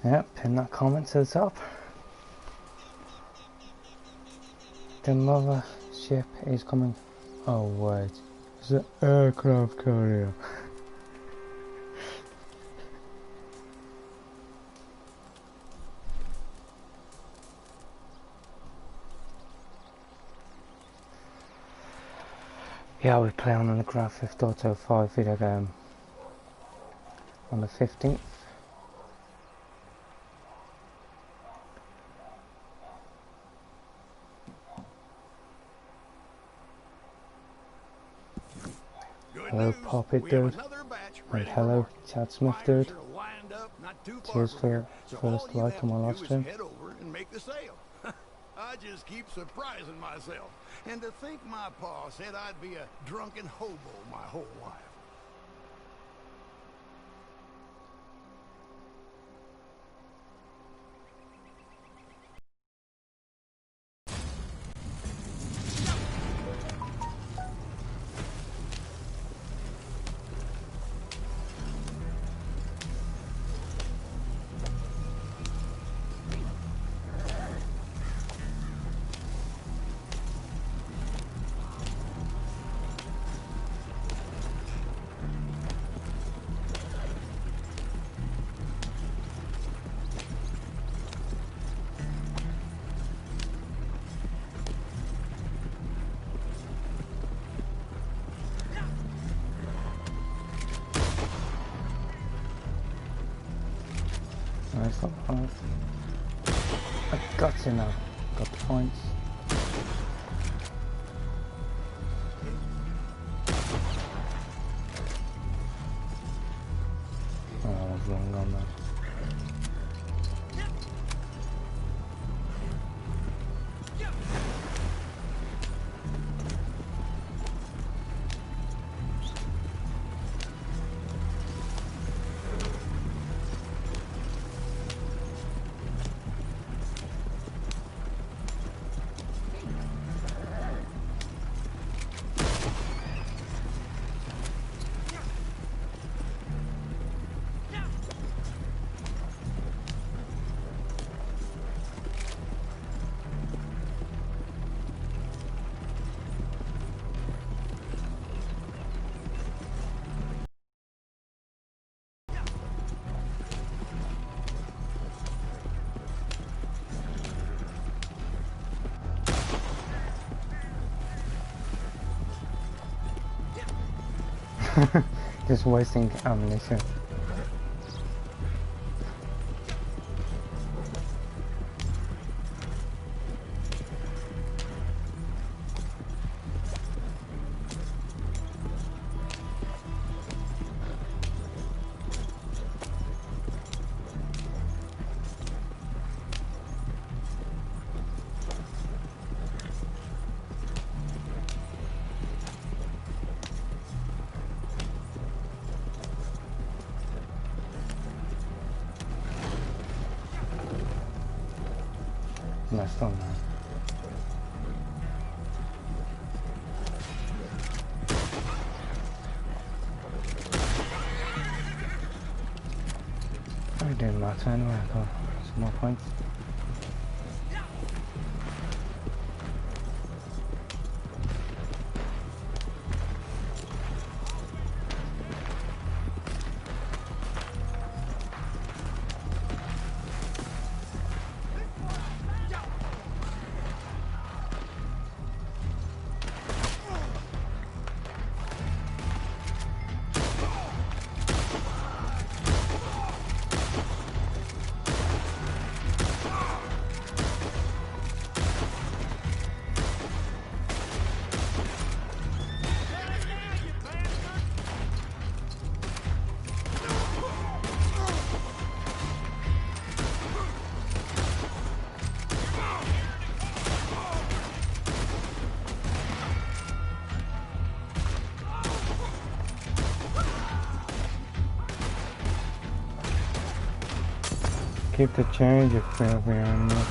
Yep, pin that comment to the top. The mothership is coming. Oh wait, it's an aircraft carrier. Yeah, we play on the Grand Theft Auto 5 video game on the 15th. Hello Poppy dude, and hello Chad Smith dude. Cheers for first like on my live stream. I just keep surprising myself. And to think my pa said I'd be a drunken hobo my whole life. Nice up, nice. I got you now. Got the points. Oh, I was wrong on that. Just wasting ammunition. Nice one, man. It didn't matter anyway, I got some more points. Keep the change if we're on this.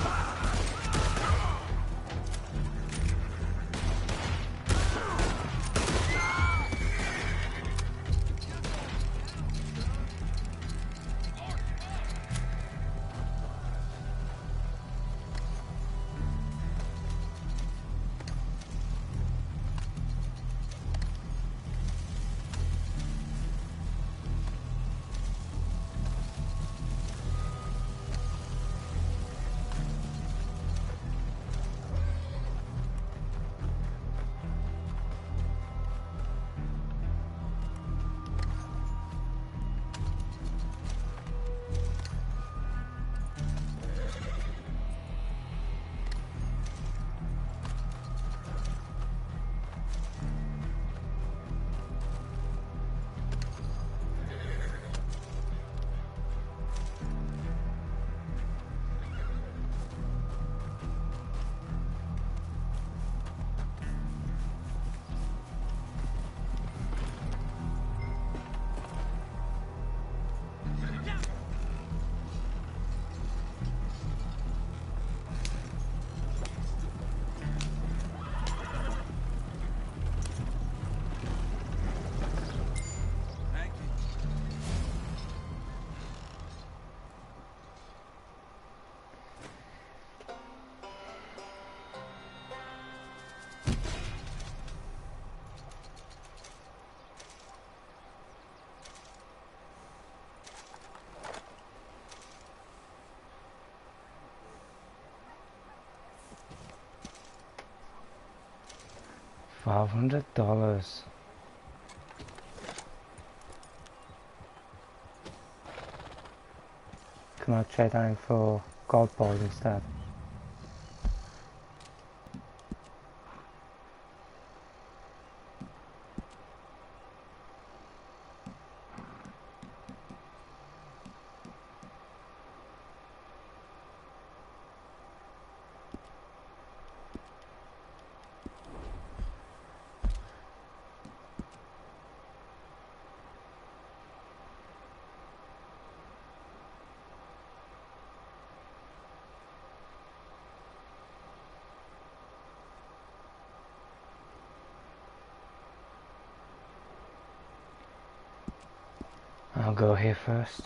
$500. Can I trade that in for gold balls instead? I'll go here first.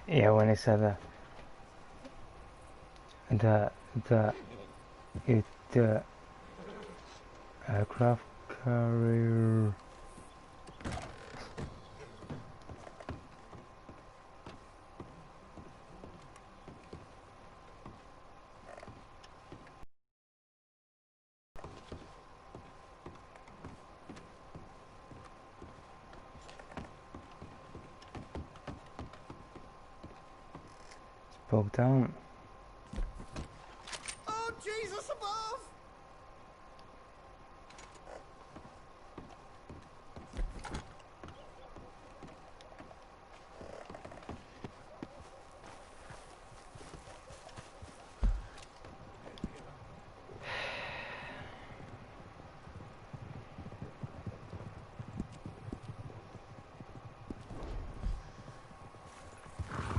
Yeah, when he said the aircraft carrier. Broke down. Oh, Jesus above!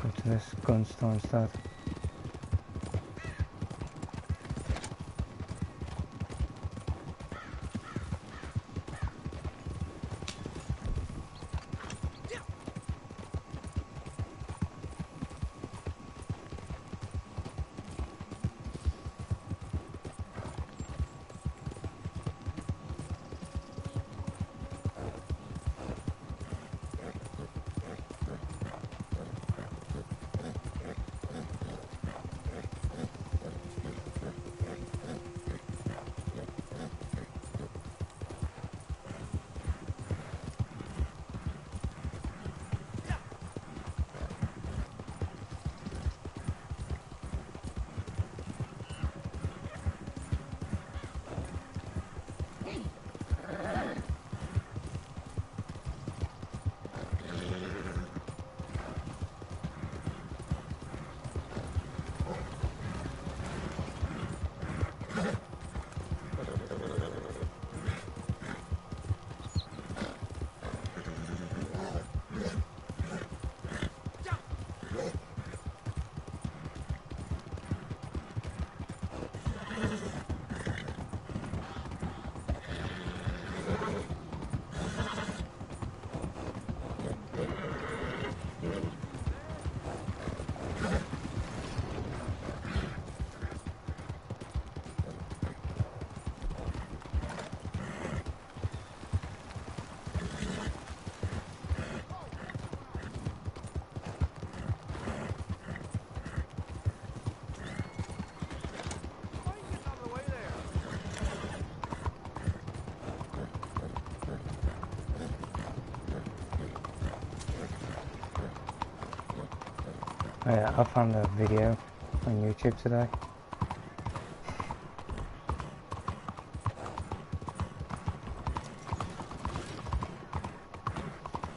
Go to this gunstone instead. Oh yeah, I found a video on YouTube today.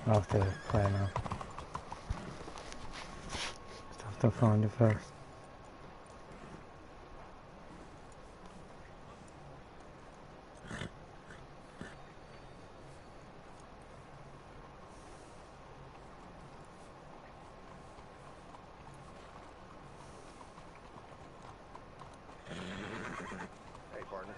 I'll have to play now. Just have to find it first. Hey, partner.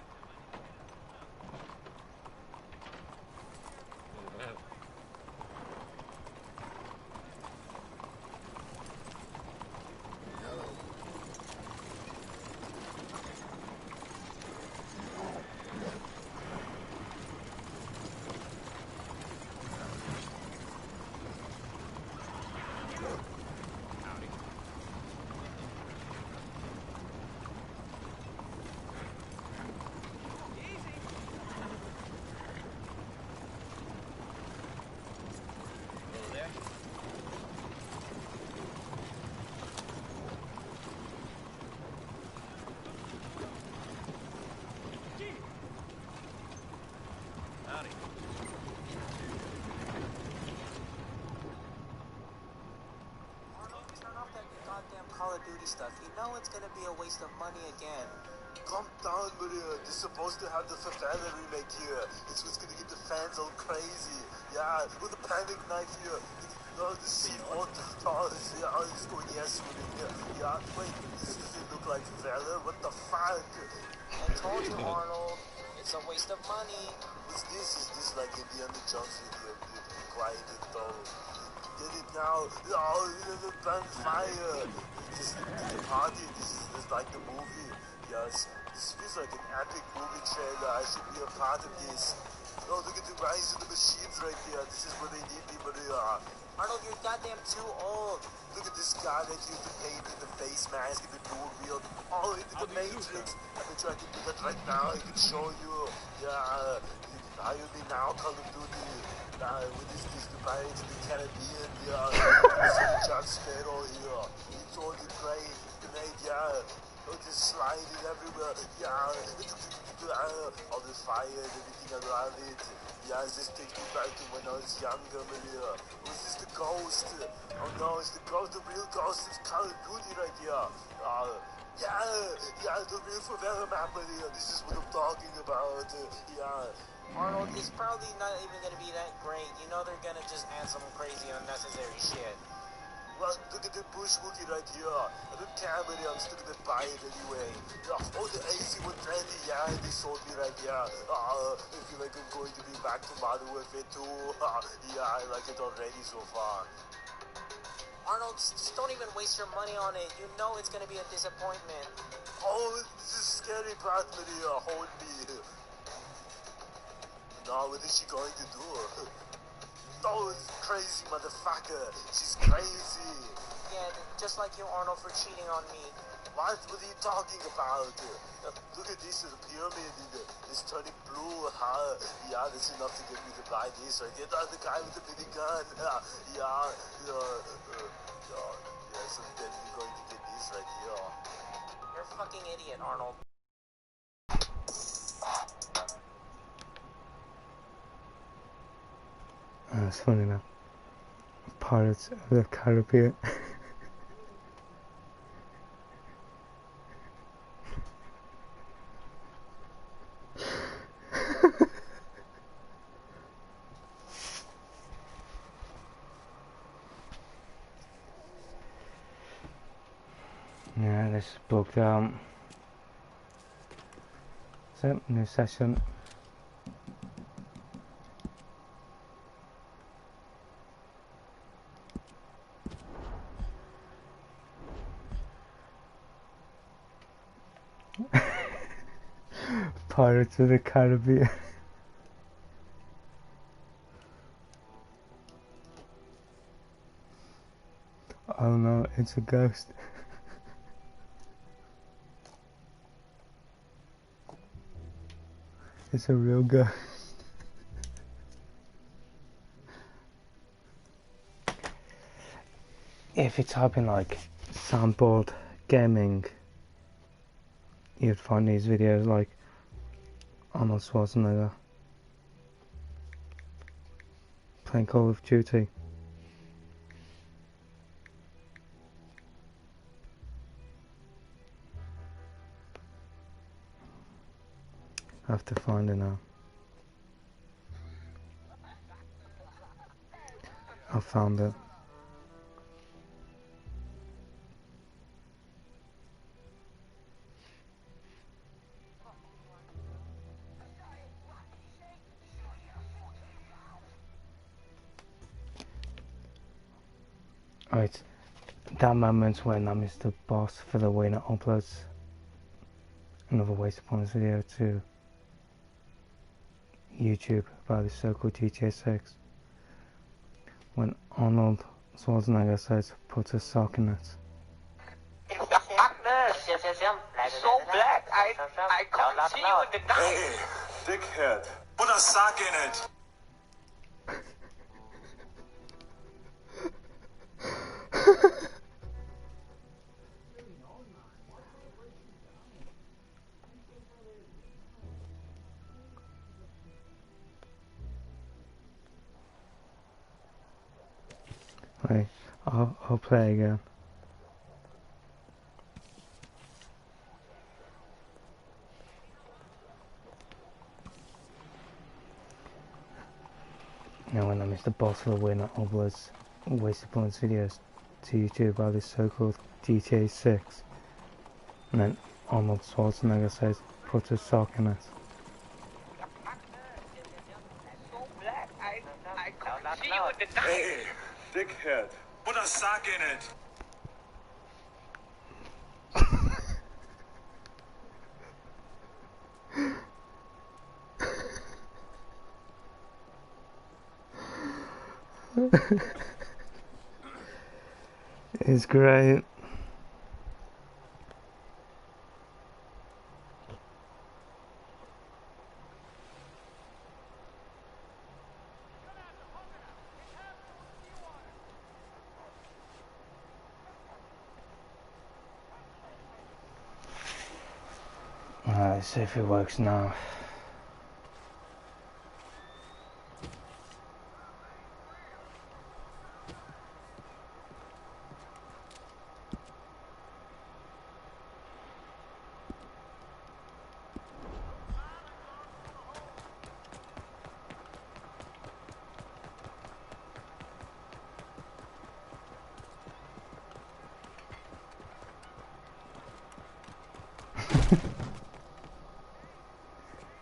Call of Duty stuff. You know it's gonna be a waste of money again. Calm down, Maria. They're supposed to have the favela remake here. It's what's gonna get the fans all crazy. Yeah, with the panic knife here. No, the C4 stars. Yeah, it's going yes with it. Yeah, wait, this doesn't look like favela. What the fuck? I told you, Arnold. It's a waste of money. What's this? Is this like Indiana Jones video? Quiet it though. Get it now. Oh, the gunfire. This is the party. This is like the movie. Yes, this feels like an epic movie trailer. I should be a part of this. Oh, look at the rise of the machines right there. This is where they need me, Maria. Arnold, you're goddamn too old. Look at this guy that used to paint in the face mask and the dual wield. Oh, into the Matrix. I bet you I can do that right now. I can show you. Yeah, hire me now, Call of Duty. With this the Pirates of the Caribbean. Yeah, Jack Sparrow here. It's all the great. Yeah. Oh, just sliding everywhere. Yeah. All the fire and everything around it. Yeah, this takes me back to when I was younger, Maria. Was this the ghost? Oh no, it's the ghost, the real ghost. It's Call of Duty right here. Yeah, the real favela map, Maria. This is what I'm talking about. Yeah. Arnold, it's probably not even gonna be that great. You know they're gonna just add some crazy unnecessary shit. Well, look at the bush wookie right here. I don't care, Maria. I'm still gonna buy it anyway. Oh, the AC-120. Yeah, they sold me right here. I feel like I'm going to be back to Modern Warfare 2. Yeah, I like it already so far. Arnold, just don't even waste your money on it. You know it's gonna be a disappointment. Oh, this is scary part, Maria. Hold me. Now, what is she going to do? Oh, this crazy motherfucker. She's crazy. Yeah, just like you, Arnold, for cheating on me. What? What are you talking about? Look at this, the pyramid is turning blue. Yeah, that's enough to get me to buy this right here. The guy with the minigun. Yeah, so then we're going to get this right here. You're a fucking idiot, Arnold. That's funny now. Pirates of the Caribbean. Yeah, this is booked out. So, new session. Pirates of the Caribbean. Oh no, it's a ghost. It's a real ghost. If you type in like soundboard gaming, you'd find these videos like Arnold Schwarzenegger playing Call of Duty. I have to find it now. I found it. Right, that moment when I missed the boss for the winner uploads another Wasted Points video to YouTube about the so-called GTA 6. When Arnold Schwarzenegger says, put a sock in it. So black, I can't see you in the night. Hey, dickhead, put a sock in it. Wait, I'll play again. Now when I missed the boss for the winner uploads Wasted Points videos to YouTube about this so-called GTA 6. And then Arnold Schwarzenegger says, put a sock in it. So black, I can't see you in the night. Hey, dickhead, put a sock in it. It's great. Alright, let's see if it works now.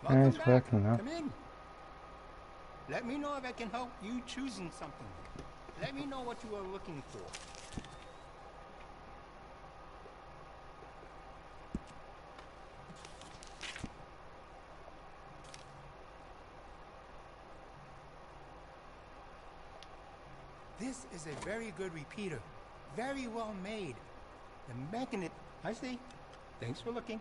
Yeah, it's working now. Come in. Let me know if I can help you choosing something. Let me know what you are looking for. This is a very good repeater. Very well made. The mechanism... I see. Thanks for looking.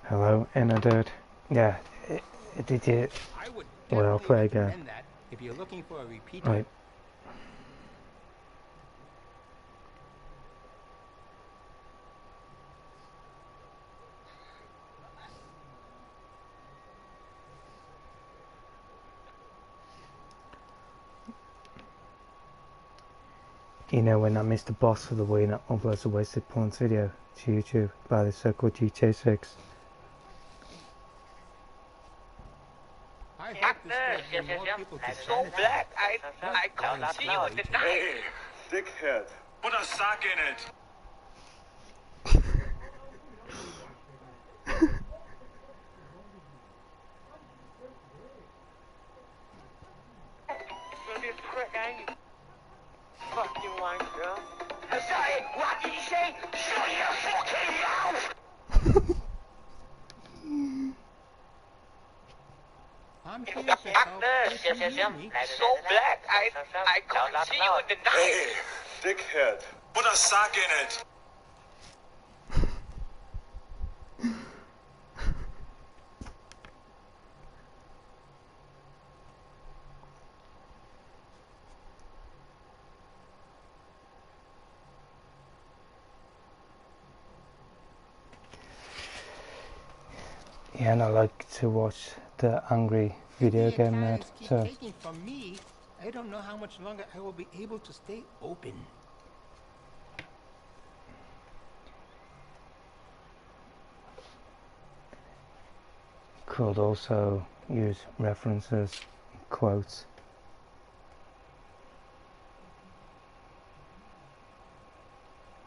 Hello, inner dude. Yeah, did you... I would Well, I'll play definitely again. recommend that if you're looking for a repeater. Right. You know when I missed the boss for the winner uploads a Wasted Points video to YouTube about the so-called GTA 6. I hope this will bring more people to So black, I can't see you in the night. Hey, dickhead, put a sock in it. It's gonna be a prick, ain't you? Fucking wank, girl. Sorry, what did you say? Shut your fucking mouth! I'm here to help if you need me. So black, I can't see you in the night. Hey, dickhead, put a sock in it. Yeah, and I like to watch the angry video If the game nerd Italians keep too. taking from me, I don't know how much longer I will be able to stay open. Could also use references, quotes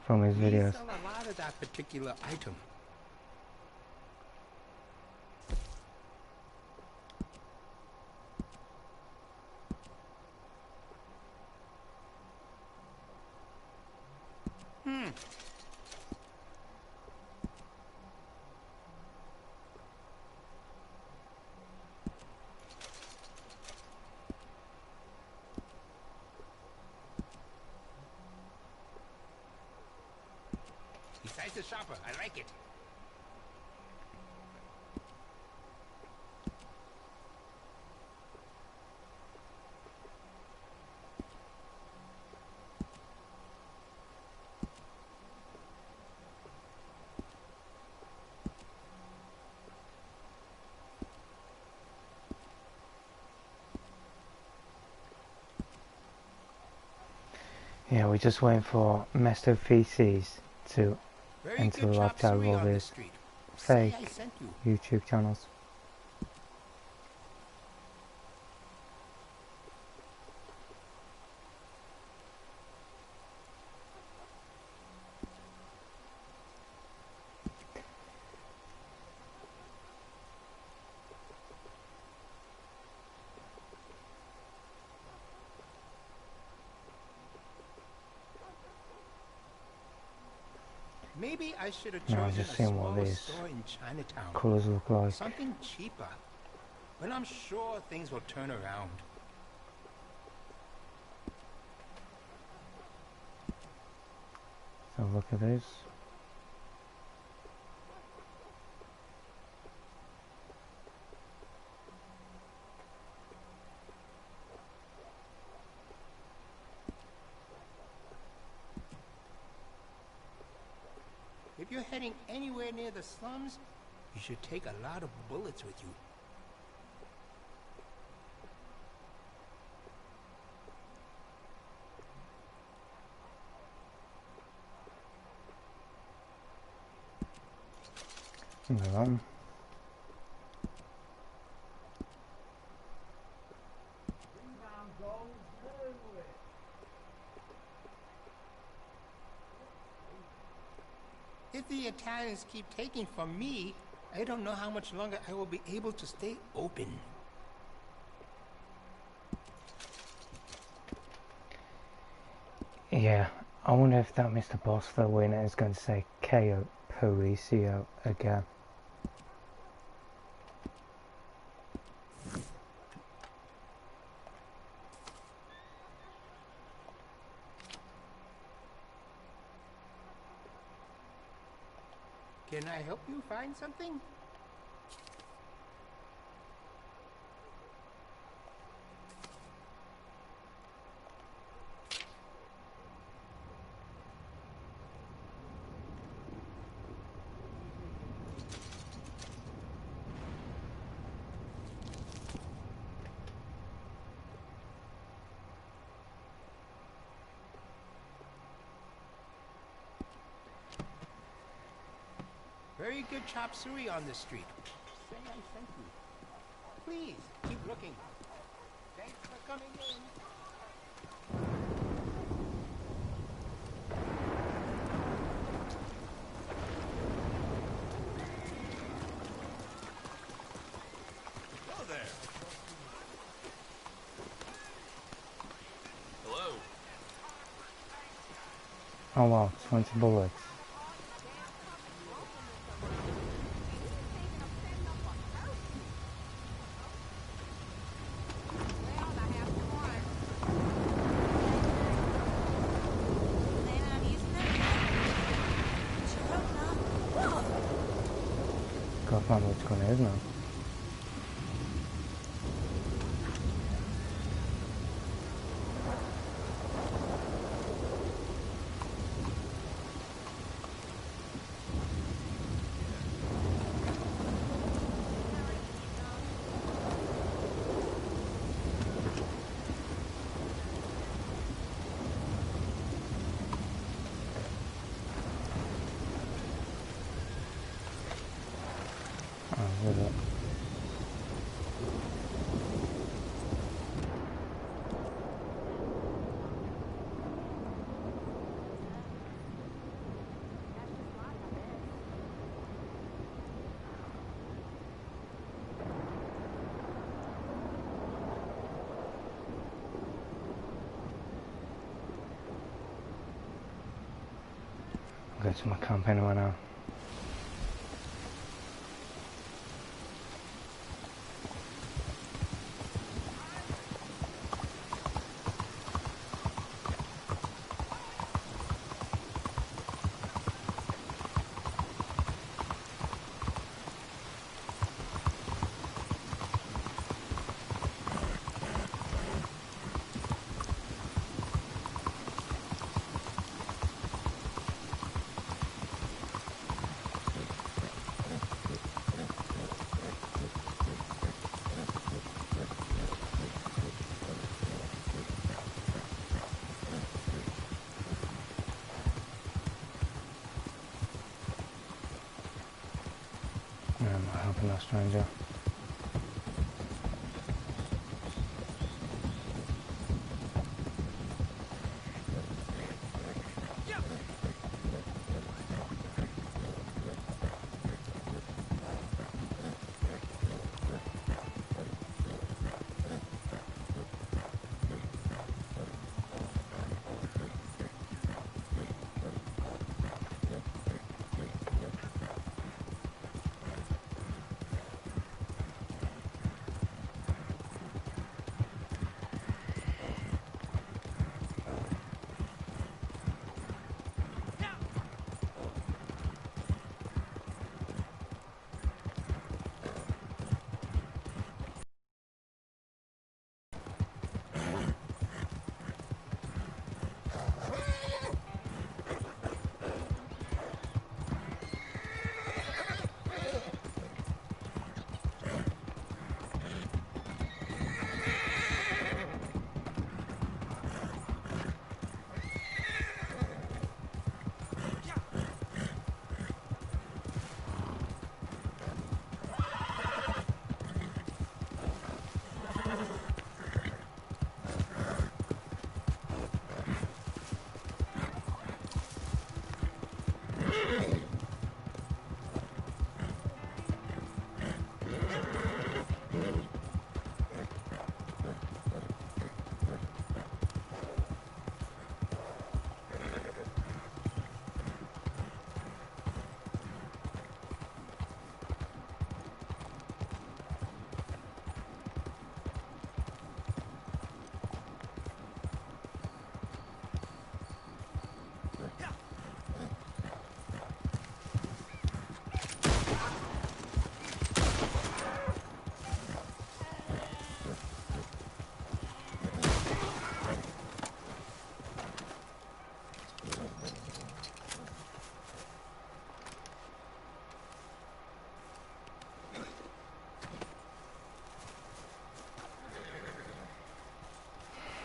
from his We videos. sell a lot of that particular item. Besides the shopper, I like it. Yeah, we're just waiting for Mr. Feces to Very enter good Rob chop suey Terrible on the his street. Say I fake sent you. YouTube channels. Maybe I should have No, chosen just a seeing what smaller these store in Chinatown. colours look like. Something cheaper. But I'm sure things will turn around. So look at this. If you're heading anywhere near the slums, you should take a lot of bullets with you. Move on. If the Italians keep taking from me, I don't know how much longer I will be able to stay open. Yeah, I wonder if that Mr. Boss for the winner is going to say KO Paricio again. Can I help you find something? Very good chop suey on the street. Say I sent you. Please, keep looking. Thanks for coming in. Hello there. Hello. Oh wow, 20 bullets. Gotta find which one it is now. with it. I'll go to my camp anyway now. I'm not helping that stranger.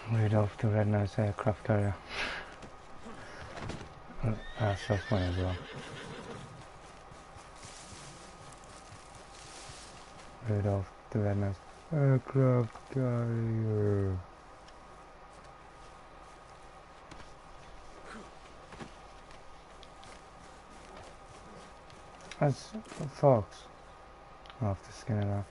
Rudolph the red-nosed aircraft carrier. That's one as well. Rudolph the red-nosed aircraft carrier. That's a fox. I'll have to skin it off.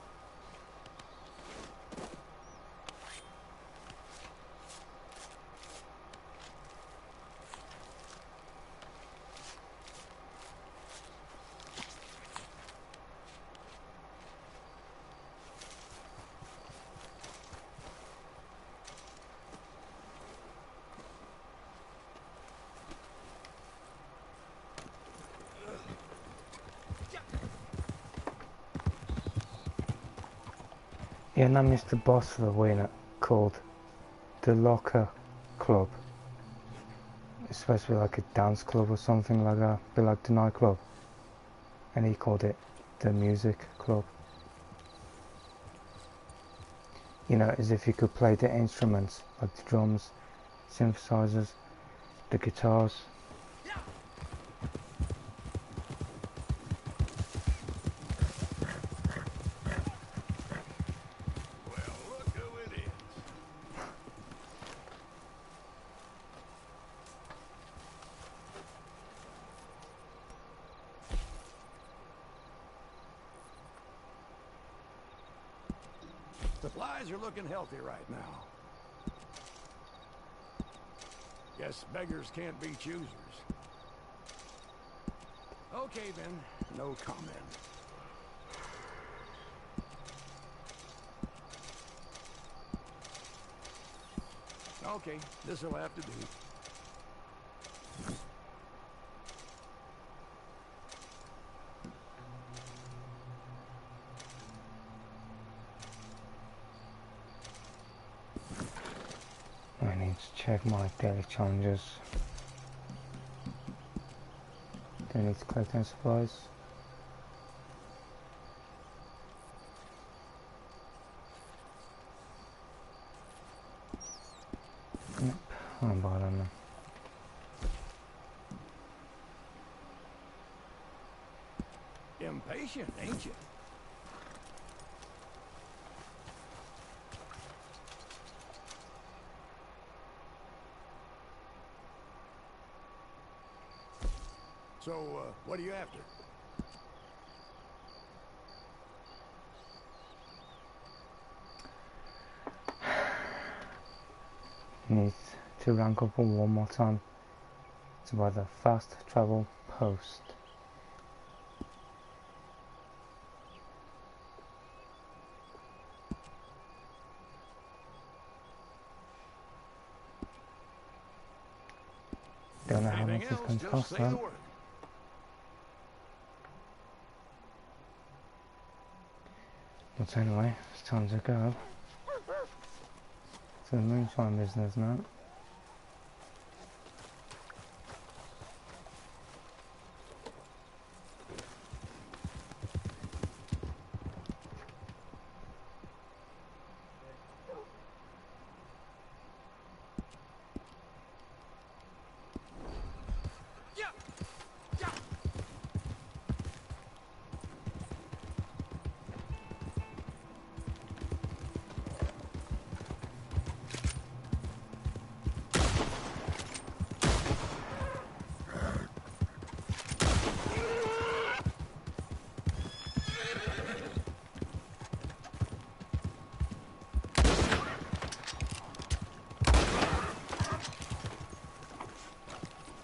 Your name is the boss of the winner called the Locker Club. It's supposed to be like a dance club or something like that, be like the nightclub. And he called it the Music Club. You know, as if you could play the instruments, like the drums, synthesizers, the guitars. Supplies are looking healthy right now. Guess beggars can't be choosers. Okay then, no comment. Okay, this'll have to do. I need to check my daily challenges. Do I need to collect any supplies? Nope, I'm bad on them. Impatient, ain't you? So, what are you after? Need to rank up one more time to buy the fast travel post. Don't know how much Anything it's else, going to just cost say the them. word. But anyway, it's time to go. To the moonshine business now.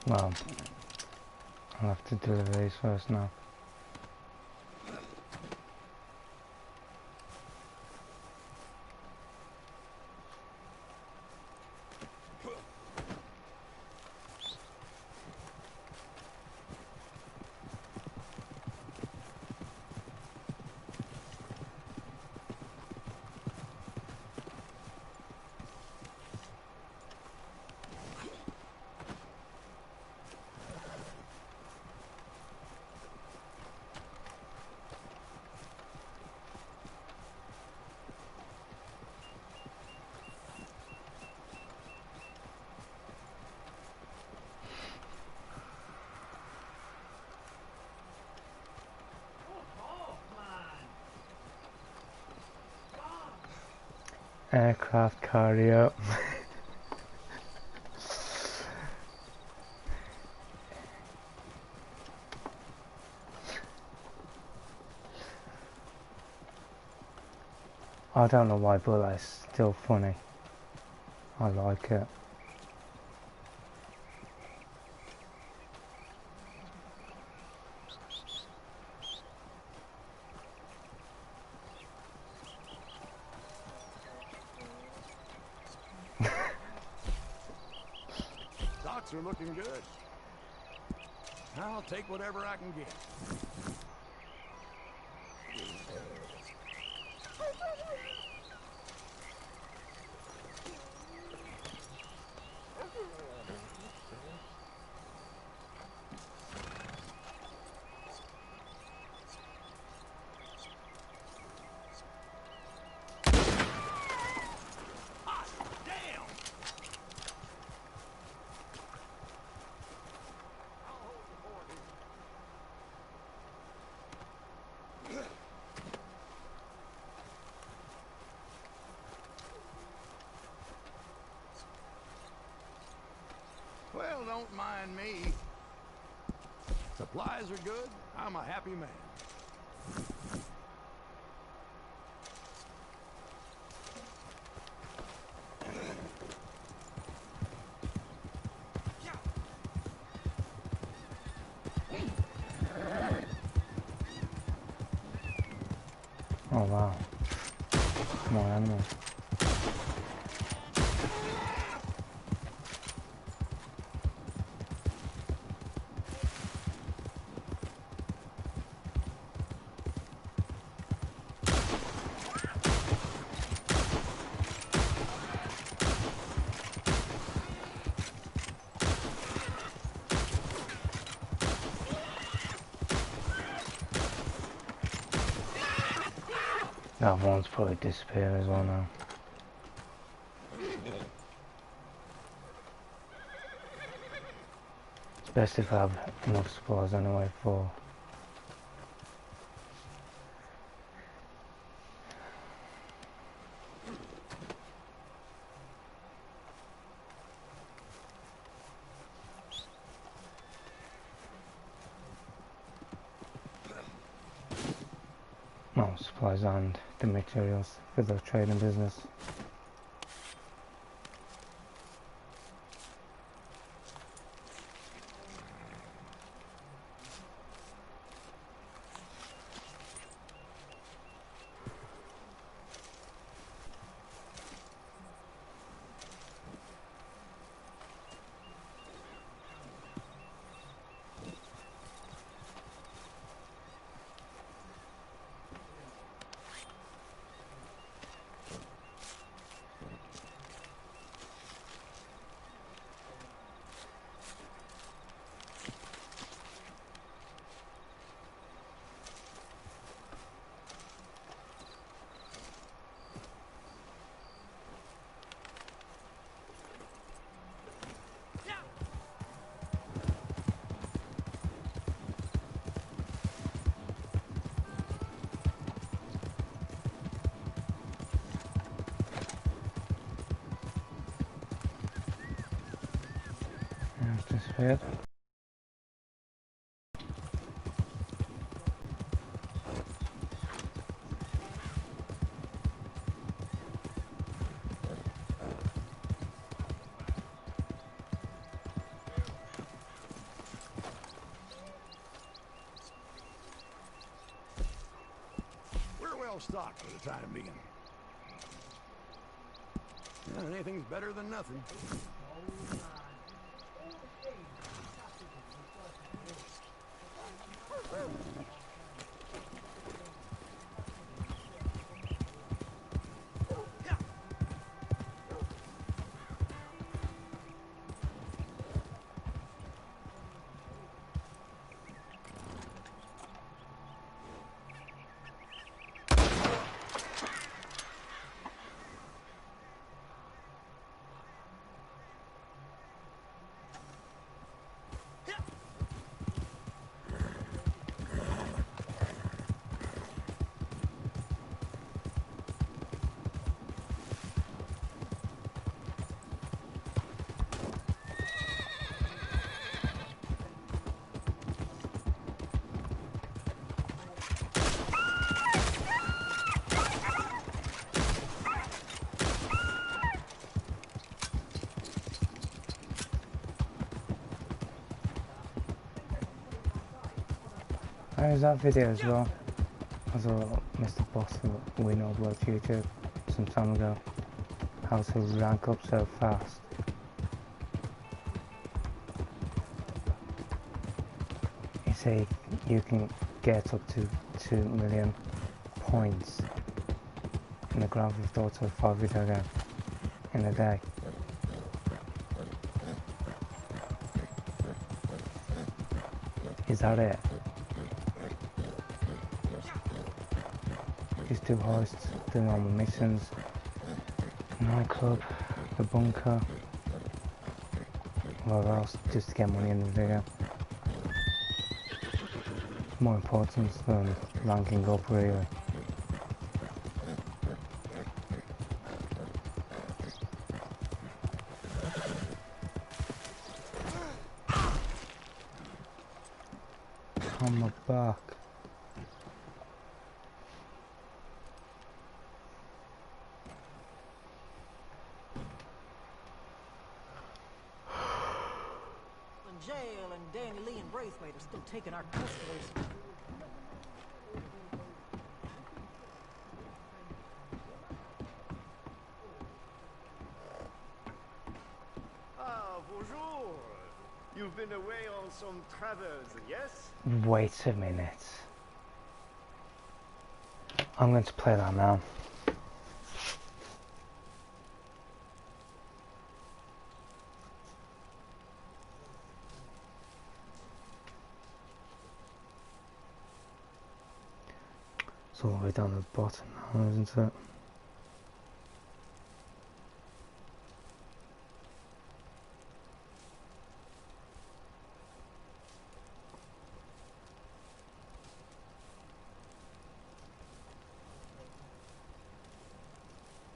Well, I'll have to deliver these first now. Aircraft carrier. I don't know why, but that's still funny. I like it. Stocks are looking good. I'll take whatever I can get. Hot damn! I'll hold the fort here. Well, don't mind me. Supplies are good. I'm a happy man. Oh wow. More animals. That one's probably disappeared as well now. It's best if I have enough supplies anyway for supplies and the materials for the trading business. Disappeared. We're well stocked for the time being. Anything's better than nothing. There's that video as well. I saw Mr. Boston win over YouTube some time ago. How to rank up so fast. He said you can get up to 2 million points in the Grand Theft Auto 5 video game in a day. Is that it? These two hosts doing all the missions, nightclub, the bunker, whatever else, just to get money in the video. More important than ranking up really. On my back. Jail and Danny Lee and Braithwaite are still taking our customers. You've been away on some travels, yes? Wait a minute. I'm going to play that now. It's all the way down to the bottom now, isn't it?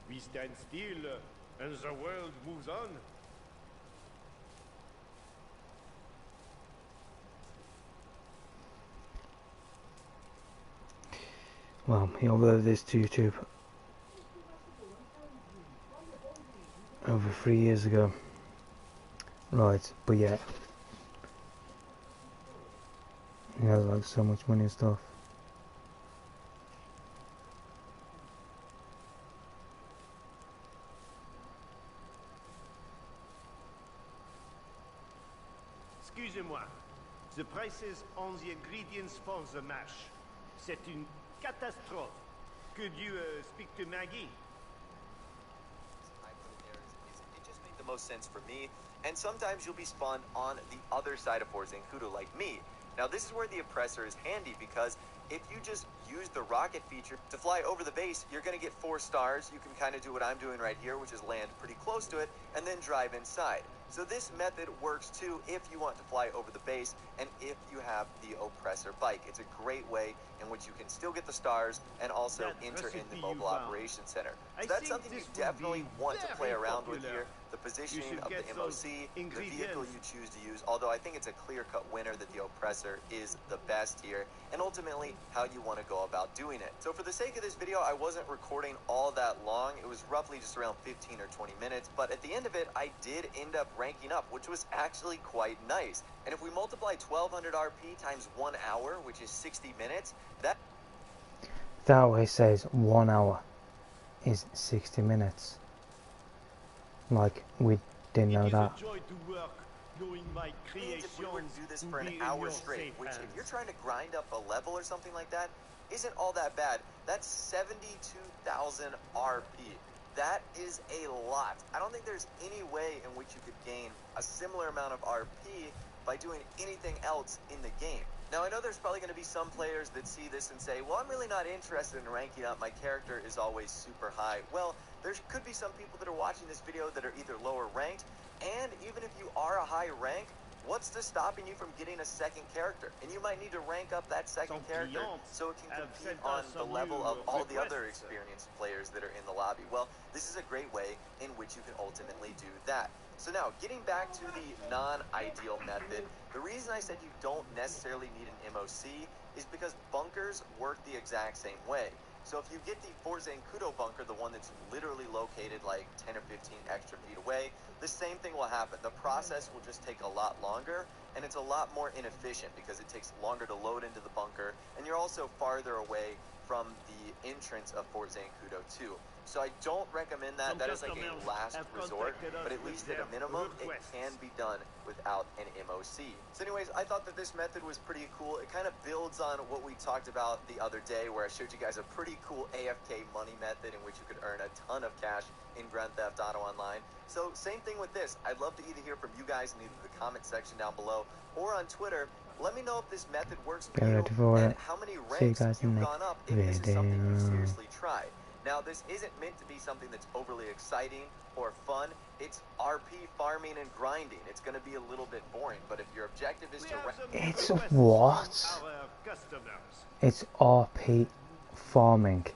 We stand still, and the world moves on. Well, he uploaded this to YouTube over 3 years ago. Right, but yeah. He has like so much money and stuff. Excusez-moi. The prices on the ingredients for the mash. C'est une catastrophe. Could you speak to Maggie? I put in there is it just made the most sense for me. And sometimes you'll be spawned on the other side of Forza Zancudo like me. Now this is where the oppressor is handy because if you just use the rocket feature to fly over the base, you're going to get 4 stars. You can kind of do what I'm doing right here, which is land pretty close to it and then drive inside. So this method works too if you want to fly over the base and if you have the oppressor bike. It's a great way in which you can still get the stars and also enter in the mobile operations center. So that's something you definitely want to play around with here. The positioning of the MOC, the vehicle you choose to use, although I think it's a clear-cut winner that the oppressor is the best here, and ultimately how you want to go about doing it. So for the sake of this video, I wasn't recording all that long. It was roughly just around 15 or 20 minutes, but at the end of it, I did end up ranking up, which was actually quite nice. And if we multiply 1200 RP times 1 hour, which is 60 minutes, that way says 1 hour is 60 minutes. Like, we didn't know that. means if we were to do this for an hour straight, which if you're trying to grind up a level or something like that, isn't all that bad. That's 72,000 RP. That is a lot. I don't think there's any way in which you could gain a similar amount of RP by doing anything else in the game. Now, I know there's probably going to be some players that see this and say, well, I'm really not interested in ranking up. My character is always super high. Well, there could be some people that are watching this video that are either lower ranked, and even if you are a high rank, what's stopping you from getting a second character? And you might need to rank up that second character so it can compete on the level of all the other experienced players that are in the lobby. Well, this is a great way in which you can ultimately do that. So now, getting back to the non-ideal method, the reason I said you don't necessarily need an MOC is because bunkers work the exact same way. So if you get the Forza Zancudo bunker, the one that's literally located like 10 or 15 extra feet away, the same thing will happen. The process will just take a lot longer, and it's a lot more inefficient because it takes longer to load into the bunker, and you're also farther away from the entrance of Forza Zancudo 2. So I don't recommend that. That is like a last resort, but at least at a minimum, it can be done without an MOC. So anyways, I thought that this method was pretty cool. It kind of builds on what we talked about the other day, where I showed you guys a pretty cool AFK money method in which you could earn a ton of cash in Grand Theft Auto Online. So same thing with this. I'd love to either hear from you guys in either the comment section down below or on Twitter. Let me know if this method works for you and how many ranks you've gone up if this is something you seriously tried. Now, this isn't meant to be something that's overly exciting or fun. It's RP farming and grinding. It's going to be a little bit boring, but if your objective is to It's what? It's RP farming.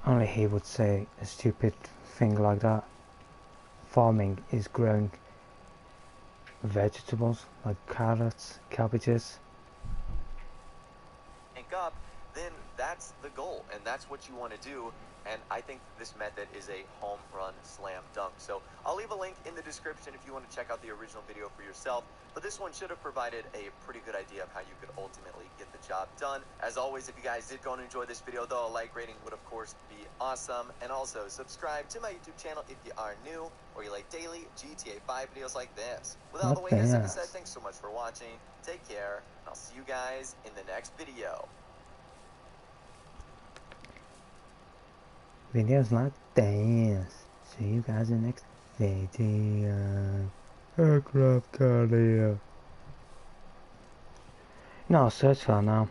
Only he would say a stupid thing like that. Farming is growing vegetables like carrots, cabbages. Up, then that's the goal, and that's what you want to do. And I think this method is a home run slam dunk. So I'll leave a link in the description if you want to check out the original video for yourself, but this one should have provided a pretty good idea of how you could ultimately get the job done. As always, if you guys did go and enjoy this video, though, a like rating would of course be awesome. And also subscribe to my YouTube channel if you are new or you like daily GTA 5 videos like this. Without the way, guys, like I said, thanks so much for watching. Take care, and I'll see you guys in the next video. Videos like this. See you guys in the next video. Aircraft carrier. No, I'll search for now.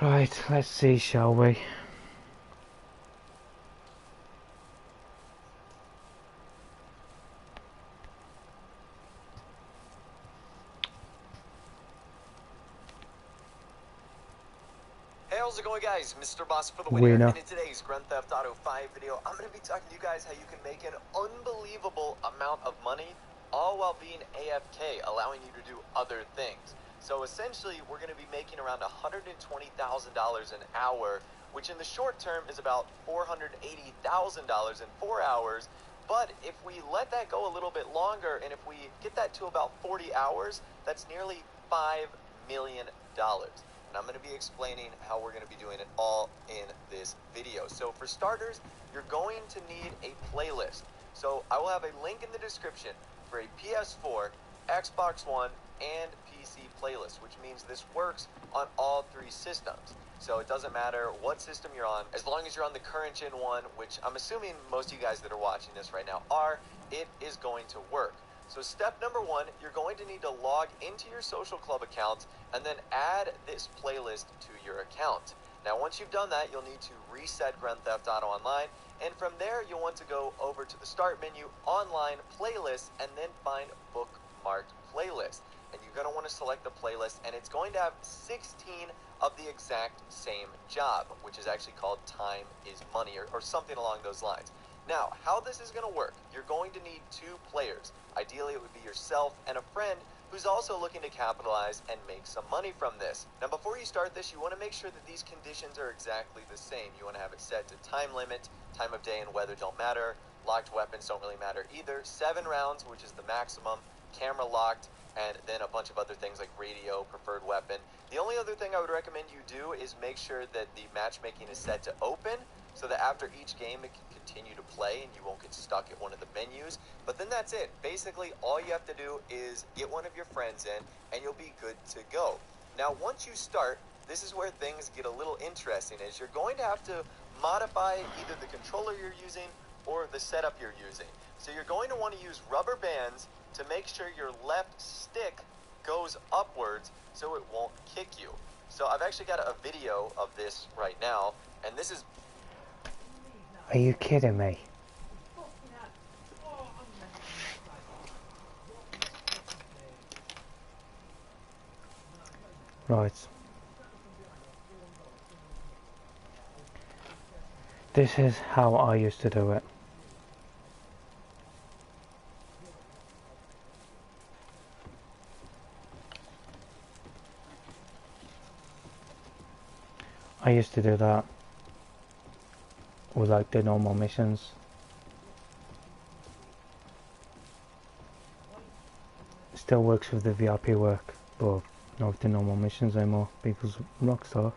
Right, let's see, shall we? Hey, how's it going, guys? Mr. Boss for the winner. And in today's Grand Theft Auto 5 video, I'm going to be talking to you guys how you can make an unbelievable amount of money all while being AFK, allowing you to do other things. So essentially, we're going to be making around $120,000 an hour, which in the short term is about $480,000 in 4 hours. But if we let that go a little bit longer, and if we get that to about 40 hours, that's nearly $5 million. And I'm going to be explaining how we're going to be doing it all in this video. So for starters, you're going to need a playlist. So I will have a link in the description for a PS4, Xbox One, and PC playlist, which means this works on all 3 systems. So it doesn't matter what system you're on, as long as you're on the current gen one, which I'm assuming most of you guys that are watching this right now are, it is going to work. So step number 1, you're going to need to log into your social club account and then add this playlist to your account. Now, once you've done that, you'll need to reset Grand Theft Auto Online, and from there, you'll want to go over to the start menu, online playlists, and then find bookmarked playlist. And you're going to want to select the playlist, and it's going to have 16 of the exact same job, which is actually called Time is Money, or something along those lines. Now, how this is going to work, you're going to need 2 players. Ideally, it would be yourself and a friend who's also looking to capitalize and make some money from this. Now, before you start this, you want to make sure that these conditions are exactly the same. You want to have it set to time limit, time of day and weather don't matter, locked weapons don't really matter either, 7 rounds, which is the maximum, camera locked, and then a bunch of other things like radio, preferred weapon. The only other thing I would recommend you do is make sure that the matchmaking is set to open, so that after each game it can continue to play and you won't get stuck at one of the menus. But then that's it. Basically, all you have to do is get one of your friends in and you'll be good to go. Now, once you start, this is where things get a little interesting, is you're going to have to modify either the controller you're using or the setup you're using. So you're going to want to use rubber bands to make sure your left stick goes upwards so it won't kick you. So I've actually got a video of this right now, and this is... Are you kidding me? Right. This is how I used to do it. I used to do that with like the normal missions. Still works with the VIP work, but not with the normal missions anymore because Rockstar.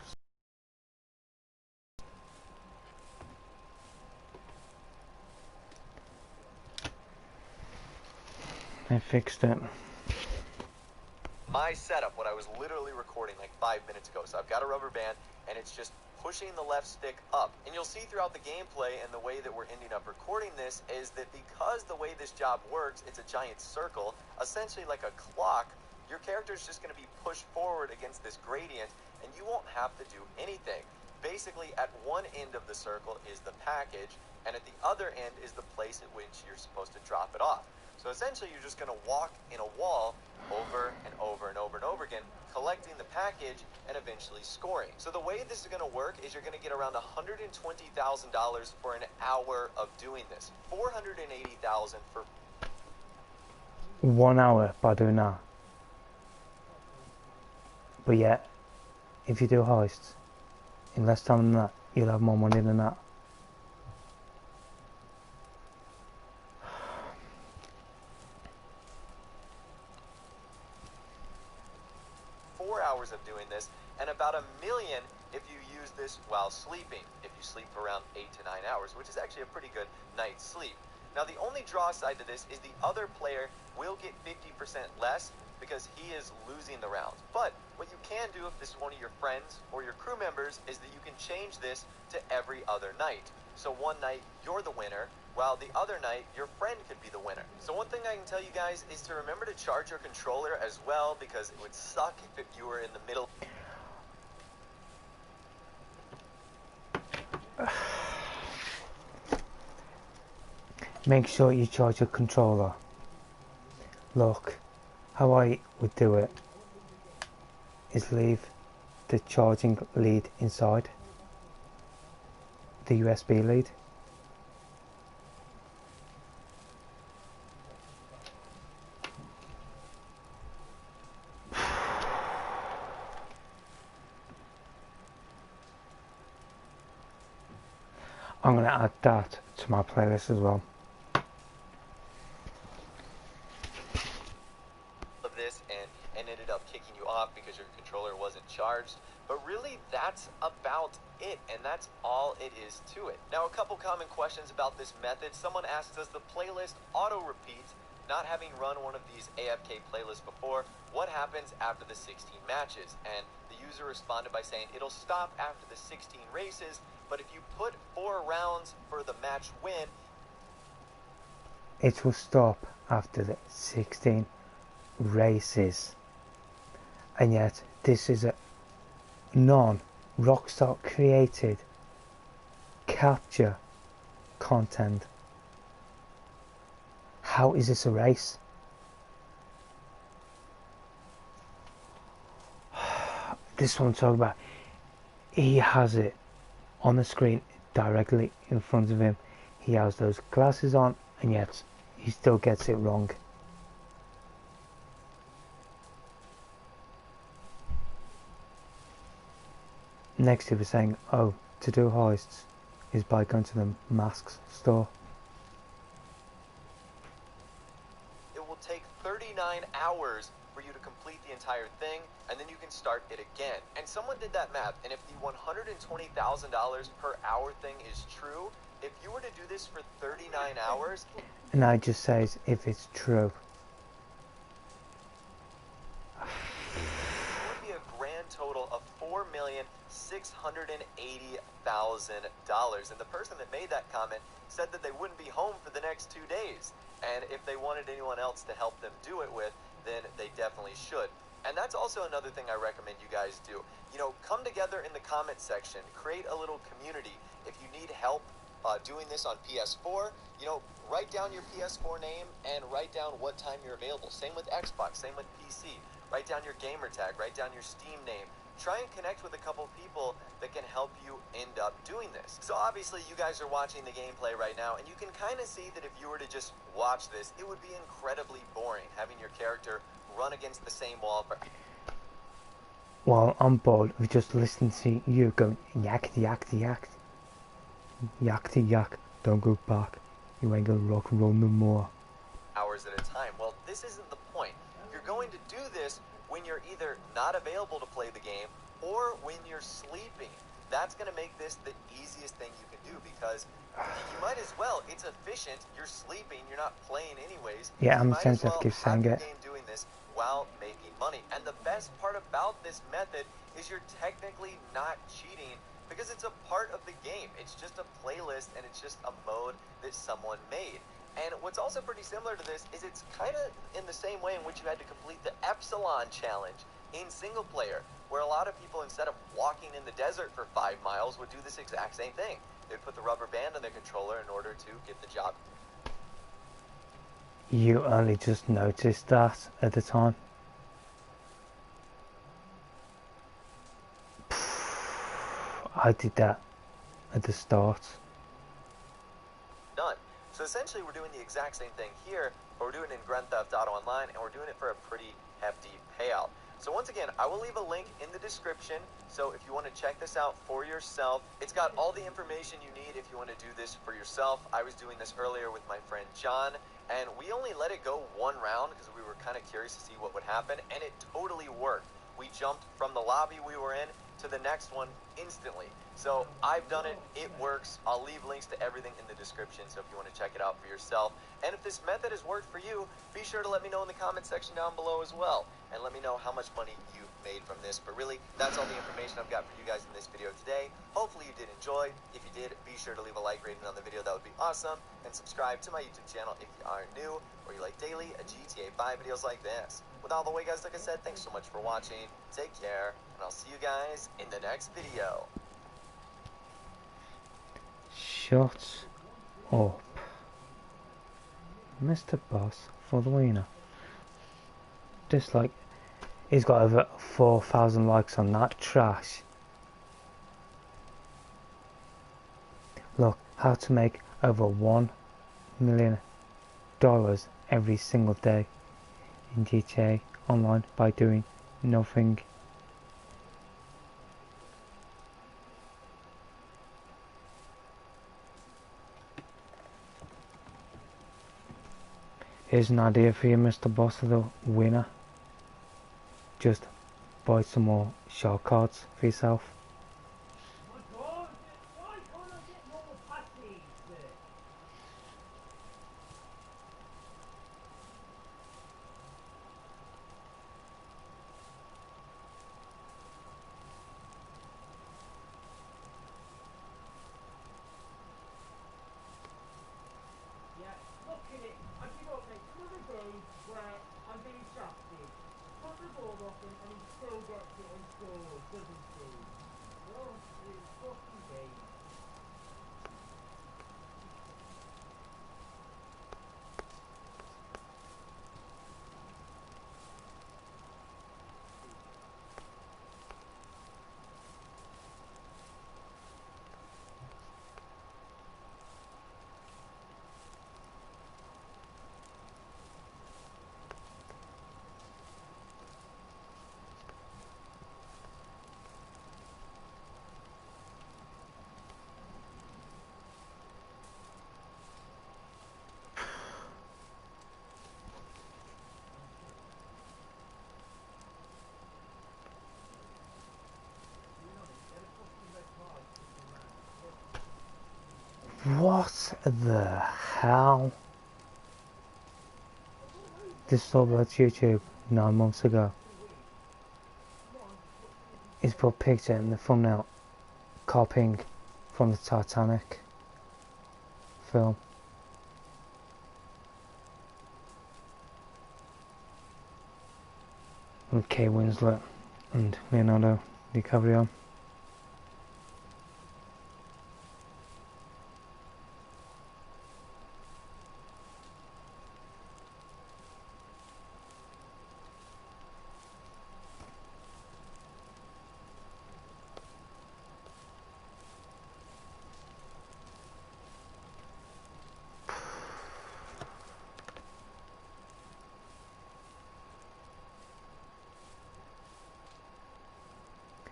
They fixed it. My setup, what I was literally recording like 5 minutes ago. So I've got a rubber band and it's just pushing the left stick up. And you'll see throughout the gameplay and the way that we're ending up recording this is that because the way this job works, it's a giant circle, essentially like a clock. Your character is just going to be pushed forward against this gradient and you won't have to do anything. Basically, at one end of the circle is the package, and at the other end is the place at which you're supposed to drop it off. So essentially, you're just going to walk in a wall over and over and over and over again, collecting the package, and eventually scoring. So the way this is going to work is you're going to get around $120,000 for an hour of doing this. $480,000 for 1 hour by doing that. But yet, if you do heists in less time than that, you'll have more money than that. Hours of doing this, and about $1 million if you use this while sleeping, if you sleep for around 8 to 9 hours, which is actually a pretty good night's sleep. Now the only draw side to this is the other player will get 50% less because he is losing the rounds. But what you can do if this is one of your friends or your crew members is that you can change this to every other night. So one night you're the winner, while the other night your friend could be the winner. So one thing I can tell you guys is to remember to charge your controller as well, because it would suck if you were in the middle. Make sure you charge your controller. Look, how I would do it is leave the charging lead inside, the USB lead. I'm going to add that to my playlist as well. Of this and ended up kicking you off because your controller wasn't charged. But really, that's about it, and that's all it is to it. Now, a couple common questions about this method. Someone asked, does the playlist auto-repeat? Not having run one of these AFK playlists before, what happens after the 16 matches? And the user responded by saying, it'll stop after the 16 races, but if you put 4 rounds for the match win, it will stop after the 16 races. And yet, this is a non-Rockstar created capture content. How is this a race? This is what I'm talking about. He has it on the screen directly in front of him. He has those glasses on, and yet he still gets it wrong. Next he was saying, oh, to do heists is by going to the masks store. it will take 39 hours for you to complete the entire thing, and then you can start it again. And someone did that math, and if the $120,000 per hour thing is true, if you were to do this for 39 hours... And I just says if it's true. It would be a grand total of $4,680,000. And the person that made that comment said that they wouldn't be home for the next 2 days. And if they wanted anyone else to help them do it with, then they definitely should. And that's also another thing I recommend you guys do. You know, come together in the comment section, create a little community. If you need help doing this on PS4, you know, write down your PS4 name and write down what time you're available. Same with Xbox, same with PC. Write down your gamer tag, write down your Steam name. Try and connect with a couple people that can help you end up doing this. So obviously you guys are watching the gameplay right now, and you can kind of see that if you were to just watch this, it would be incredibly boring having your character run against the same wall for... Well, I'm bored of just listening to you going yakety yakety yak. Yakety yak, don't go back. You ain't gonna rock and roll no more. Hours at a time. Well, this isn't the point. You're going to do this when you're either not available to play the game or when you're sleeping. That's going to make this the easiest thing you can do, because you might as well. It's efficient. You're sleeping. You're not playing anyways. Yeah, I'm sensitive to keep saying it. Game doing this while making money. And the best part about this method is you're technically not cheating, because it's a part of the game. It's just a playlist, and it's just a mode that someone made. And what's also pretty similar to this is it's kind of in the same way in which you had to complete the Epsilon challenge in single player, where a lot of people, instead of walking in the desert for 5 miles, would do this exact same thing. They'd put the rubber band on their controller in order to get the job. You only just noticed that at the time? I did that at the start. Done. So essentially we're doing the exact same thing here, but we're doing it in Grand Theft Auto Online, and we're doing it for a pretty hefty payout. So once again, I will leave a link in the description, so if you want to check this out for yourself, it's got all the information you need if you want to do this for yourself. I was doing this earlier with my friend John, and we only let it go one round because we were kind of curious to see what would happen, and it totally worked. We jumped from the lobby we were in to the next one instantly. So I've done it, it works. I'll leave links to everything in the description, so if you want to check it out for yourself. And if this method has worked for you, be sure to let me know in the comment section down below as well. And let me know how much money you've made from this. But really, that's all the information I've got for you guys in this video today. Hopefully you did enjoy. If you did, be sure to leave a like rating on the video. That would be awesome. And subscribe to my YouTube channel if you are new, or you like daily GTA 5 videos like this. With all the way, guys, like I said, thanks so much for watching. Take care, and I'll see you guys in the next video. Shut up, Mr. Boss for the wiener. Just like he's got over 4,000 likes on that trash. Look, how to make over $1 million every single day in GTA Online by doing nothing. Here's an idea for you, Mr. Boss of the winner. Just buy some more shark cards for yourself. What the hell? This saw about YouTube 9 months ago. He's put a picture in the thumbnail copying from the Titanic film. And Kate Winslet and Leonardo DiCaprio.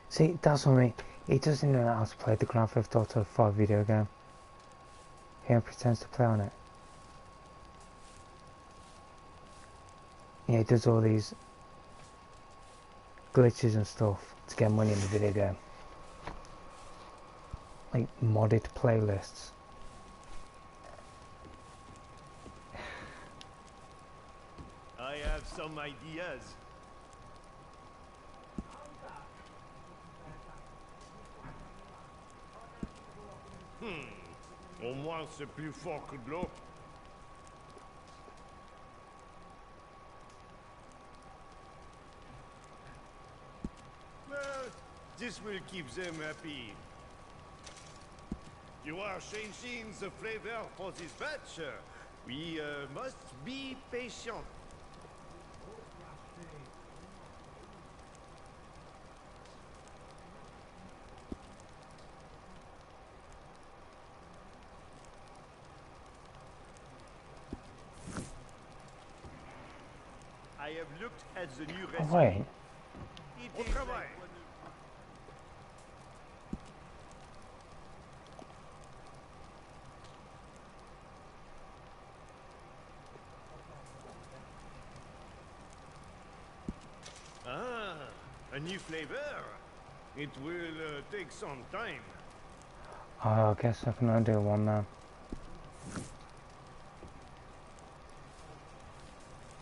See, that's what I mean. He doesn't know how to play the Grand Theft Auto 5 video game. He pretends to play on it. Yeah, he does all these glitches and stuff to get money in the video game. Like modded playlists. I have some ideas. Au moins c'est plus fort que de l'eau. Well, this will keep them happy. You are changing the flavor for this batch. We must be patient. have looked at the new Oh, recipe. wait. It is like a new flavor. It will take some time. Oh, I guess I can only do one now.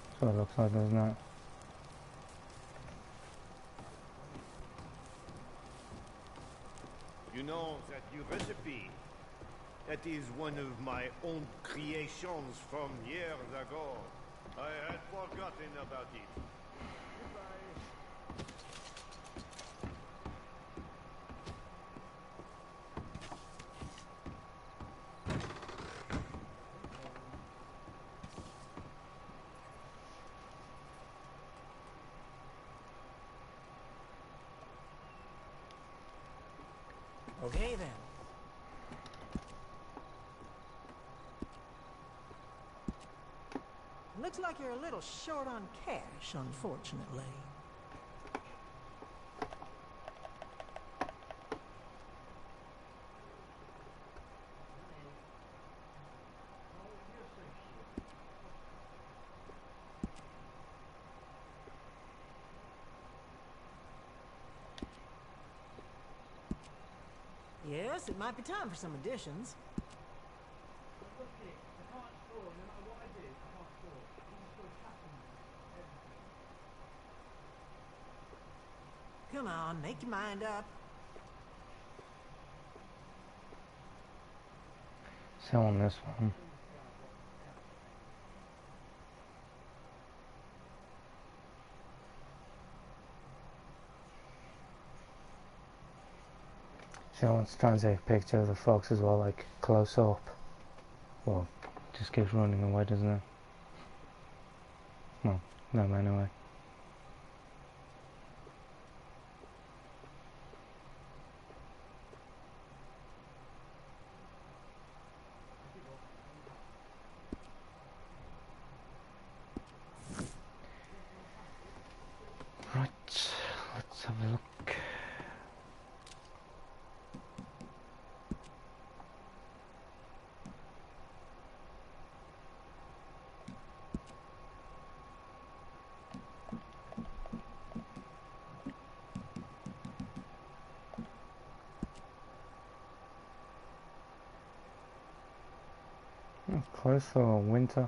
That's what it looks like, doesn't it? You know that new recipe? That is one of my own creations from years ago. I had forgotten about it. Okay then. Looks like you're a little short on cash, unfortunately. Yes, it might be time for some additions. Come on, make your mind up. Selling this one. So I want to try and take a picture of the fox as well, like close up. Well, just keeps running away, doesn't it? Well, no, anyway. Right, let's have a look. Close for winter.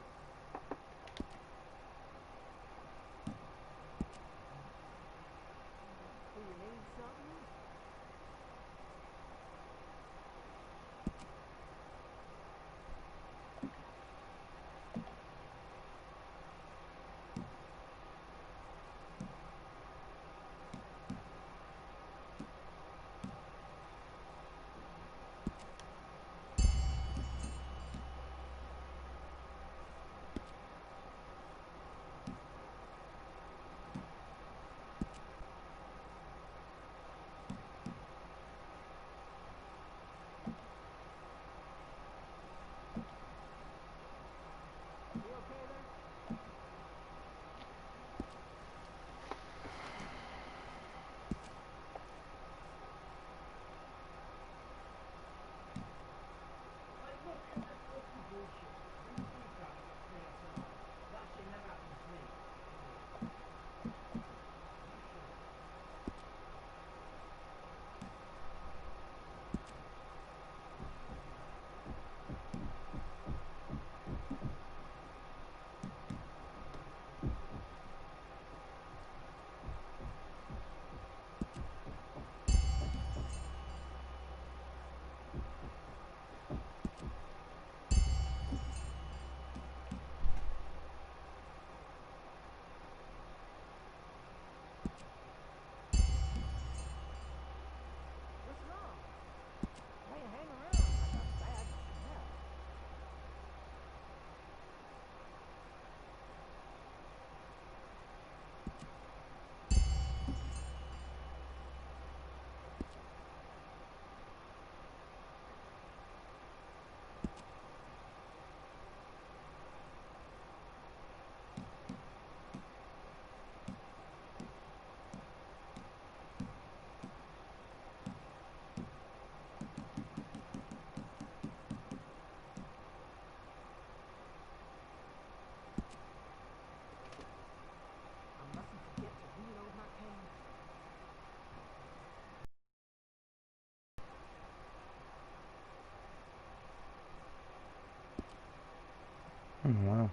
Oh, wow.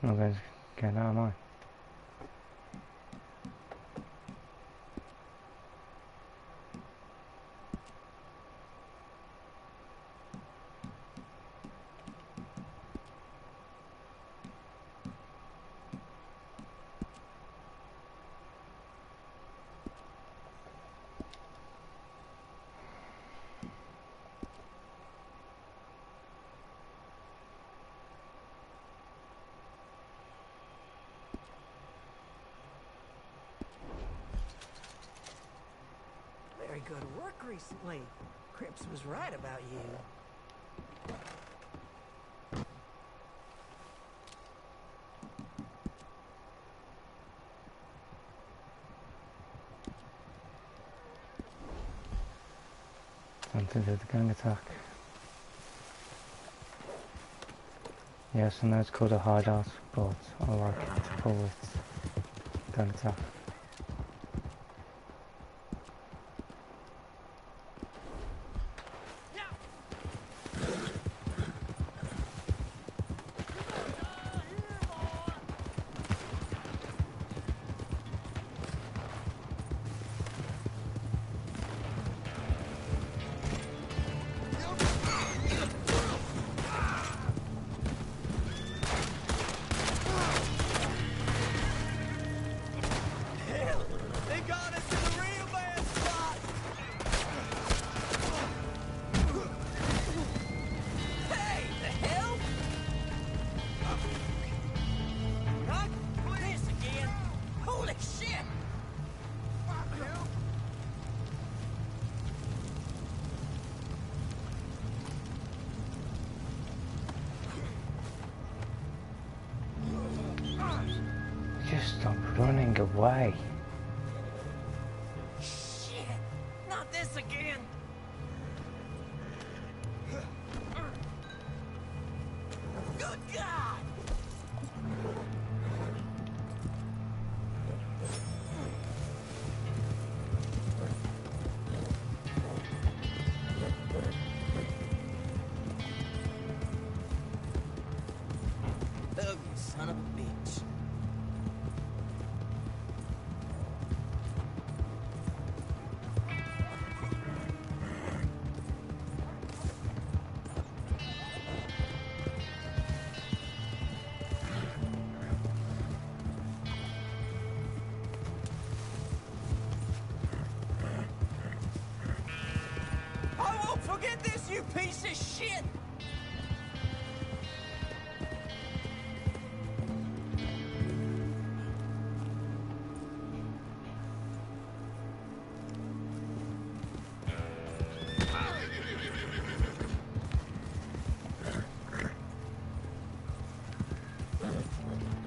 I'm going to get out of mine. Very good work recently. Cripps was right about you. Time to do the gang attack. Yes, I know it's called a hideout, but I like to call it gang attack. Just stop running away. Shit! Not this again! Good God! Ugly son of a bitch. I won't forget this, you piece of shit!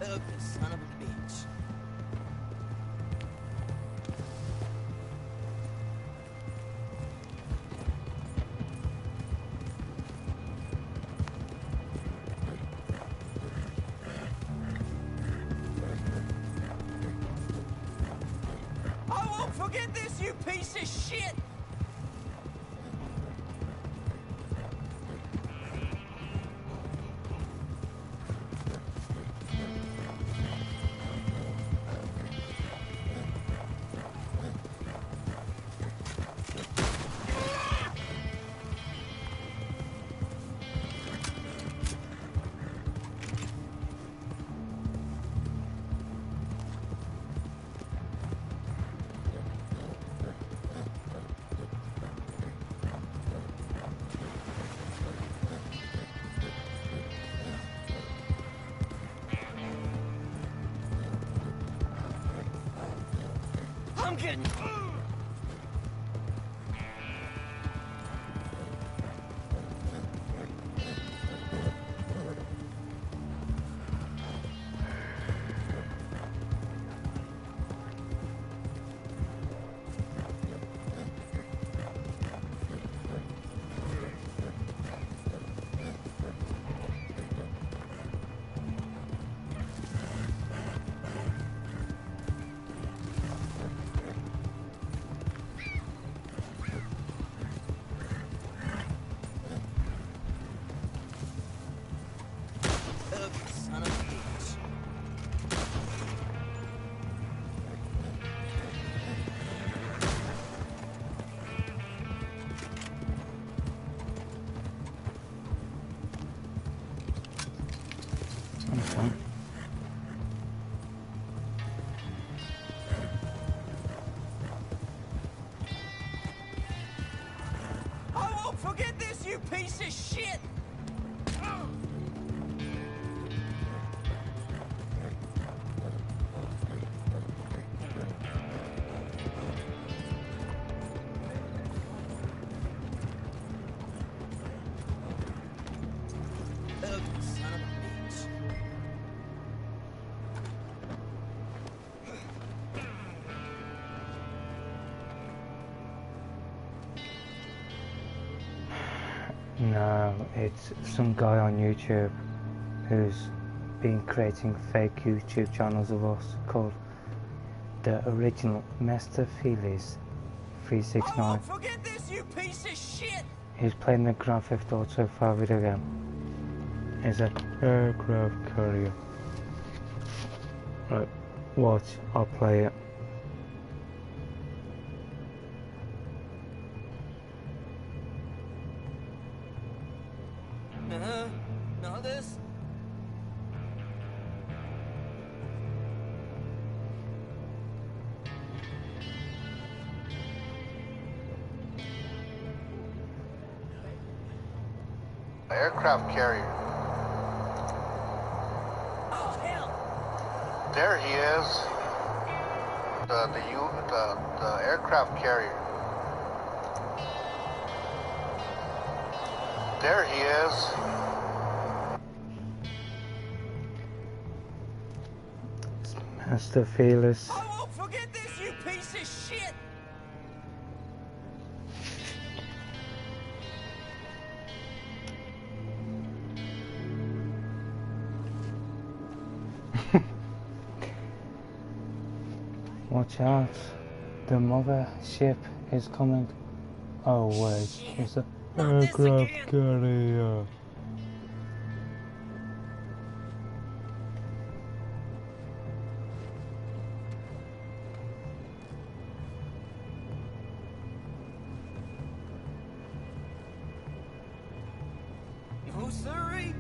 Ugly son of a bitch. I won't forget this, you piece of shit! I'm getting... son. I won't forget this, you piece of shit! Ugly son of a bitch. No, it's some guy on YouTube who's been creating fake YouTube channels of us called the original Master Feelies 369. Forget this, you piece of shit! He's playing the Grand Theft Auto 5 video game. It's an aircraft carrier. Right, watch, I'll play it. None of this? Aircraft carrier. Oh, hell! There he is. The aircraft carrier. There he is. Master Feelies. I won't forget this, you piece of shit! Watch out, the mother ship is coming. Oh wait, it's an Not this aircraft again. carrier. No, sirree.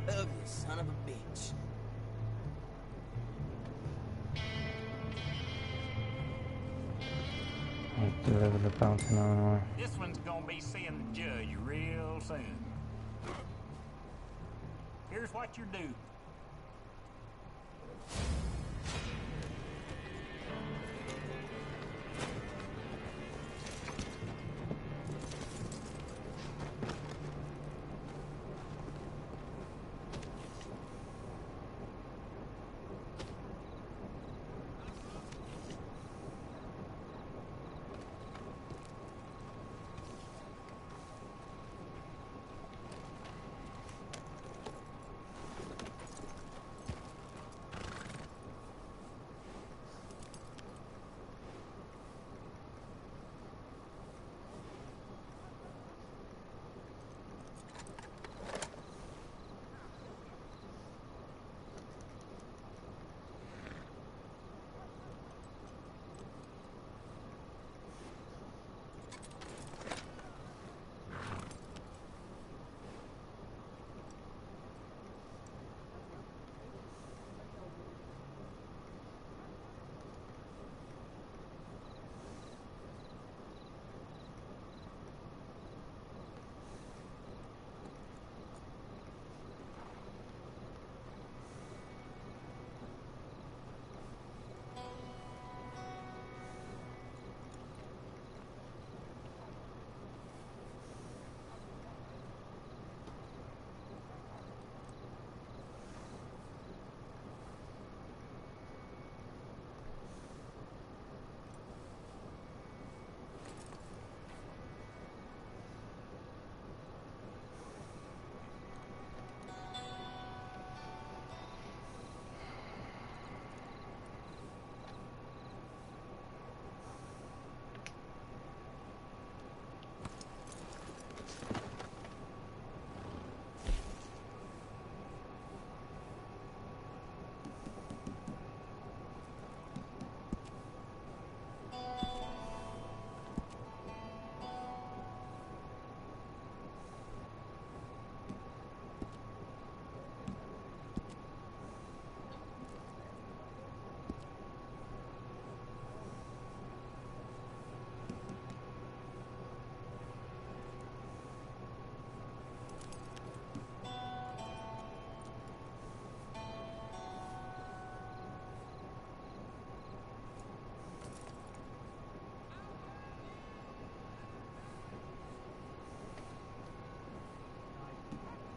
Ugly son of a bitch. I'll deliver the bounty now. This one's gonna be seeing the judge real soon. Here's what you do.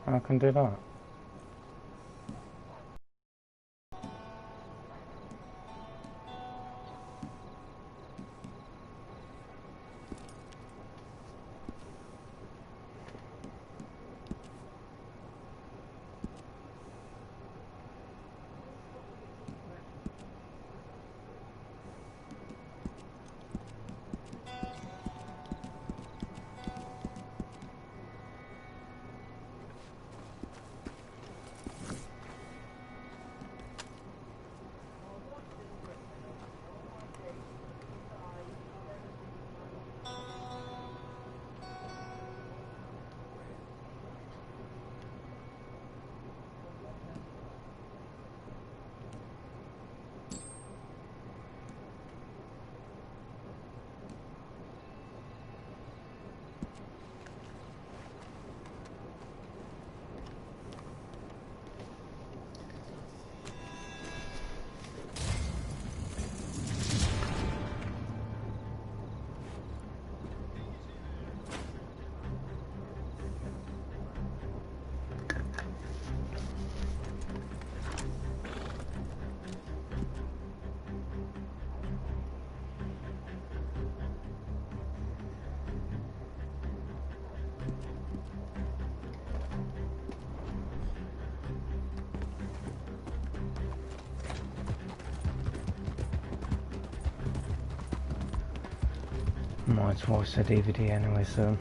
I can do that. Might watch the DVD anyway, so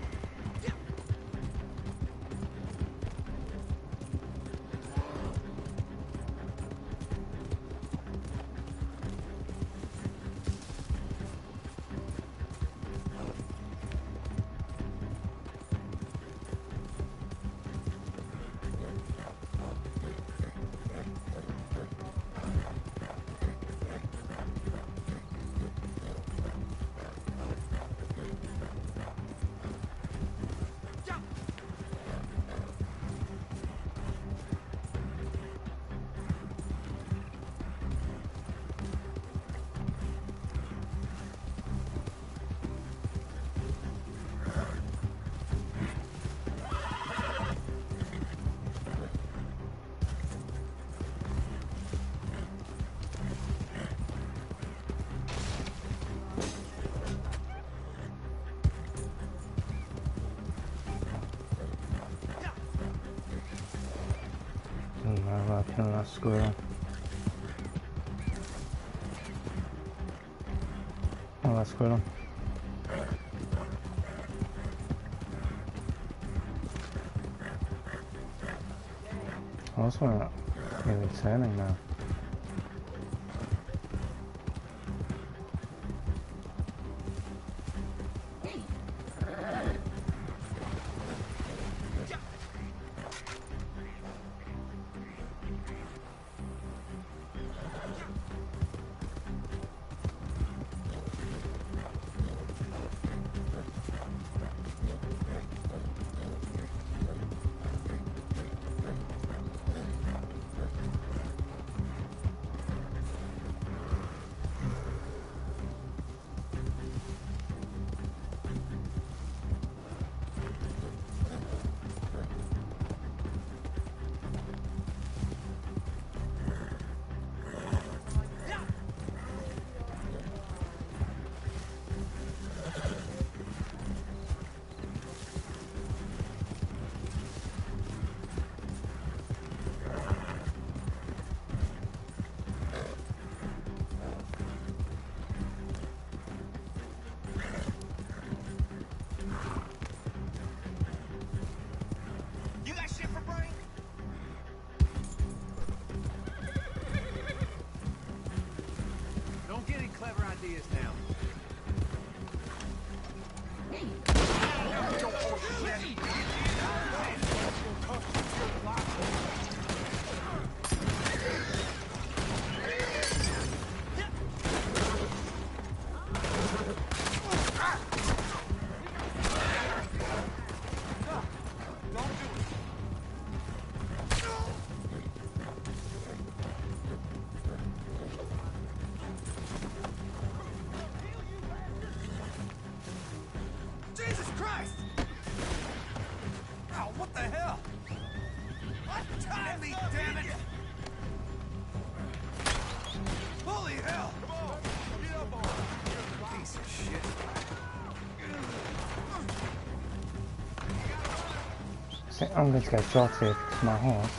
kill that squirrel. Oh, that squirrel. I also want to be returning now. me, damn it! Holy hell! Come on, get up on him. Piece of shit. So I'm going to get shot here because my horse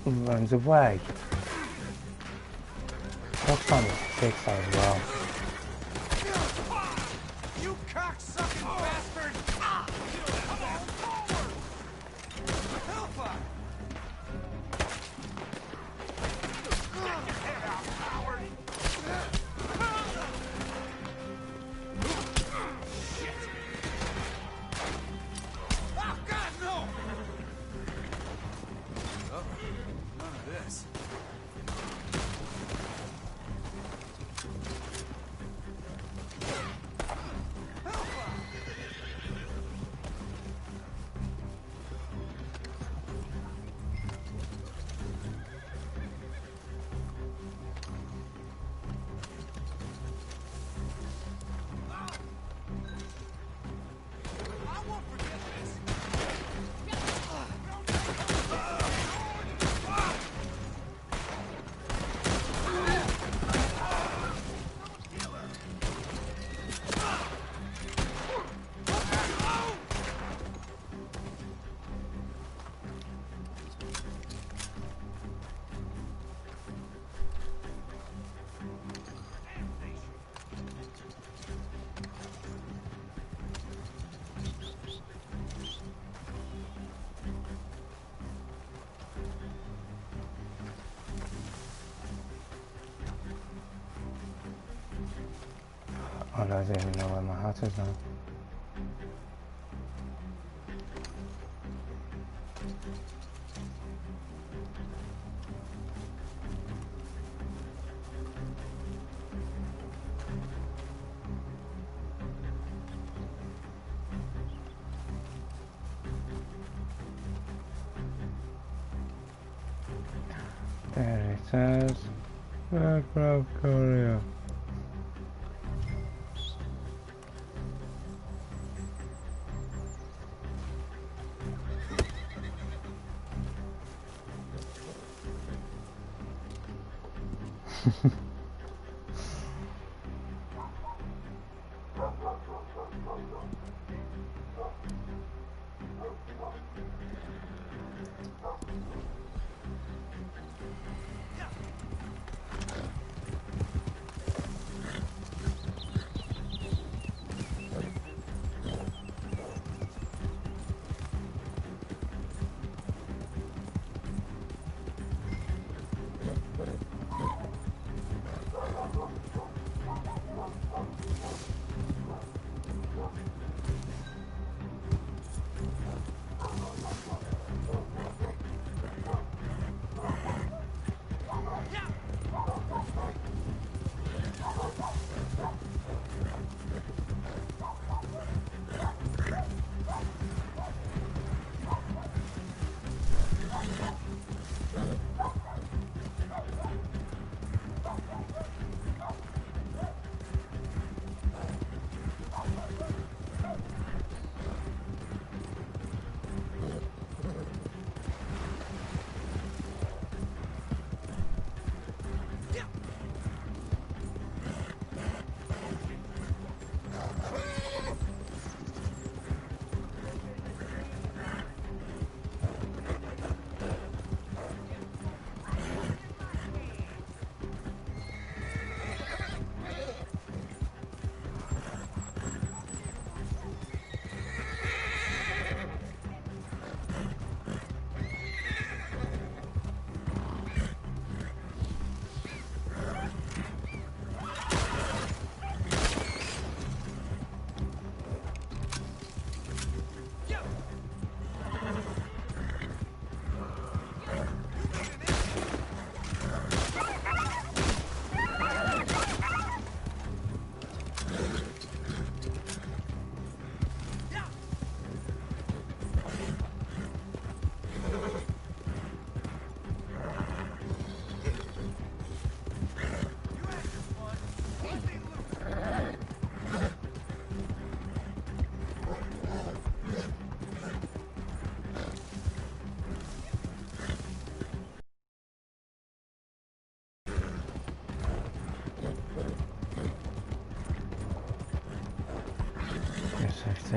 runs away. That's funny, takes that as well. You cocksucking bastard! Come on forward! Hellfire! Get your head out, coward! Shit! Oh, God, no! Oh, none of this. I don't even know where my hat is now. There it says, Back of Korea.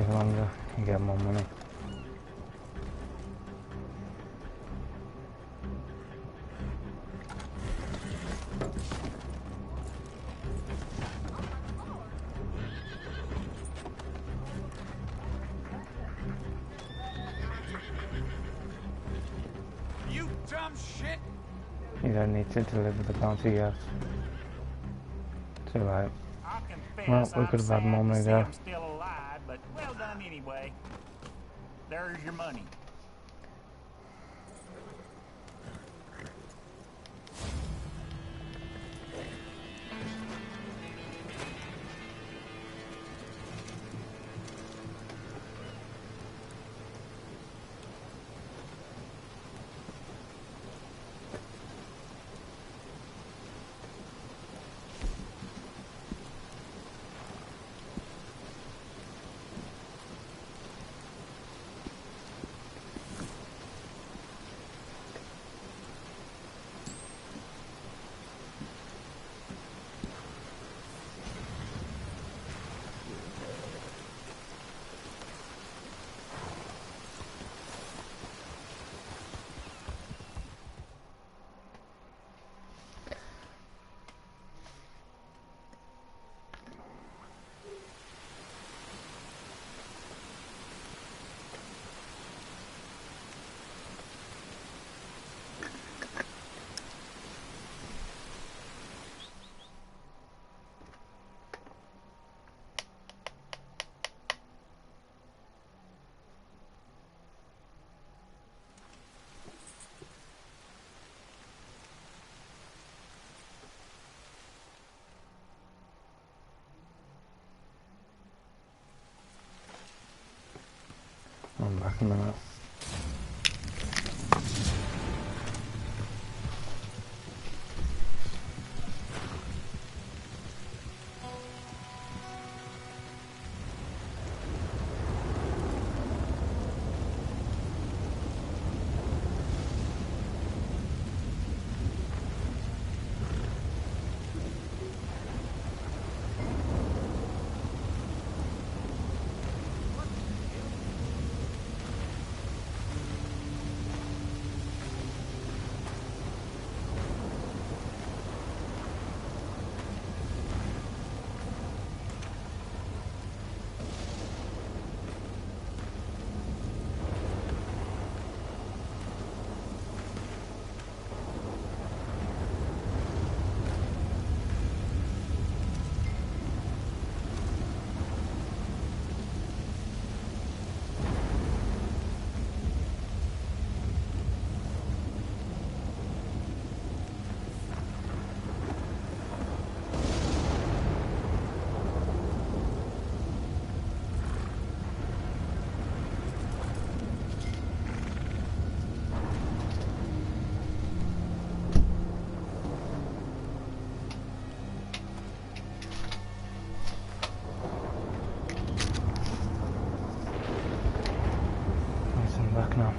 take longer and get more money. You dumb shit! You don't need to deliver the bounty yet. Too late. I'll confess, Well, we could have had more money there. I'm still alive, but well done anyway. There's your money. I'm back in a minute. Back now.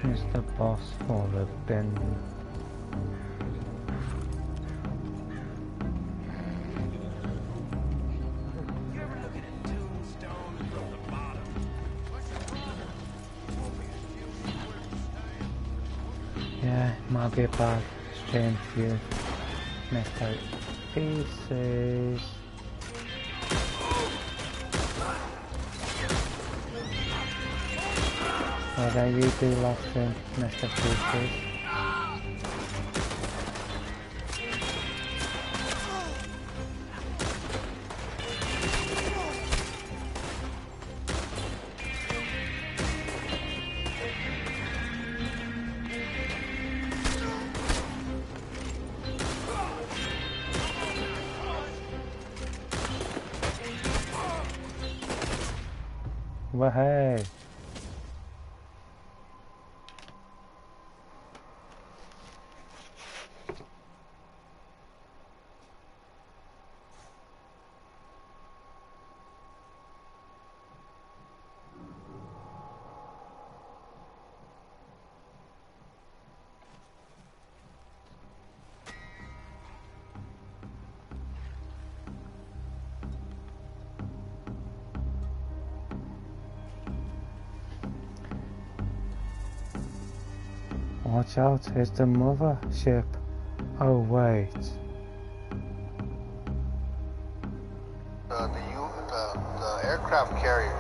Mr. Boss for the bin. Yeah, might be a bad stream for you. Messed out pieces. What did you do last stream, Mr. Pieces? Well, hey. Watch out, it's the mothership. Oh wait. The aircraft carrier.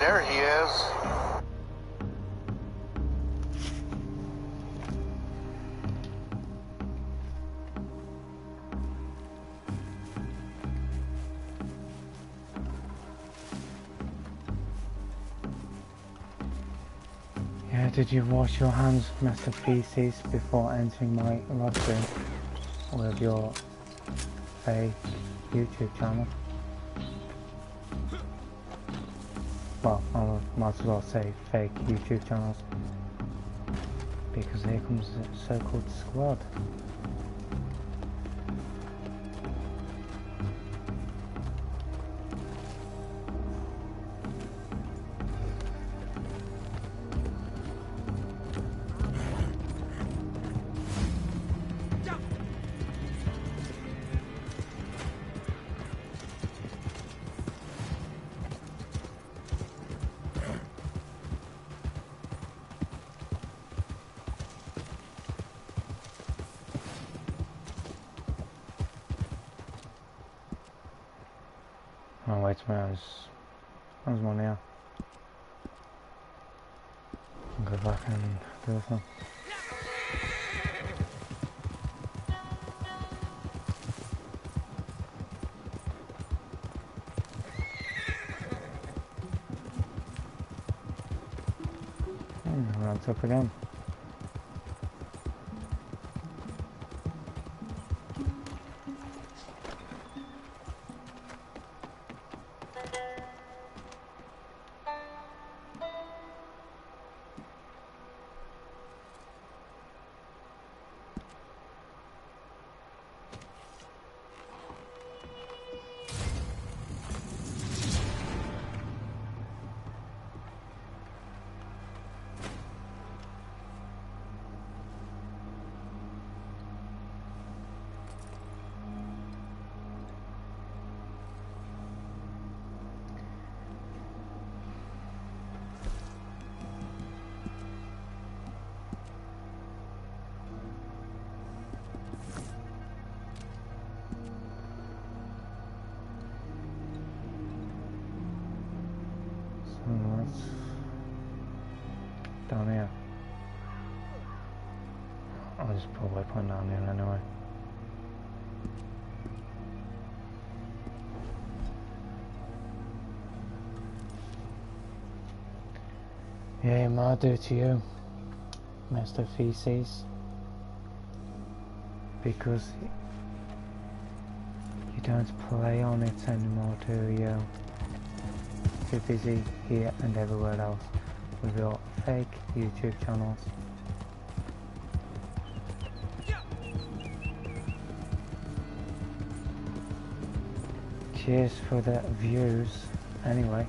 There he is. Yeah, did you wash your hands, Mr. Feces, before entering my restroom with your fake YouTube channel? Well, I might as well say fake YouTube channels, because here comes the so-called squad. Oh wait a minute, there's one here. I'll go back and do this one. Runs up again. Down here. I'll just put a waypoint down here anyway. Yeah, it might do to you, Mr. Feces, because you don't play on it anymore, do you? You're busy here and everywhere else with your fake YouTube channels. Cheers for the views, anyway.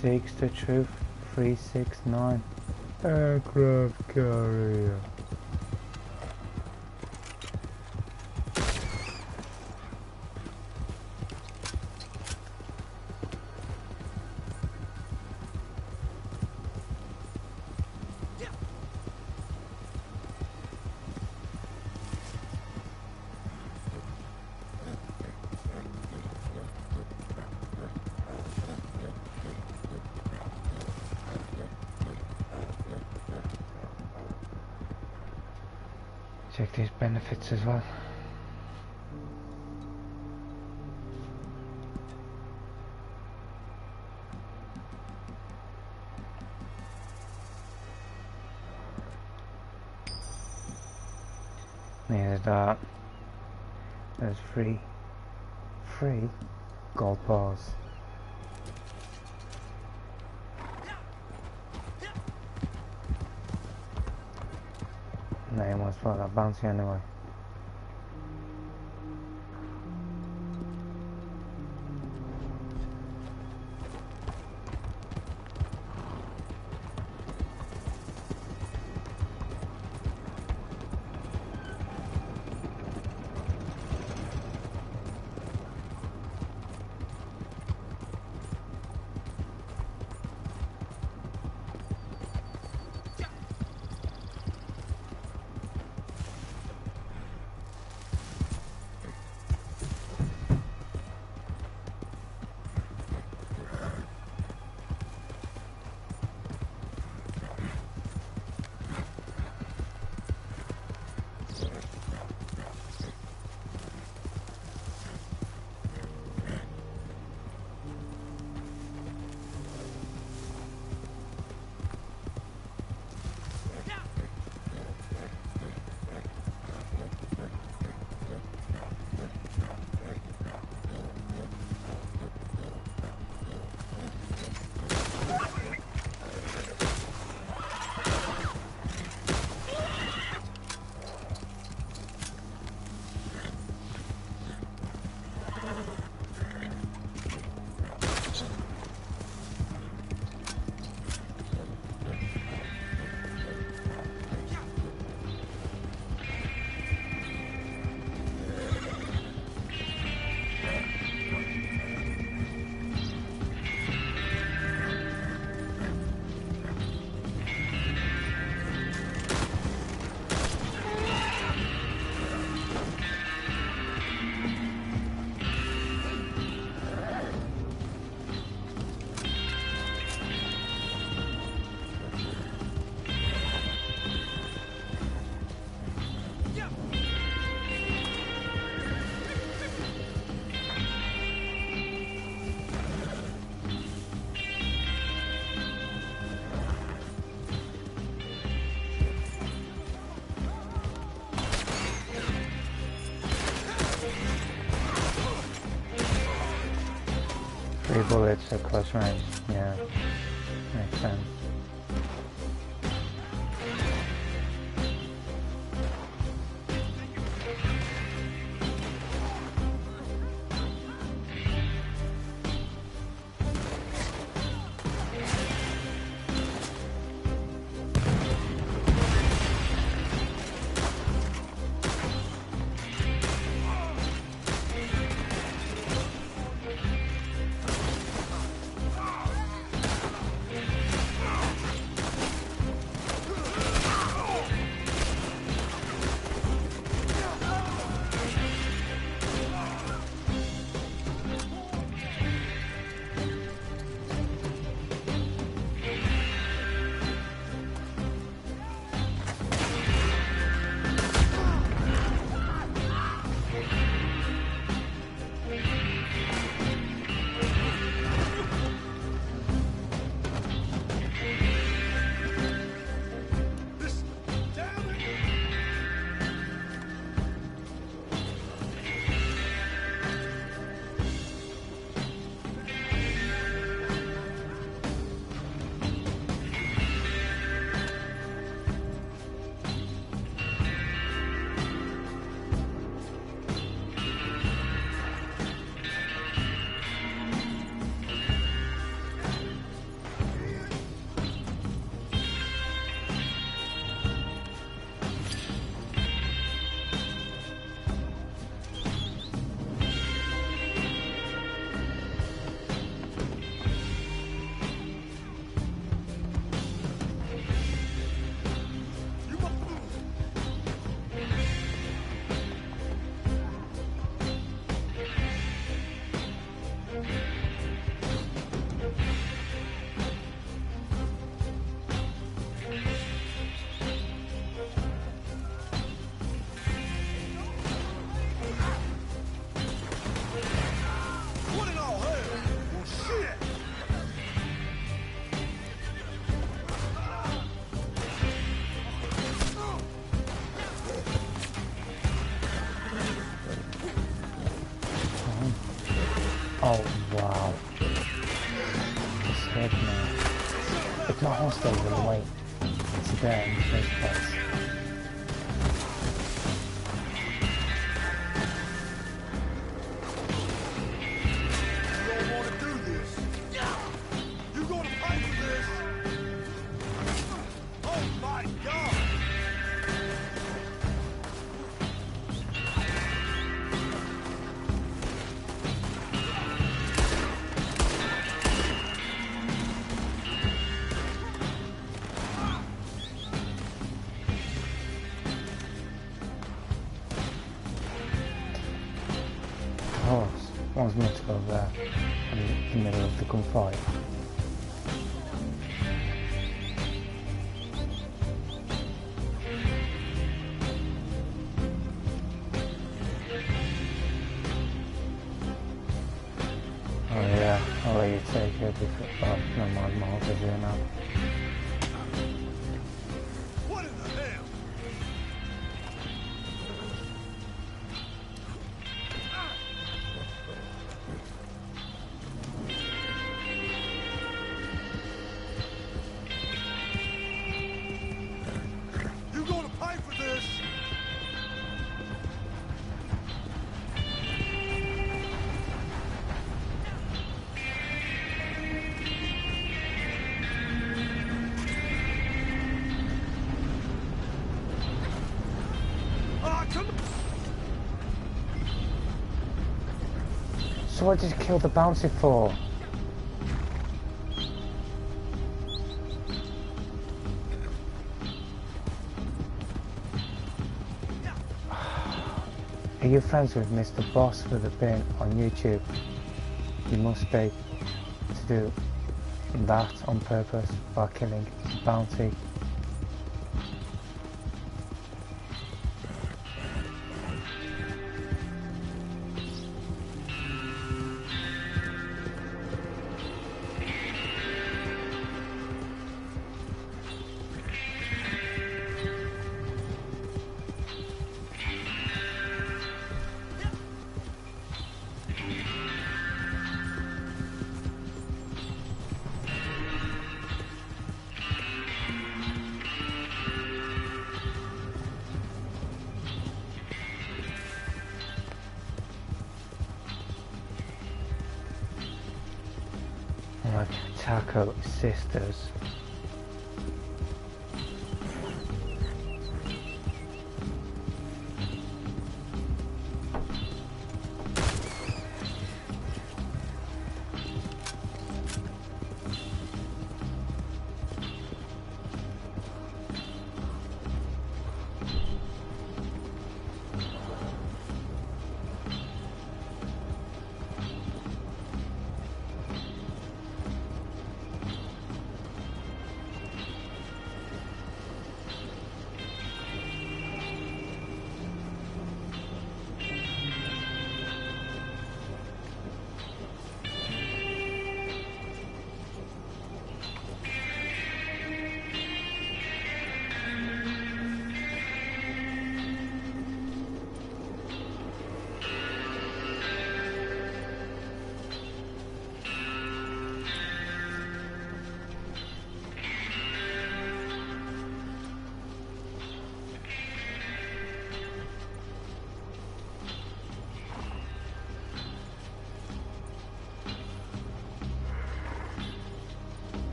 seeks the truth. 369 aircraft carrier. Check these benefits as well. Needed that. There's free gold bars. No, almost felt that bouncy anyway. Three bullets at close range, yeah, makes sense. Oh, wow. It's scared me. It's not hostile in the way. It's there in the first place. You don't want to do this. You're going to pay for this. Oh my God! One's meant to go there in the middle of the gunfight. Oh yeah, I'll let you take it before. Oh, no, my horse is here now. What in the hell? You're going to pay for this. Ah, come on. So what did you kill the bounty for? Are you friends with Mr. Boss with a bin on YouTube? You must be to do that on purpose by killing the bounty. Like Taco Sisters.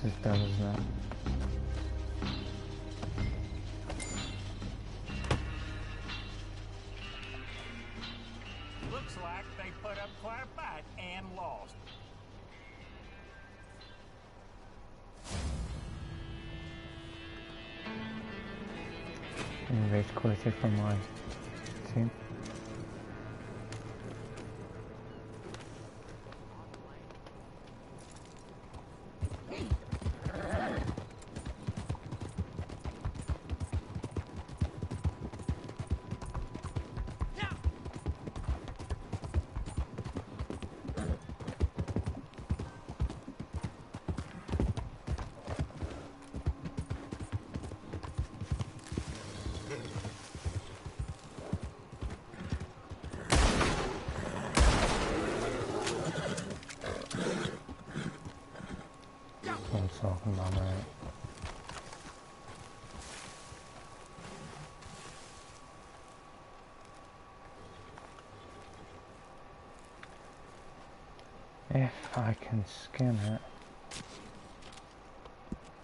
is done, isn't it? Looks like they put up quite a fight and lost. And rage quality from my team. I'm talking about, mate. If I can skin it,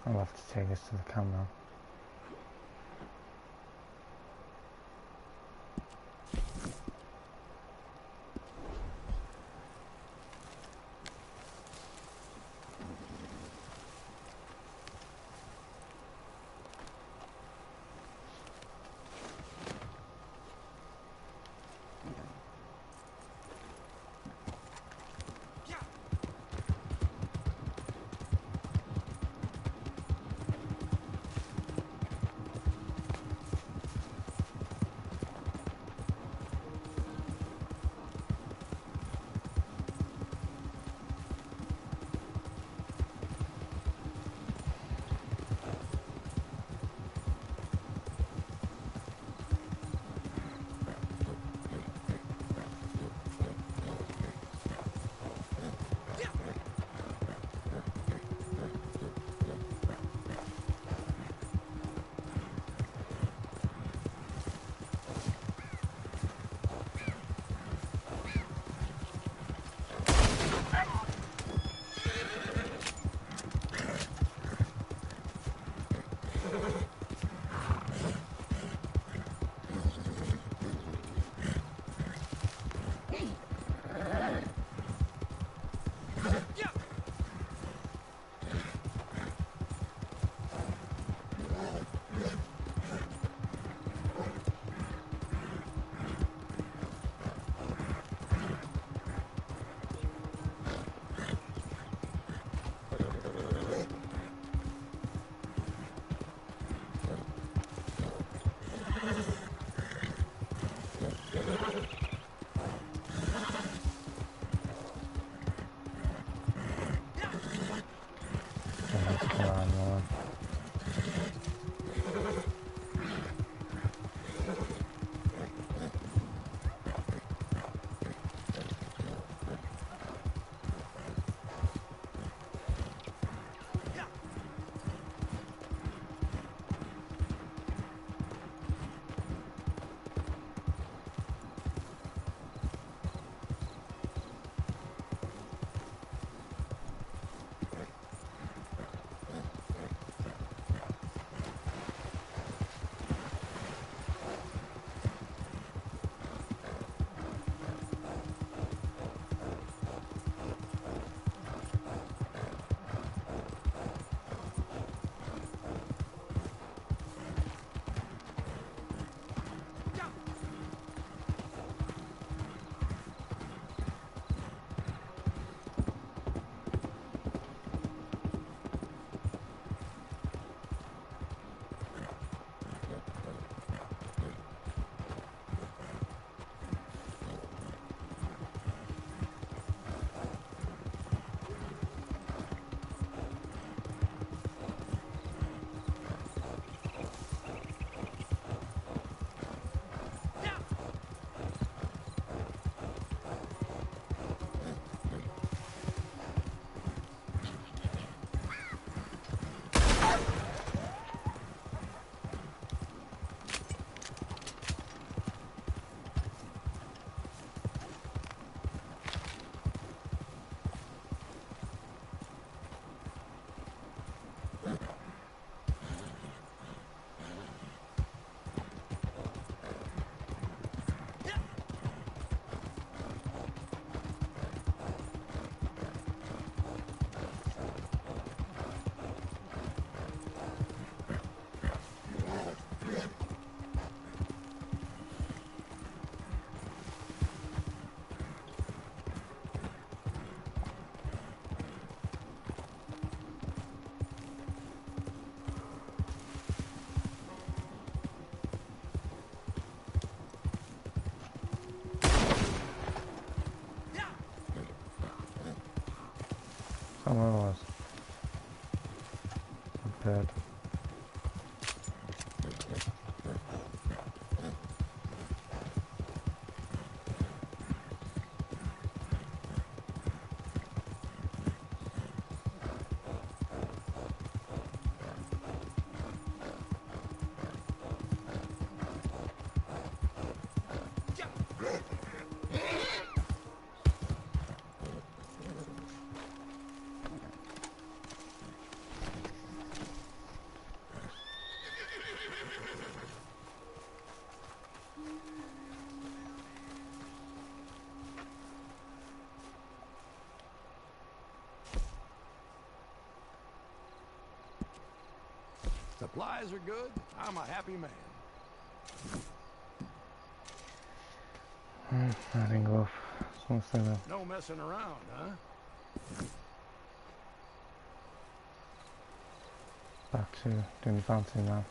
I'll have to take this to the camera. somewhere else. Bad. Supplies are good. I'm a happy man. Adding off. Something like that. No messing around, huh? Back to doing fancy now.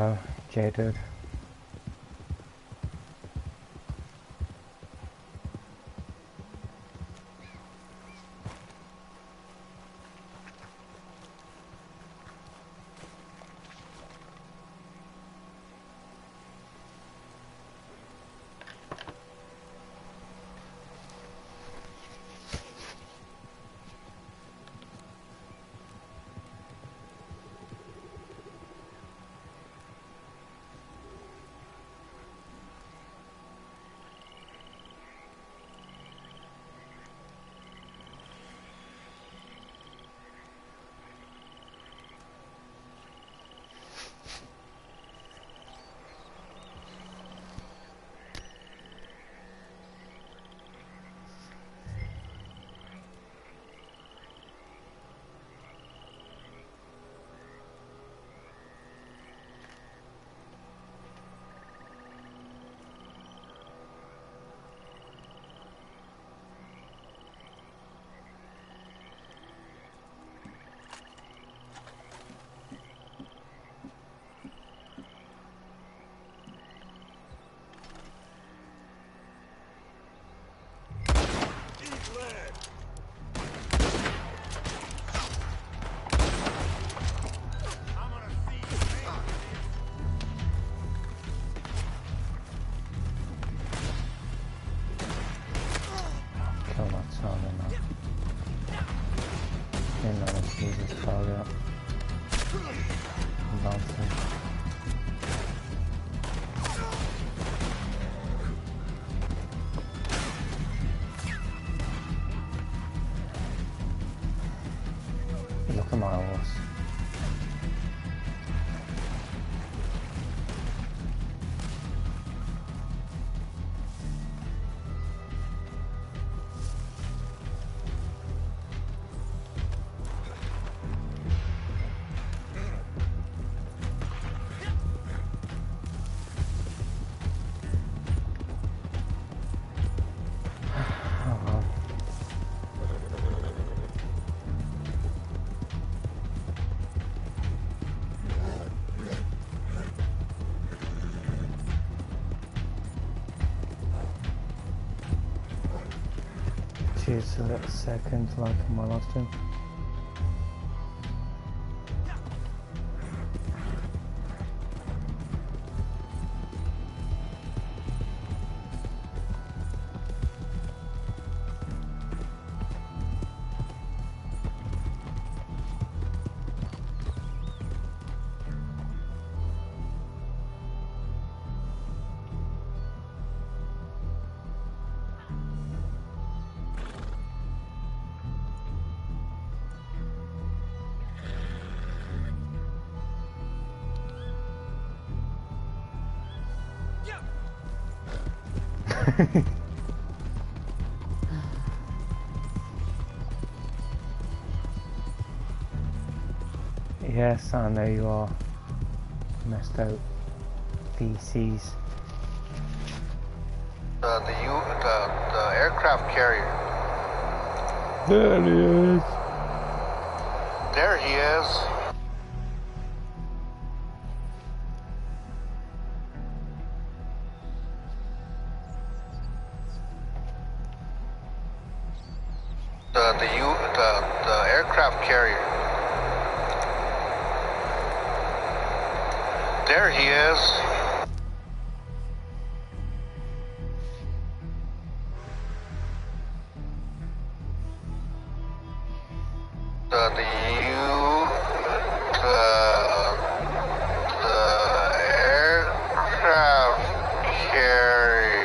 Hello, J-Dude. Kill that salmon now. Didn't know this was his target. I'm bouncing. Look at my horse. Just a little second like in my last one. Yes, I know you are. Messed out feces. The aircraft carrier. There he is. There he is. The aircraft carrier. There he is. The aircraft carrier.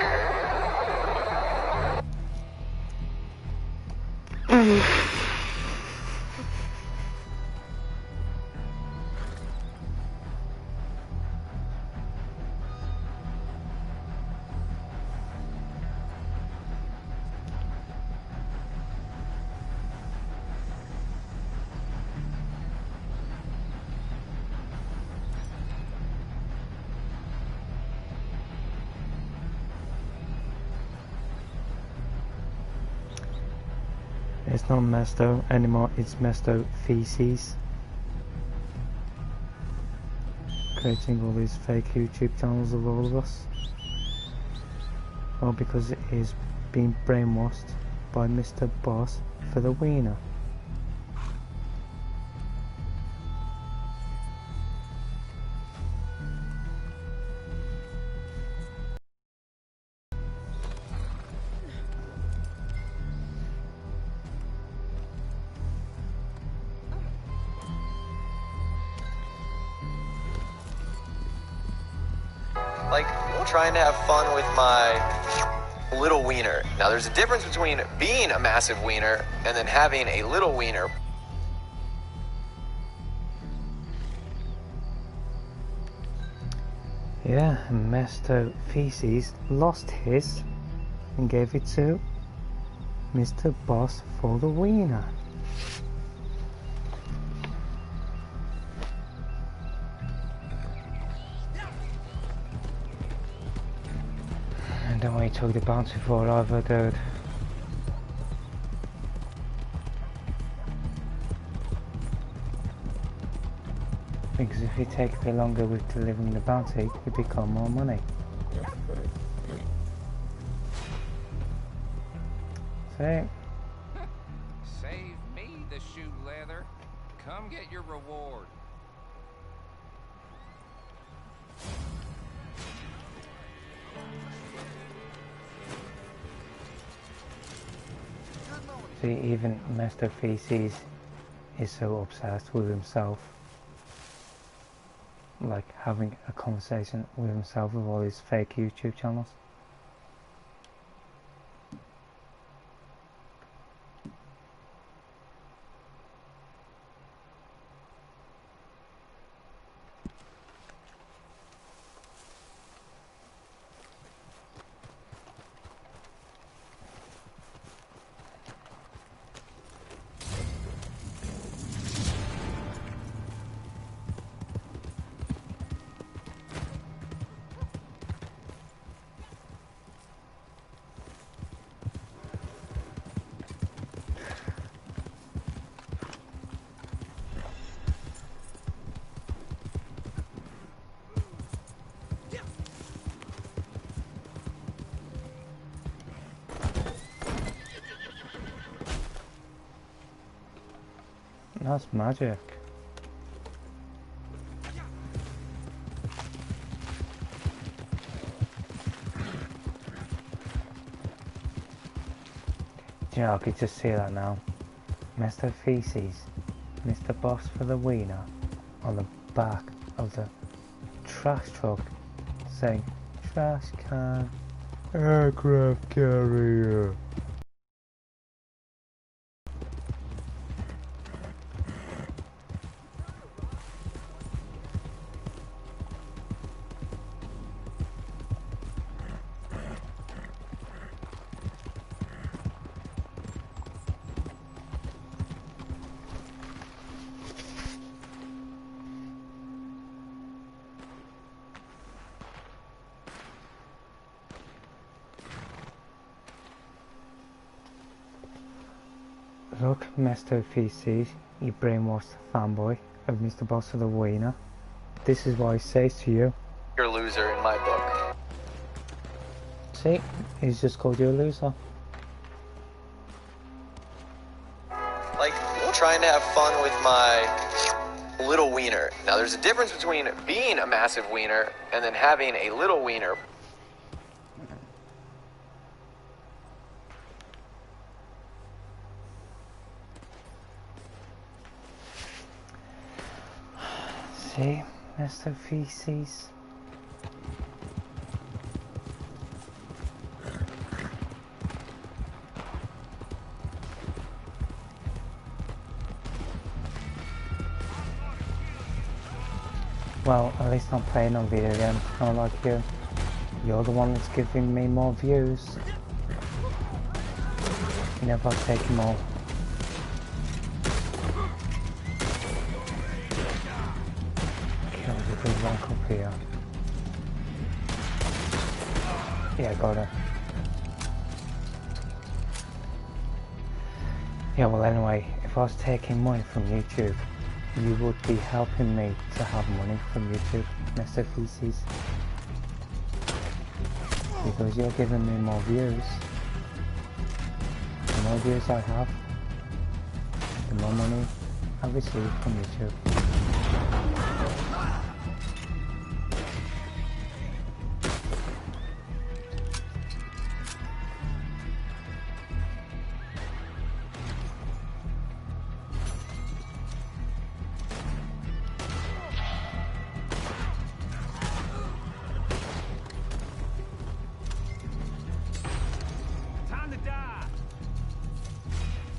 It's not messed out anymore, it's messed out feces. creating all these fake YouTube channels of all of us? Well, because it is being brainwashed by Mr. Boss for the wiener. Like, trying to have fun with my little wiener. Now, there's a difference between being a massive wiener and then having a little wiener. Yeah, Mr. Feces lost his and gave it to Mr. Boss for the wiener. And then we took the bounty for either, dude. Because if you take a bit longer with delivering the bounty, you become more money. See? Save me the shoe leather. Come get your reward. See, even Mr. Feces is so obsessed with himself. Like having a conversation with himself with all his fake YouTube channels. That's magic. Do you know, I could just see that now. Mr. Feces, Mr. Boss for the wiener, on the back of the trash truck, saying, trash can, aircraft carrier. Look, Mr. Feces, you brainwashed fanboy of Mr. Boss of the wiener. This is what he says to you. You're a loser in my book. See, he's just called you a loser. Like, trying to have fun with my little wiener. Now, there's a difference between being a massive wiener and then having a little wiener. See, Mr. Feces. Well, at least I'm playing on video games, not like you. You're the one that's giving me more views. You never take them all. Please rank up here. Yeah, got it. Yeah, well anyway, if I was taking money from YouTube, you would be helping me to have money from YouTube, Mr. Feces. Because you're giving me more views. The more views I have, the more money I receive from YouTube.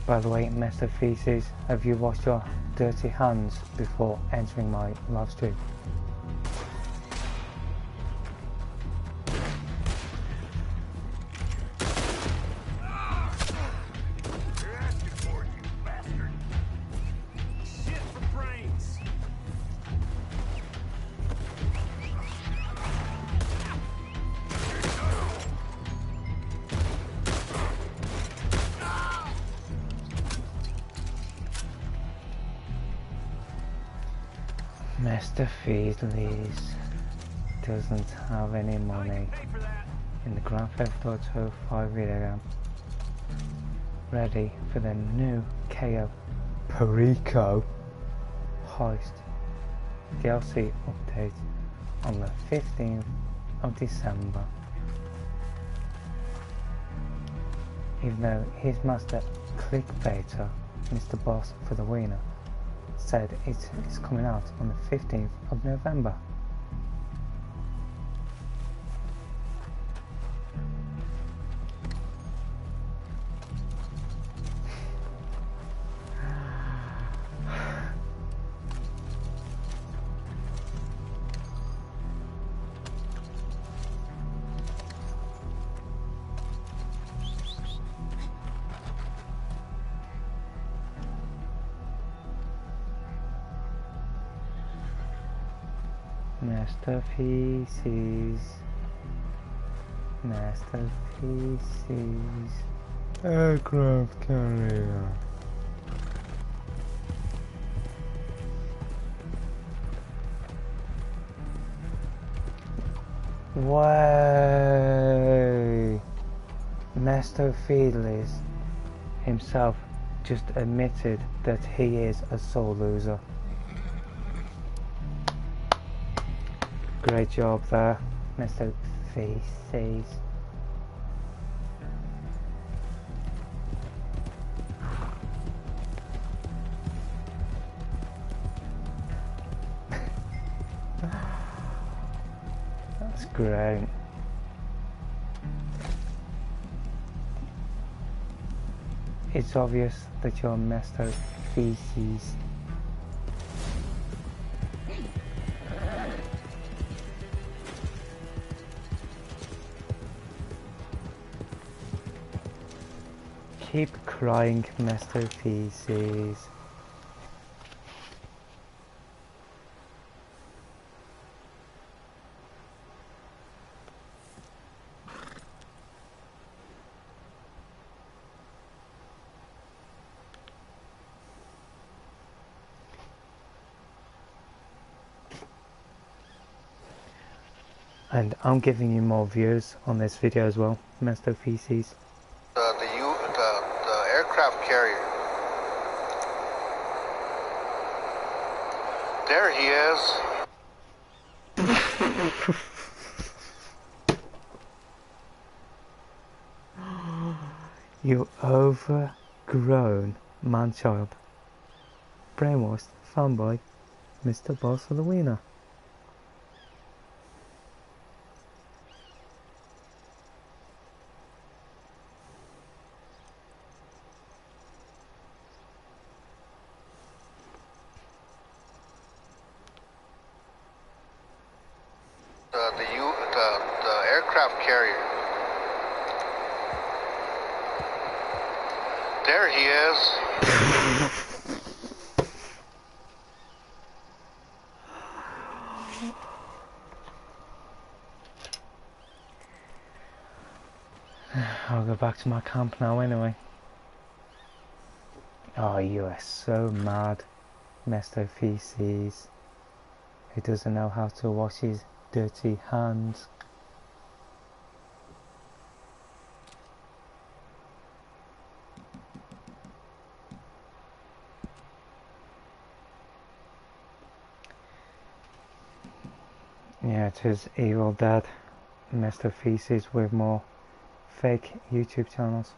By the way, Mr. Feces, have you washed your dirty hands before entering my live stream? Mr. Feedleys doesn't have any money in the Grand Theft Auto 5 video game. Ready for the new KO Perico Heist DLC update on the 15th of December. Even though his master clickbaiter, Mr. Boss for the Wiener, said it's coming out on the 15th of November. Master Feces, Master Feces, aircraft carrier. Way, Master Feedleys himself just admitted that he is a sore loser. Great job there, Mr. Feces. That's great. It's obvious that you're Mr. Feces. Keep crying, Mr. Feces. And I'm giving you more views on this video as well, Mr. Feces. The aircraft carrier. There he is. You overgrown man-child. Brainwashed fanboy, Mr. Boss of the Wiener. The aircraft carrier. There he is. I'll go back to my camp now anyway. Oh, you are so mad, Mr. Feces, who doesn't know how to wash his dirty hands. Yeah, it is Evil Dad, Mr. Feces with more fake YouTube channels.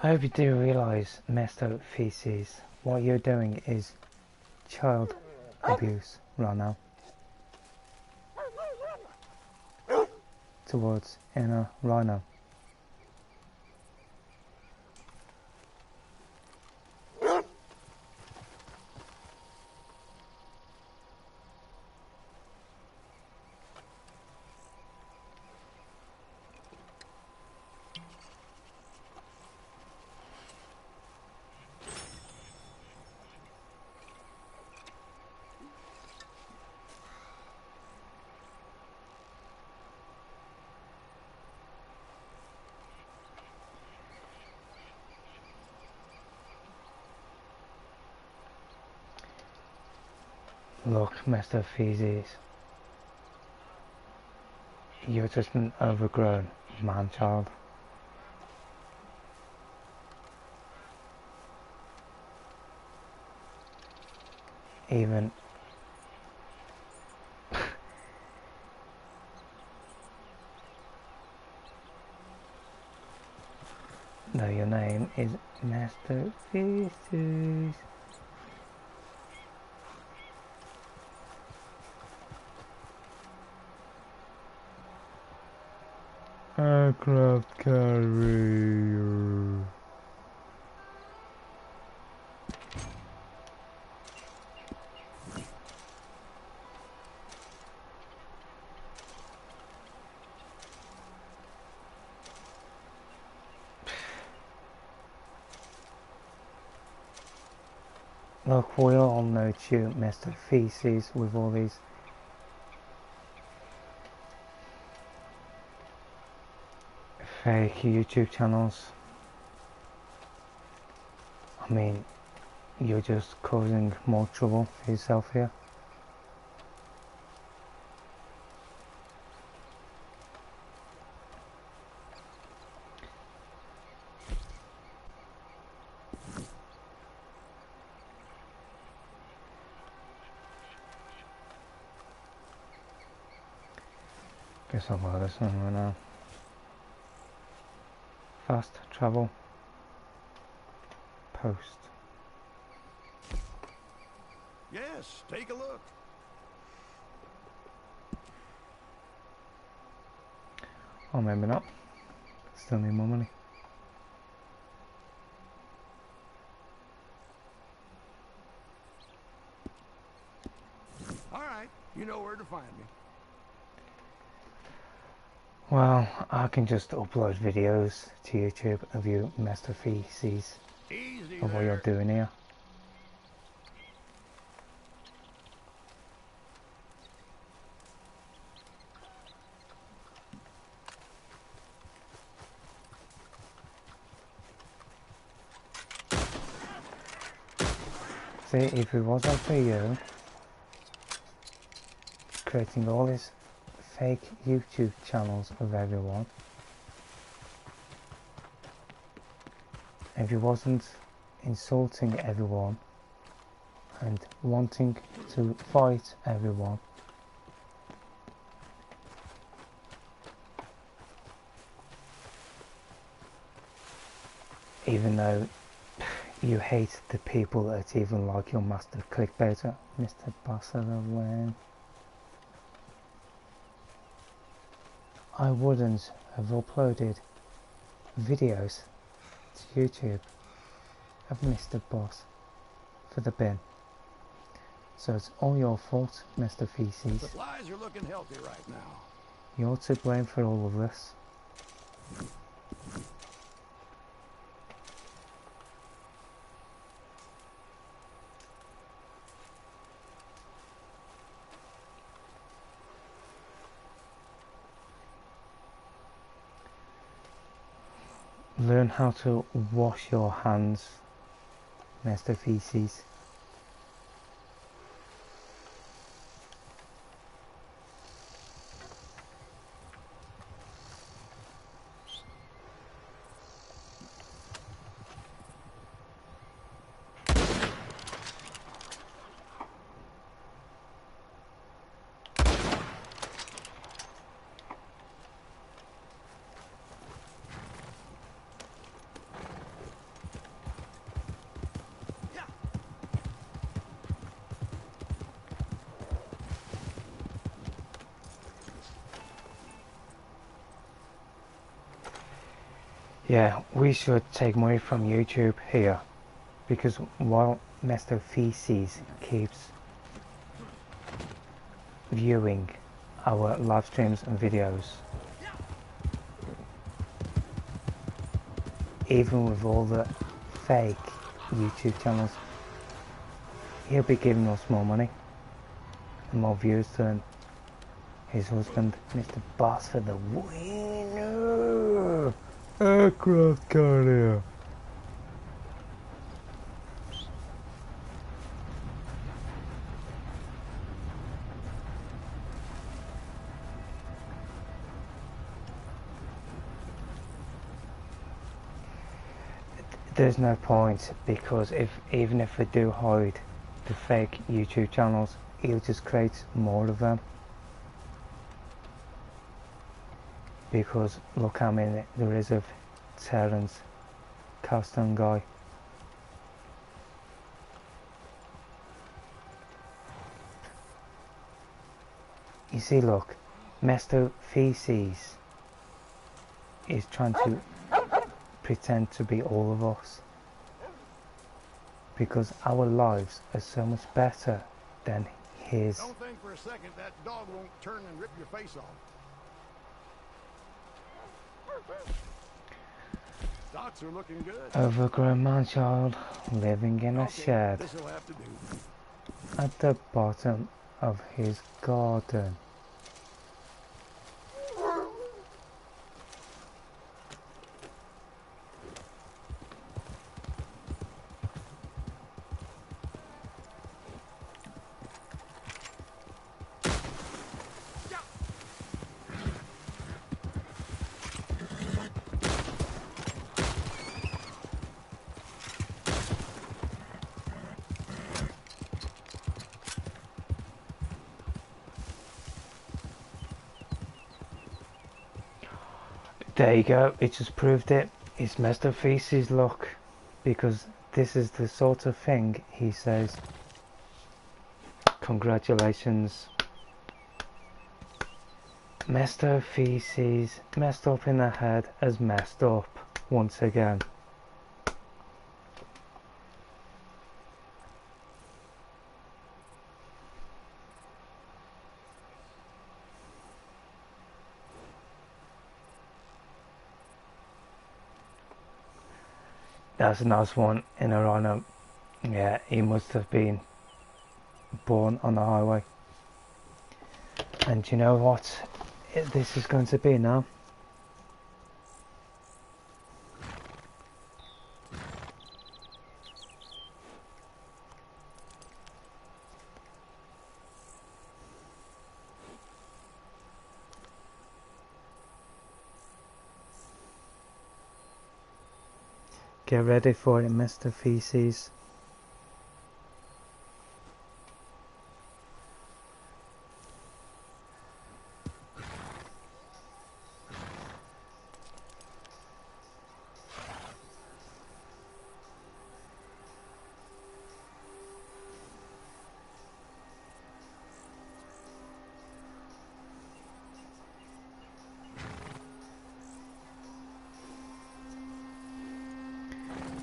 I hope you do realise, Mr. Feces, what you're doing is child abuse right now towards inner Rhino. Look, Mr. Feces, you're just an overgrown man-child. Even though your name is Mr. Feces. Aircraft carrier. Look, we all know you, Mr. Feces, with all these fake YouTube channels. I mean, you're just causing more trouble for yourself here. Guess I'll buy this one right now. Fast travel post. Yes, take a look. Or maybe not. Still need more money. All right, you know where to find me. Well, I can just upload videos to YouTube of you masterpieces Easy of what you're there. doing here. See, if it wasn't for you creating all these fake YouTube channels of everyone, if you wasn't insulting everyone and wanting to fight everyone, even though you hate the people that even like your master clickbaiter, Mr. Barcelona, I wouldn't have uploaded videos to YouTube of Mr. Boss for the bin. So it's all your fault, Mr. Feces. Supplies are looking healthy right now. You're to blame for all of this. Learn how to wash your hands, Mr. Feces. Yeah, we should take money from YouTube here, because while Mr. Feces keeps viewing our live streams and videos, even with all the fake YouTube channels, he'll be giving us more money and more views than his husband, Mr. Boss, for the winner. Aircraft carrier. There's no point, because even if we do hide the fake YouTube channels, he'll just create more of them. Because look how many there is of Terrence custom guy. You see, look, Mr. Feces is trying to pretend to be all of us, because our lives are so much better than his. Don't think for a second that dog won't turn and rip your face off. Stocks are looking good. Overgrown man-child living in a shed This'll have to do. at the bottom of his garden. There you go, it just proved it. It's Mr. Feces' luck, because this is the sort of thing he says, congratulations, Mr. Feces, messed up in the head, has messed up once again. That's a nice one in her honour. Yeah, he must have been born on the highway. And you know what this is going to be now? Get ready for it, Mr. Feces.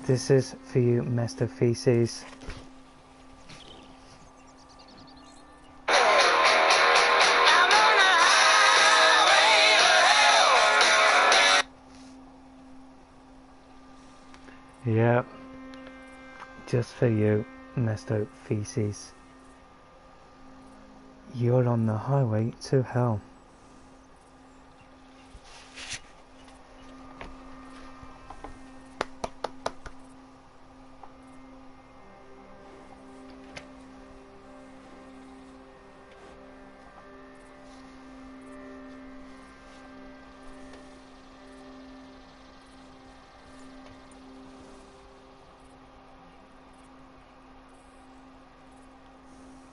This is for you, Mr. Feces. Yeah, just for you, Mr. Feces. You're on the highway to hell.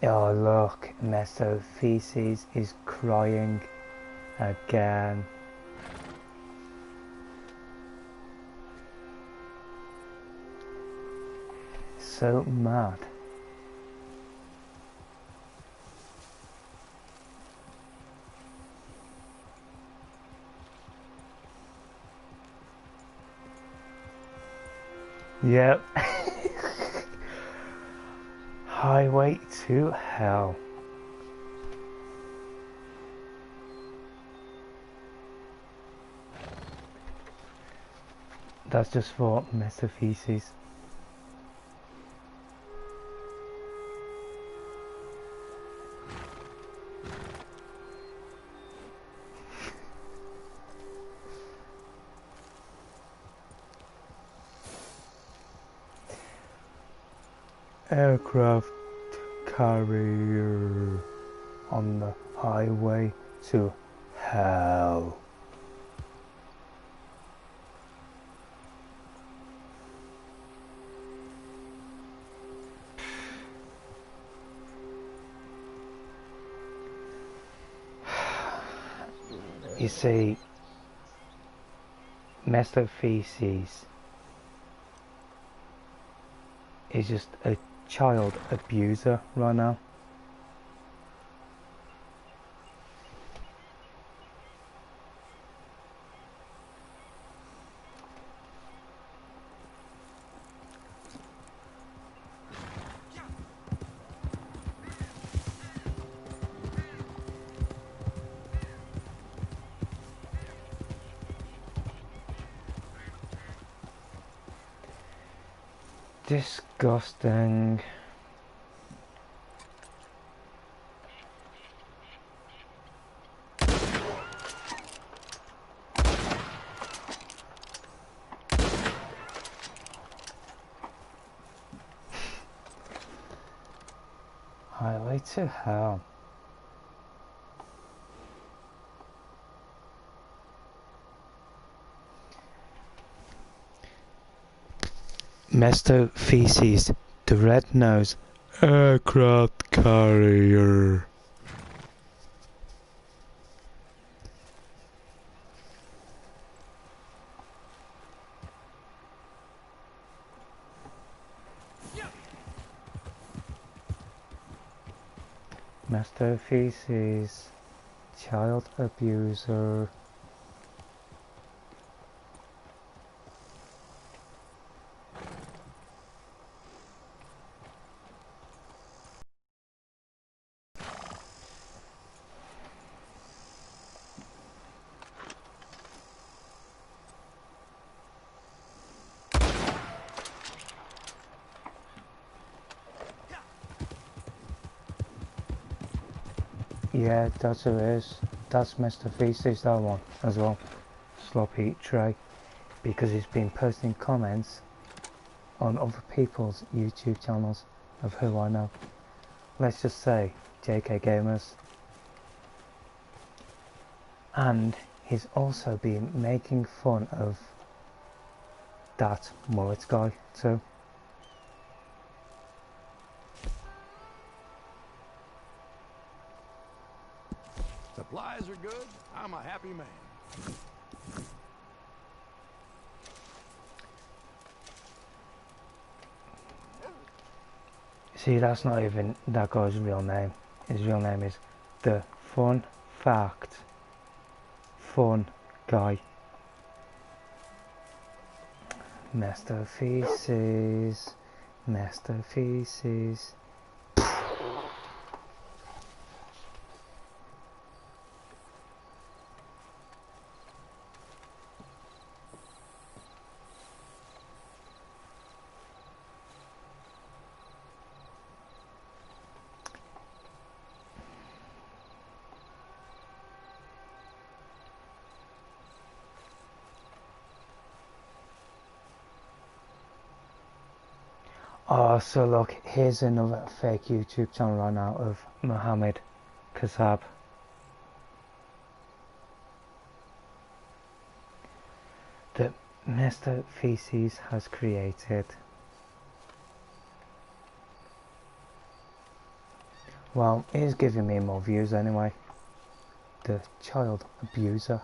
Oh look, Mr. Feces is crying again. So mad. Yep. Highway to hell. That's just for Mr. Feces. Aircraft carrier on the highway to hell. You see, Mr. Feces is just a child abuser right now. Disgusting. Highway to hell. Mr. Feces, the red-nosed aircraft carrier. Master Feces, child abuser. Yeah, that's who it is. That's Mr. Feces, that one as well. Sloppy Trey. Because he's been posting comments on other people's YouTube channels of who I know. Let's just say JK Gamers. And he's also been making fun of that mullet guy too. Supplies are good. I'm a happy man. See, that's not even that guy's real name. His real name is The Fun Fact Fun Guy. Master Feces, Master Feces. Oh, so look, here's another fake YouTube channel right now of Mohammed Kassab. That Mr. Feces has created. Well, he's giving me more views anyway. The child abuser.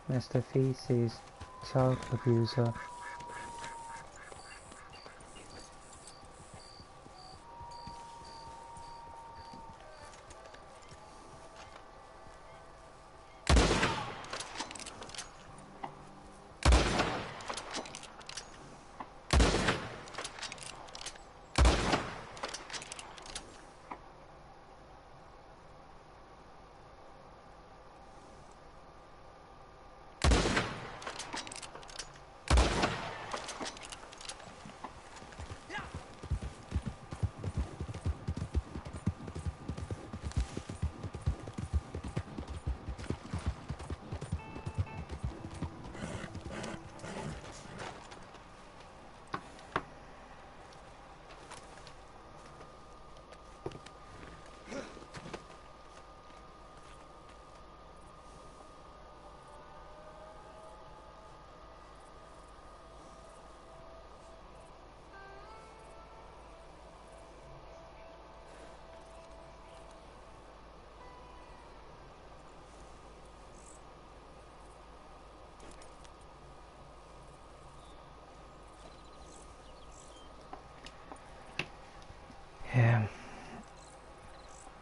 Mr. Feces, child abuser.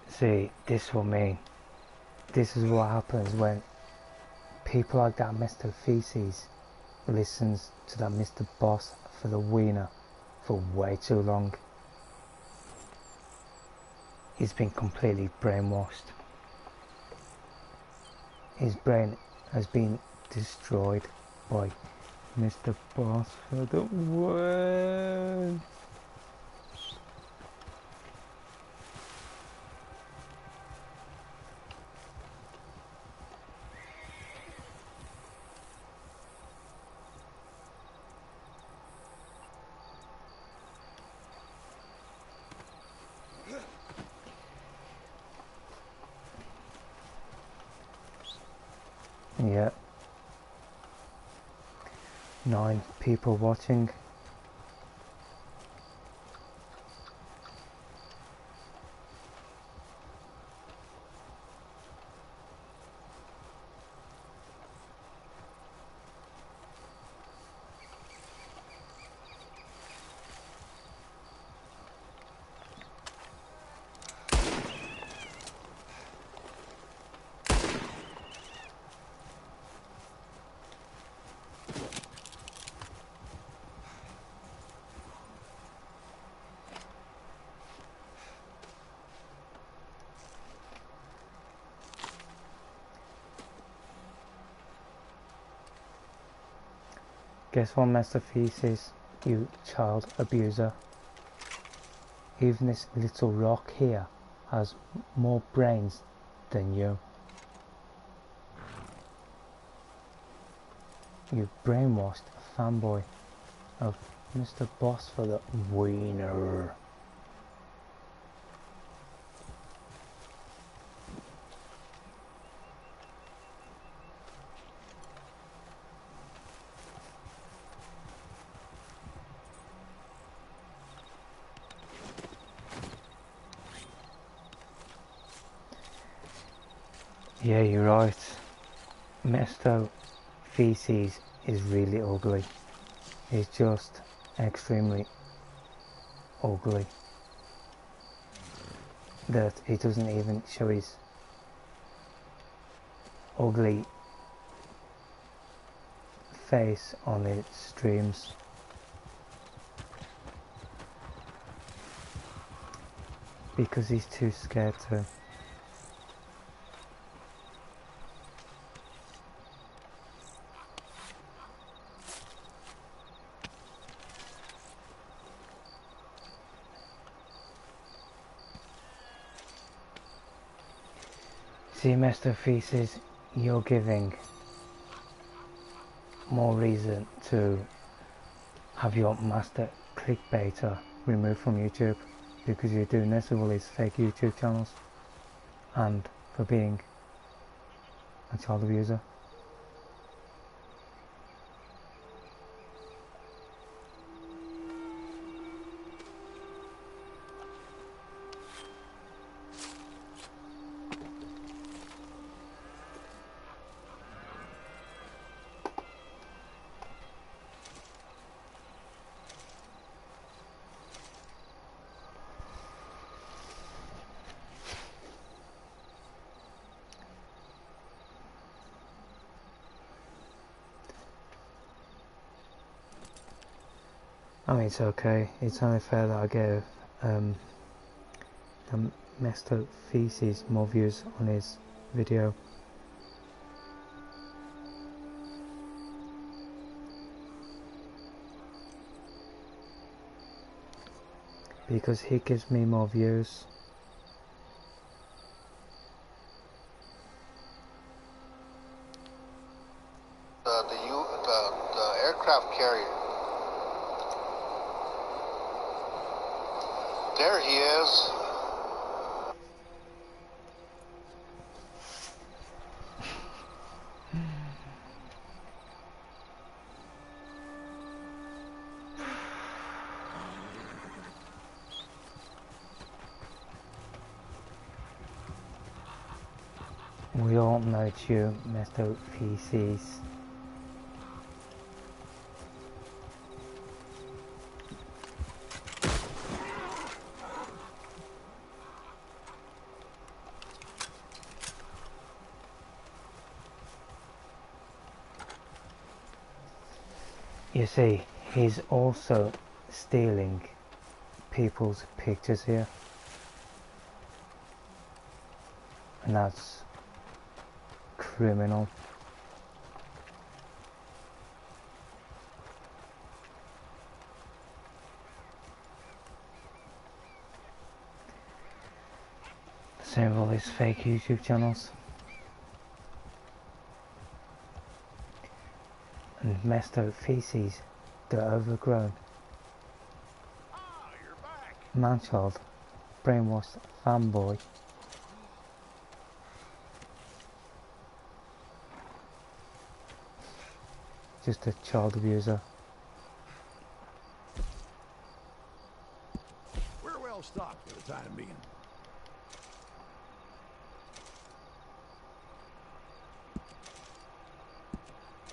See, this is what I mean. This is what happens when people like that Mr. Feces listens to that Mr. Boss for the wiener for way too long. He's been completely brainwashed. His brain has been destroyed by Mr. Boss for the win. Yeah. 9 people watching. Guess what, Master Feces, you child abuser? Even this little rock here has more brains than you. You brainwashed fanboy of Mr. Boss for the wiener. Yeah, you're right. Mr. Feces is really ugly. He's just extremely ugly. That he doesn't even show his ugly face on his streams. Because he's too scared to. See, Mr. Feces, you're giving more reason to have your master clickbaiter removed from YouTube, because you're doing this with all these fake YouTube channels and for being a child abuser. I mean, it's okay. It's only fair that I gave the Mr. Feces more views on his video. Because he gives me more views. The aircraft carrier. There he is. We all know it's you, Mr. Feces. You see, he's also stealing people's pictures here. And that's criminal. Same with all these fake YouTube channels. And Mr. Feces, the overgrown manchild, brainwashed fanboy. Just a child abuser. We're well stocked for the time being.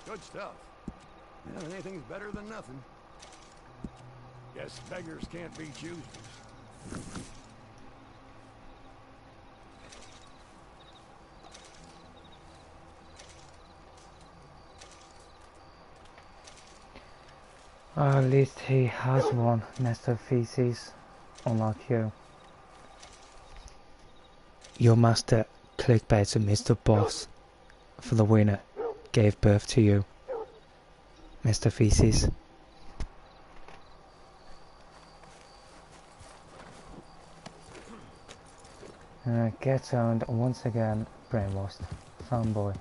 Good stuff. Yeah, anything's better than nothing. Guess beggars can't be choosers. At least he has one, Mr. Feces, unlike you. Your master clickbaited Mr. Boss for the winner gave birth to you. Mr. Feces. Gets owned once again, brainwashed. Fanboy.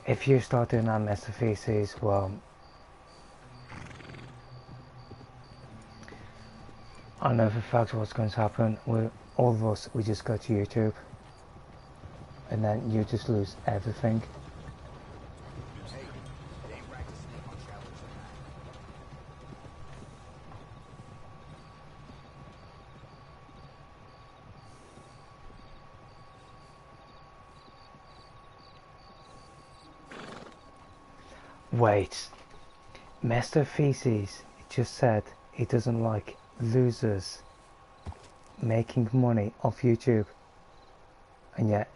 If you start doing that, Mr. Feces, well, I know for a fact what's going to happen. All of us, we just go to YouTube, and then you just lose everything. Wait, Mr. Feces just said he doesn't like losers making money off YouTube, and yet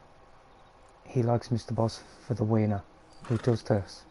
he likes Mr. Boss for the winner. Who does this?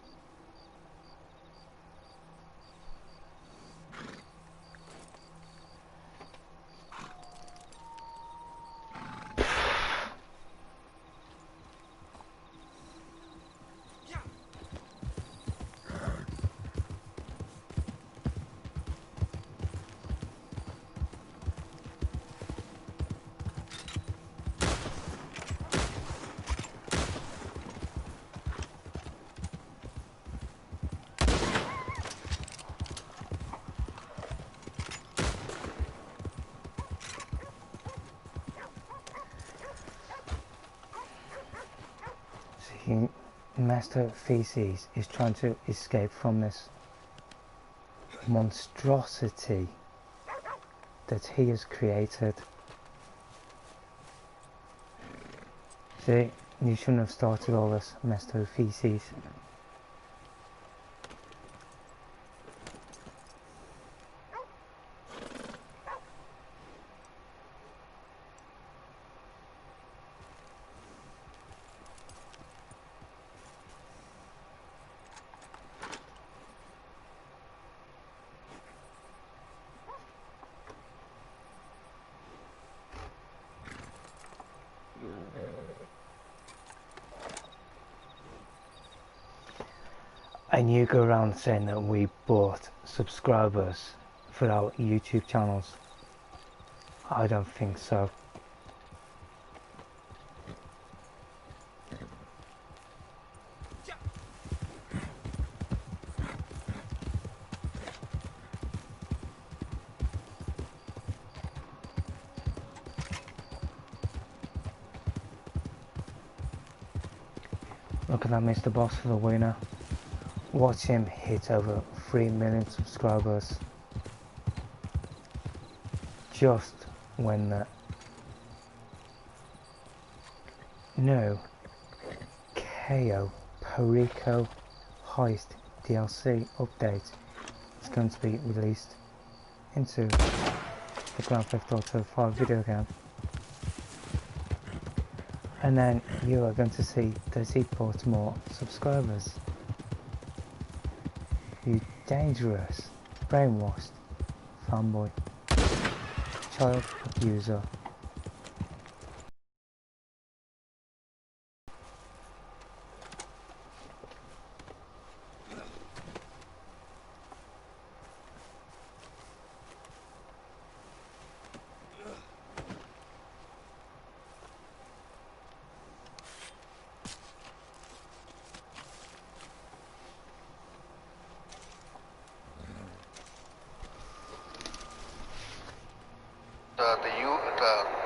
Master Feces is trying to escape from this monstrosity that he has created. See, you shouldn't have started all this, Master Feces. And you go around saying that we bought subscribers for our YouTube channels. I don't think so. Look at that Mr. Boss for the winner. Watch him hit over 3 million subscribers just when the new KO Perico Heist DLC update is going to be released into the Grand Theft Auto 5 video game. And then you are going to see, does he put more subscribers? You dangerous, brainwashed, fanboy, child abuser.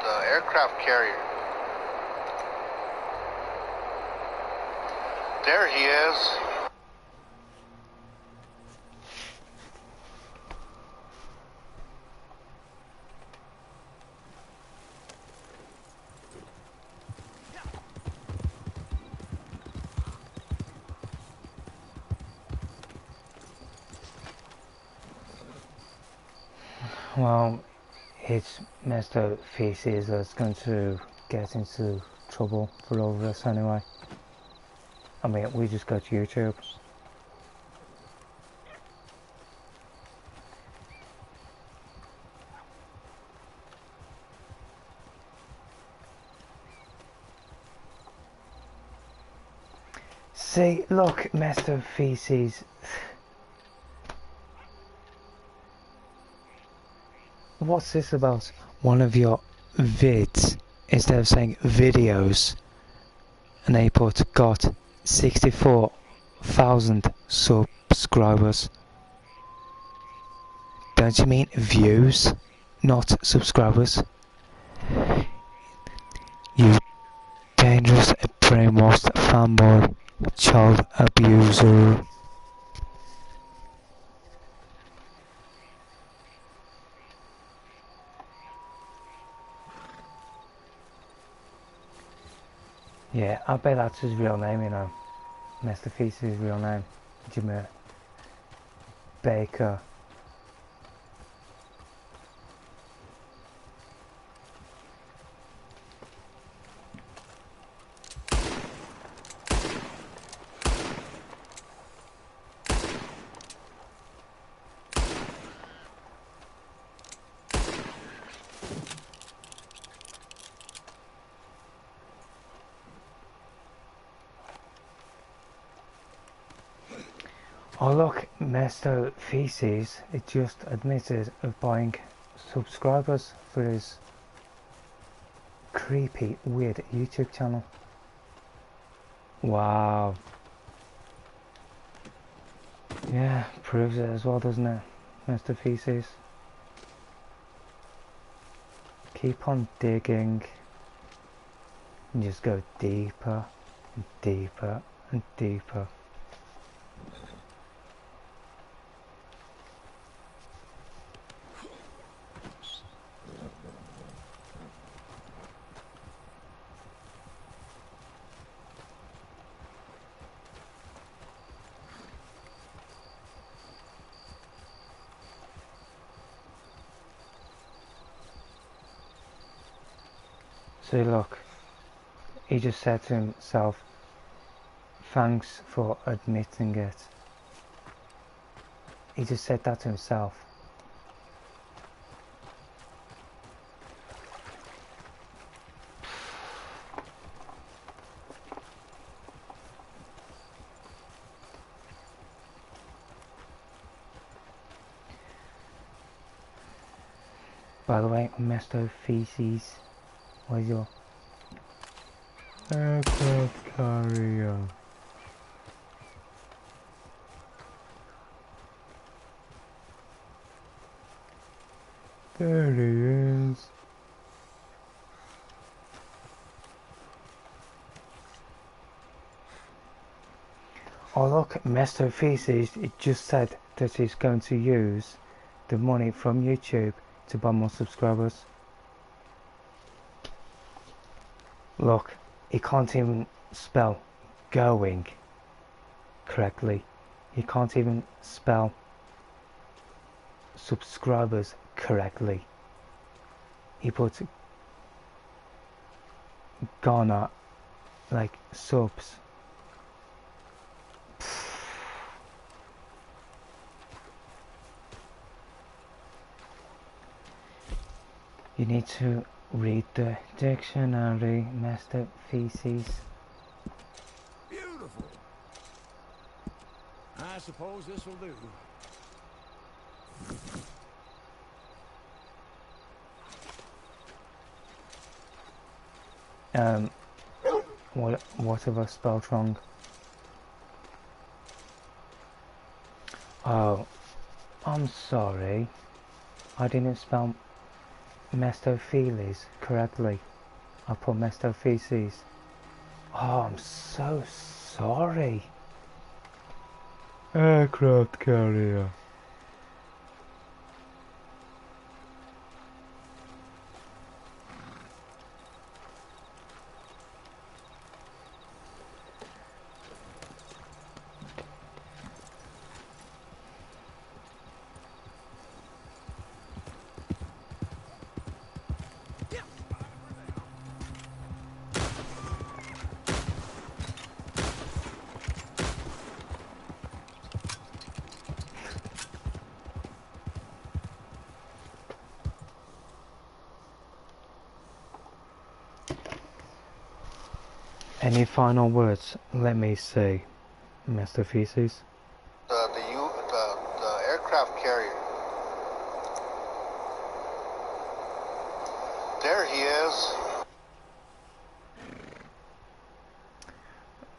The aircraft carrier. There he is. Well, It's Mr. Feces that's going to get into trouble for all of this anyway. I mean, we just got YouTube. See, look, Mr. Feces. What's this about? One of your vids, instead of saying videos, and they put got 64,000 subscribers. Don't you mean views, not subscribers? You dangerous, brainwashed fanboy, child abuser. Yeah, I bet that's his real name, you know. Mr. Feces' real name. Jimmy Baker. Oh look, Mr. Feces it just admitted of buying subscribers for his creepy, weird YouTube channel. Wow. Yeah, proves it as well, doesn't it, Mr. Feces? Keep on digging and just go deeper and deeper and deeper. See, look, he just said to himself, thanks for admitting it. He just said that to himself. By the way, Mr. Feces, where's your aircraft carrier? There he is. Oh look, Mr. Feces, it just said that he's going to use the money from YouTube to buy more subscribers. Look, he can't even spell going correctly. He can't even spell subscribers correctly. He put Ghana like subs. You need to read the dictionary, Mr. Feces. Beautiful. I suppose this will do. What have I spelled wrong? Oh, I'm sorry. I didn't spell Mestopheles correctly. I put Mestopheces. Oh, I'm so sorry. Aircraft carrier. Any final words? Let me see, Mr. Feces. The aircraft carrier. There he is.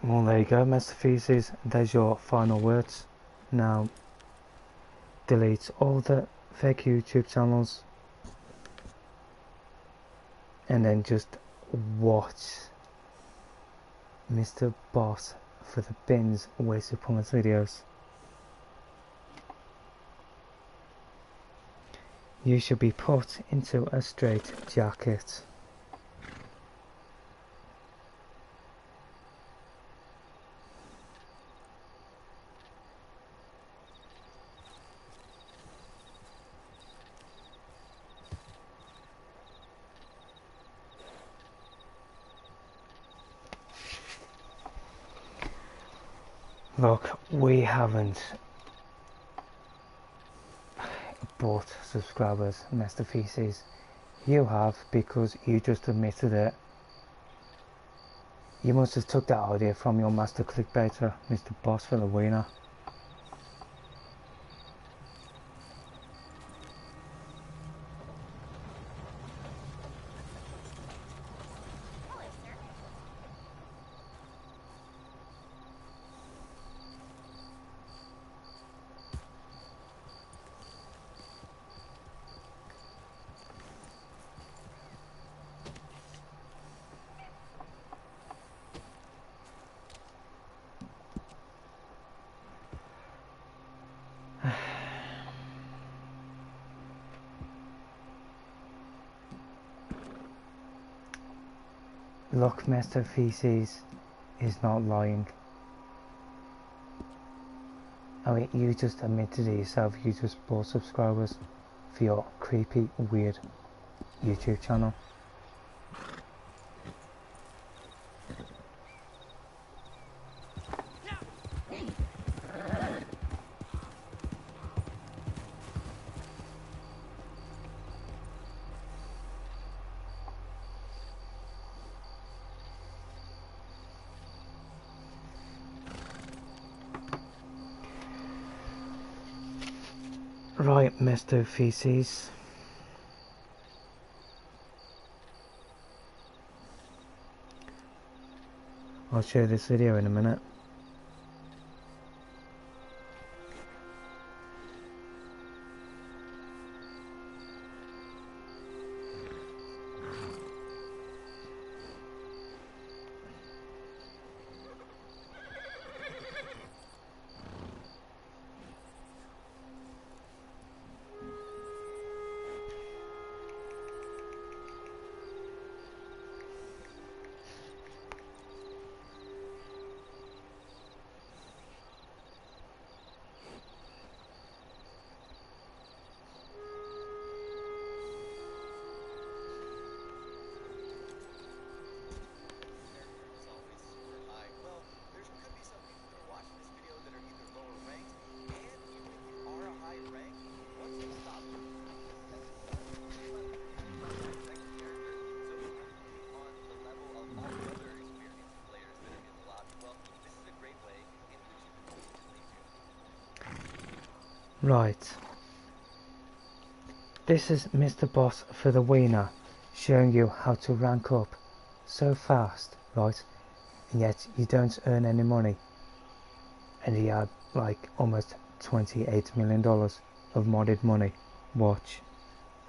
Well, there you go, Mr. Feces. There's your final words. Now, delete all the fake YouTube channels and then just watch Mr. Boss for the bins wasted pointless videos. You should be put into a straight jacket. Look, we haven't bought subscribers, Mr. Feces. You have, because you just admitted it. You must have took that idea from your master clickbaiter, Mr. Boss for the Wiener. Look, Mr. Feces is not lying. I mean, you just admitted it yourself, you just bought subscribers for your creepy, weird YouTube channel. Right, Mr. Feces. I'll share this video in a minute. Right. This is Mr. Boss for the Wiener showing you how to rank up so fast, right? And yet you don't earn any money. And he had like almost $28 million of modded money. Watch.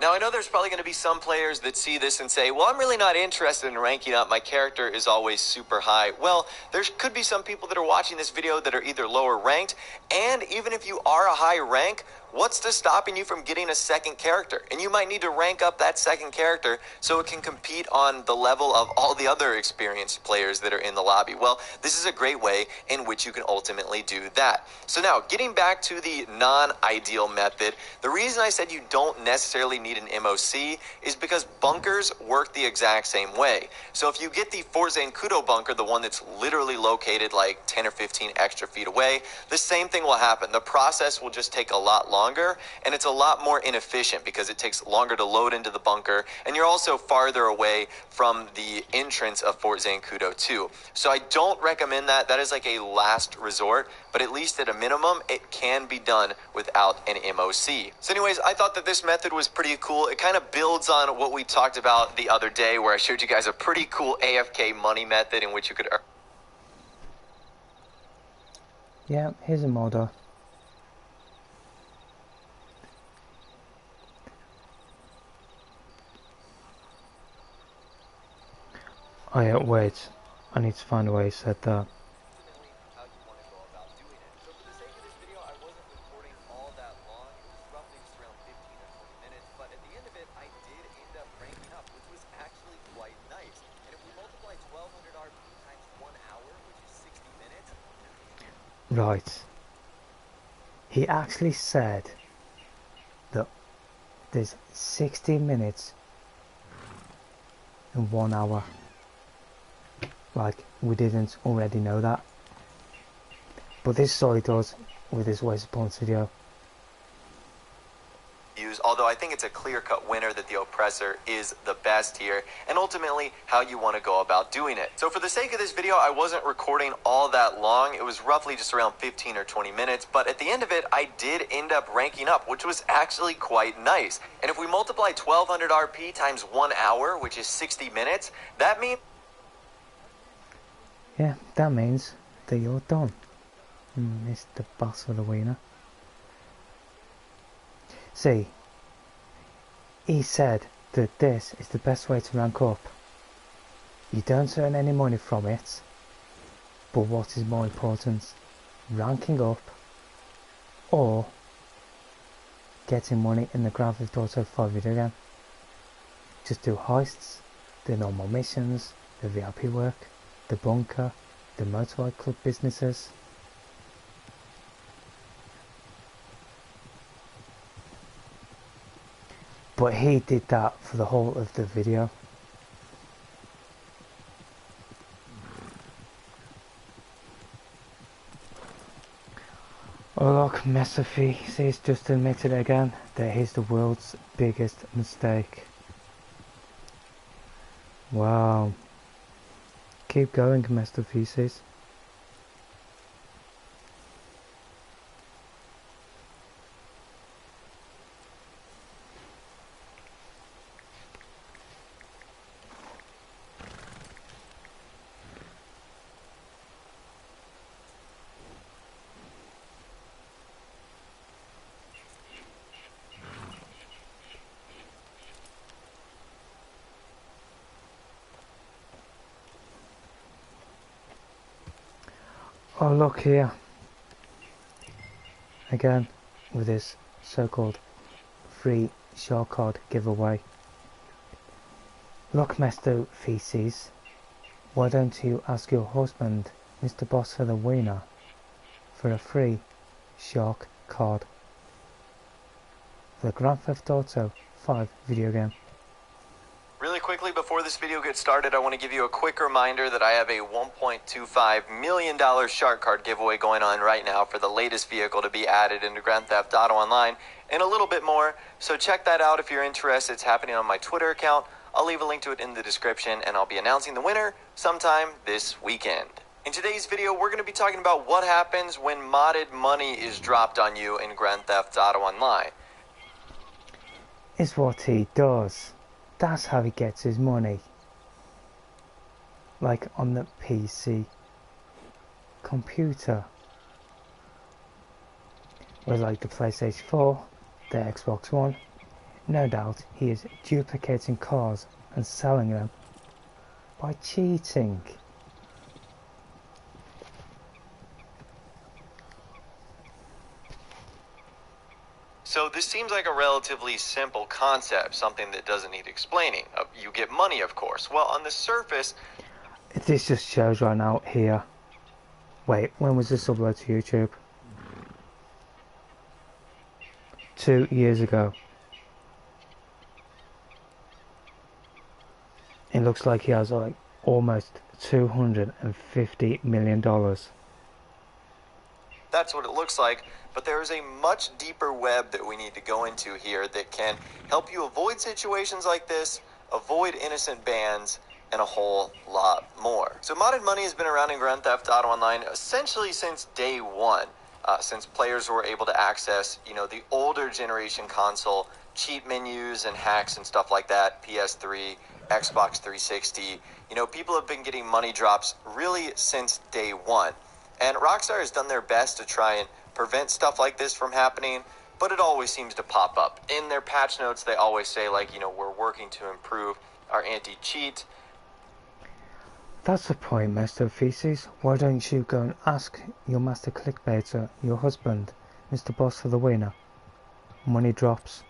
Now, I know there's probably going to be some players that see this and say, well, I'm really not interested in ranking up. My character is always super high. Well, there could be some people that are watching this video that are either lower ranked, and even if you are a high rank, what's stopping you from getting a second character? And you might need to rank up that second character so it can compete on the level of all the other experienced players that are in the lobby. Well, this is a great way in which you can ultimately do that. So now, getting back to the non-ideal method, the reason I said you don't necessarily need an MOC is because bunkers work the exact same way. So if you get the Fort Zancudo bunker, the one that's literally located like 10 or 15 extra feet away, the same thing will happen. The process will just take a lot longer longer, and it's a lot more inefficient because it takes longer to load into the bunker, and you're also farther away from the entrance of Fort Zancudo too. So I don't recommend that. That is like a last resort, but at least at a minimum, it can be done without an MOC. So anyways, I thought that this method was pretty cool. It kind of builds on what we talked about the other day, where I showed you guys a pretty cool AFK money method in which you could earn. Yeah, here's a modder. Oh yeah, wait. I need to find a way to set that. Right. He actually said that there's 60 minutes in 1 hour. Like, we didn't already know that. But this is all he does with his Waste Points video. Although I think it's a clear-cut winner that the Oppressor is the best here, and ultimately how you want to go about doing it. So for the sake of this video, I wasn't recording all that long. It was roughly just around 15 or 20 minutes, but at the end of it, I did end up ranking up, which was actually quite nice. And if we multiply 1200 RP times 1 hour, which is 60 minutes, that means... Yeah, that means that you're done, Mr. Boss of the Wiener. See, he said that this is the best way to rank up. You don't earn any money from it, but what is more important, ranking up or getting money in the Grand Theft Auto 5 video game. Just do heists, the normal missions, the VIP work, the bunker, the motorbike club businesses. But he did that for the whole of the video. Oh look, Mesophy says just admitted again that he's the world's biggest mistake. Wow. Keep going, Mesophy says. Oh look here, again with this so-called free shark card giveaway. Look, Mr. Feces, why don't you ask your husband, Mr. Boss for the Wiener, for a free shark card for the Grand Theft Auto 5 video game. Really quickly, before this video gets started, I want to give you a quick reminder that I have a $1.25 million shark card giveaway going on right now for the latest vehicle to be added into Grand Theft Auto Online, and a little bit more, so check that out if you're interested. It's happening on my Twitter account. I'll leave a link to it in the description, and I'll be announcing the winner sometime this weekend. In today's video, we're going to be talking about what happens when modded money is dropped on you in Grand Theft Auto Online. It's what he does. That's how he gets his money. Like on the PC computer. Or like the PlayStation 4, the Xbox One. No doubt he is duplicating cars and selling them by cheating. So this seems like a relatively simple concept, something that doesn't need explaining. You get money, of course. Well, on the surface... This just shows right now here. Wait, when was this uploaded to YouTube? 2 years ago. It looks like he has like almost $250 million. That that's what it looks like, but there is a much deeper web that we need to go into here that can help you avoid situations like this, avoid innocent bans, and a whole lot more. So modded money has been around in Grand Theft Auto Online essentially since day one, since players were able to access, the older generation console, cheat menus and hacks and stuff like that, PS3, Xbox 360. People have been getting money drops really since day one. And Rockstar has done their best to try and prevent stuff like this from happening, but it always seems to pop up. In their patch notes, they always say, we're working to improve our anti-cheat. That's the point, Mr. Feces. Why don't you go and ask your master clickbaiter, your husband, Mr. Boss for the winner? Money drops.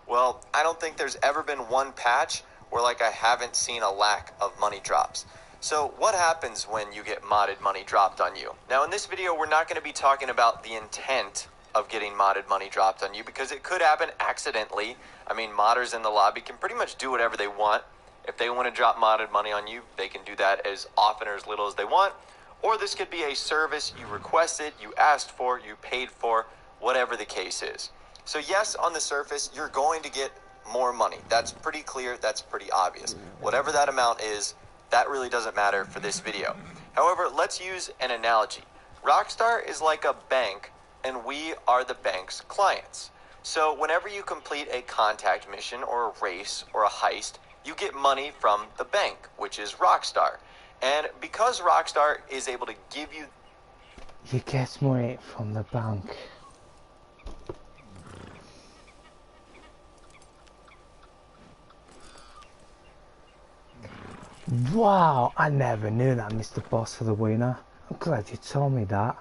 Well, I don't think there's ever been one patch where I haven't seen a lack of money drops. So what happens when you get modded money dropped on you? Now in this video, we're not going to be talking about the intent of getting modded money dropped on you because it could happen accidentally. I mean, modders in the lobby can pretty much do whatever they want. If they want to drop modded money on you, they can do that as often or as little as they want. Or this could be a service you requested, you asked for, you paid for, whatever the case is. So yes, on the surface, you're going to get more money. That's pretty clear, that's pretty obvious. Whatever that amount is, that really doesn't matter for this video. However, let's use an analogy. Rockstar is like a bank, and we are the bank's clients. So whenever you complete a contact mission or a race or a heist, you get money from the bank, which is Rockstar. And because Rockstar is able to give you... You get money from the bank. Wow, I never knew that, Mr. Boss for the winner. I'm glad you told me that.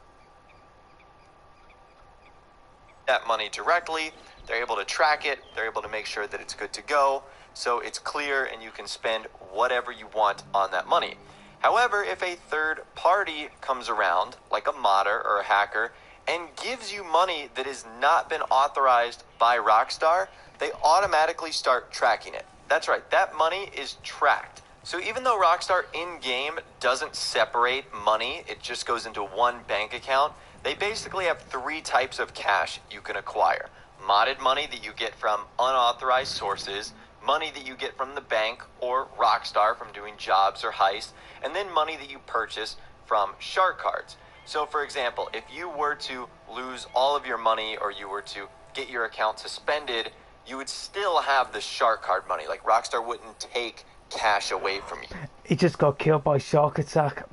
That money directly, they're able to track it, they're able to make sure that it's good to go, so it's clear and you can spend whatever you want on that money. However, if a third party comes around, like a modder or a hacker, and gives you money that has not been authorized by Rockstar, they automatically start tracking it. That's right, that money is tracked. So even though Rockstar in-game doesn't separate money, it just goes into one bank account, they basically have three types of cash you can acquire. Modded money that you get from unauthorized sources, money that you get from the bank or Rockstar from doing jobs or heists, and then money that you purchase from shark cards. So for example, if you were to lose all of your money or you were to get your account suspended, you would still have the shark card money. Like Rockstar wouldn't take cash away from you. He just got killed by shark attack.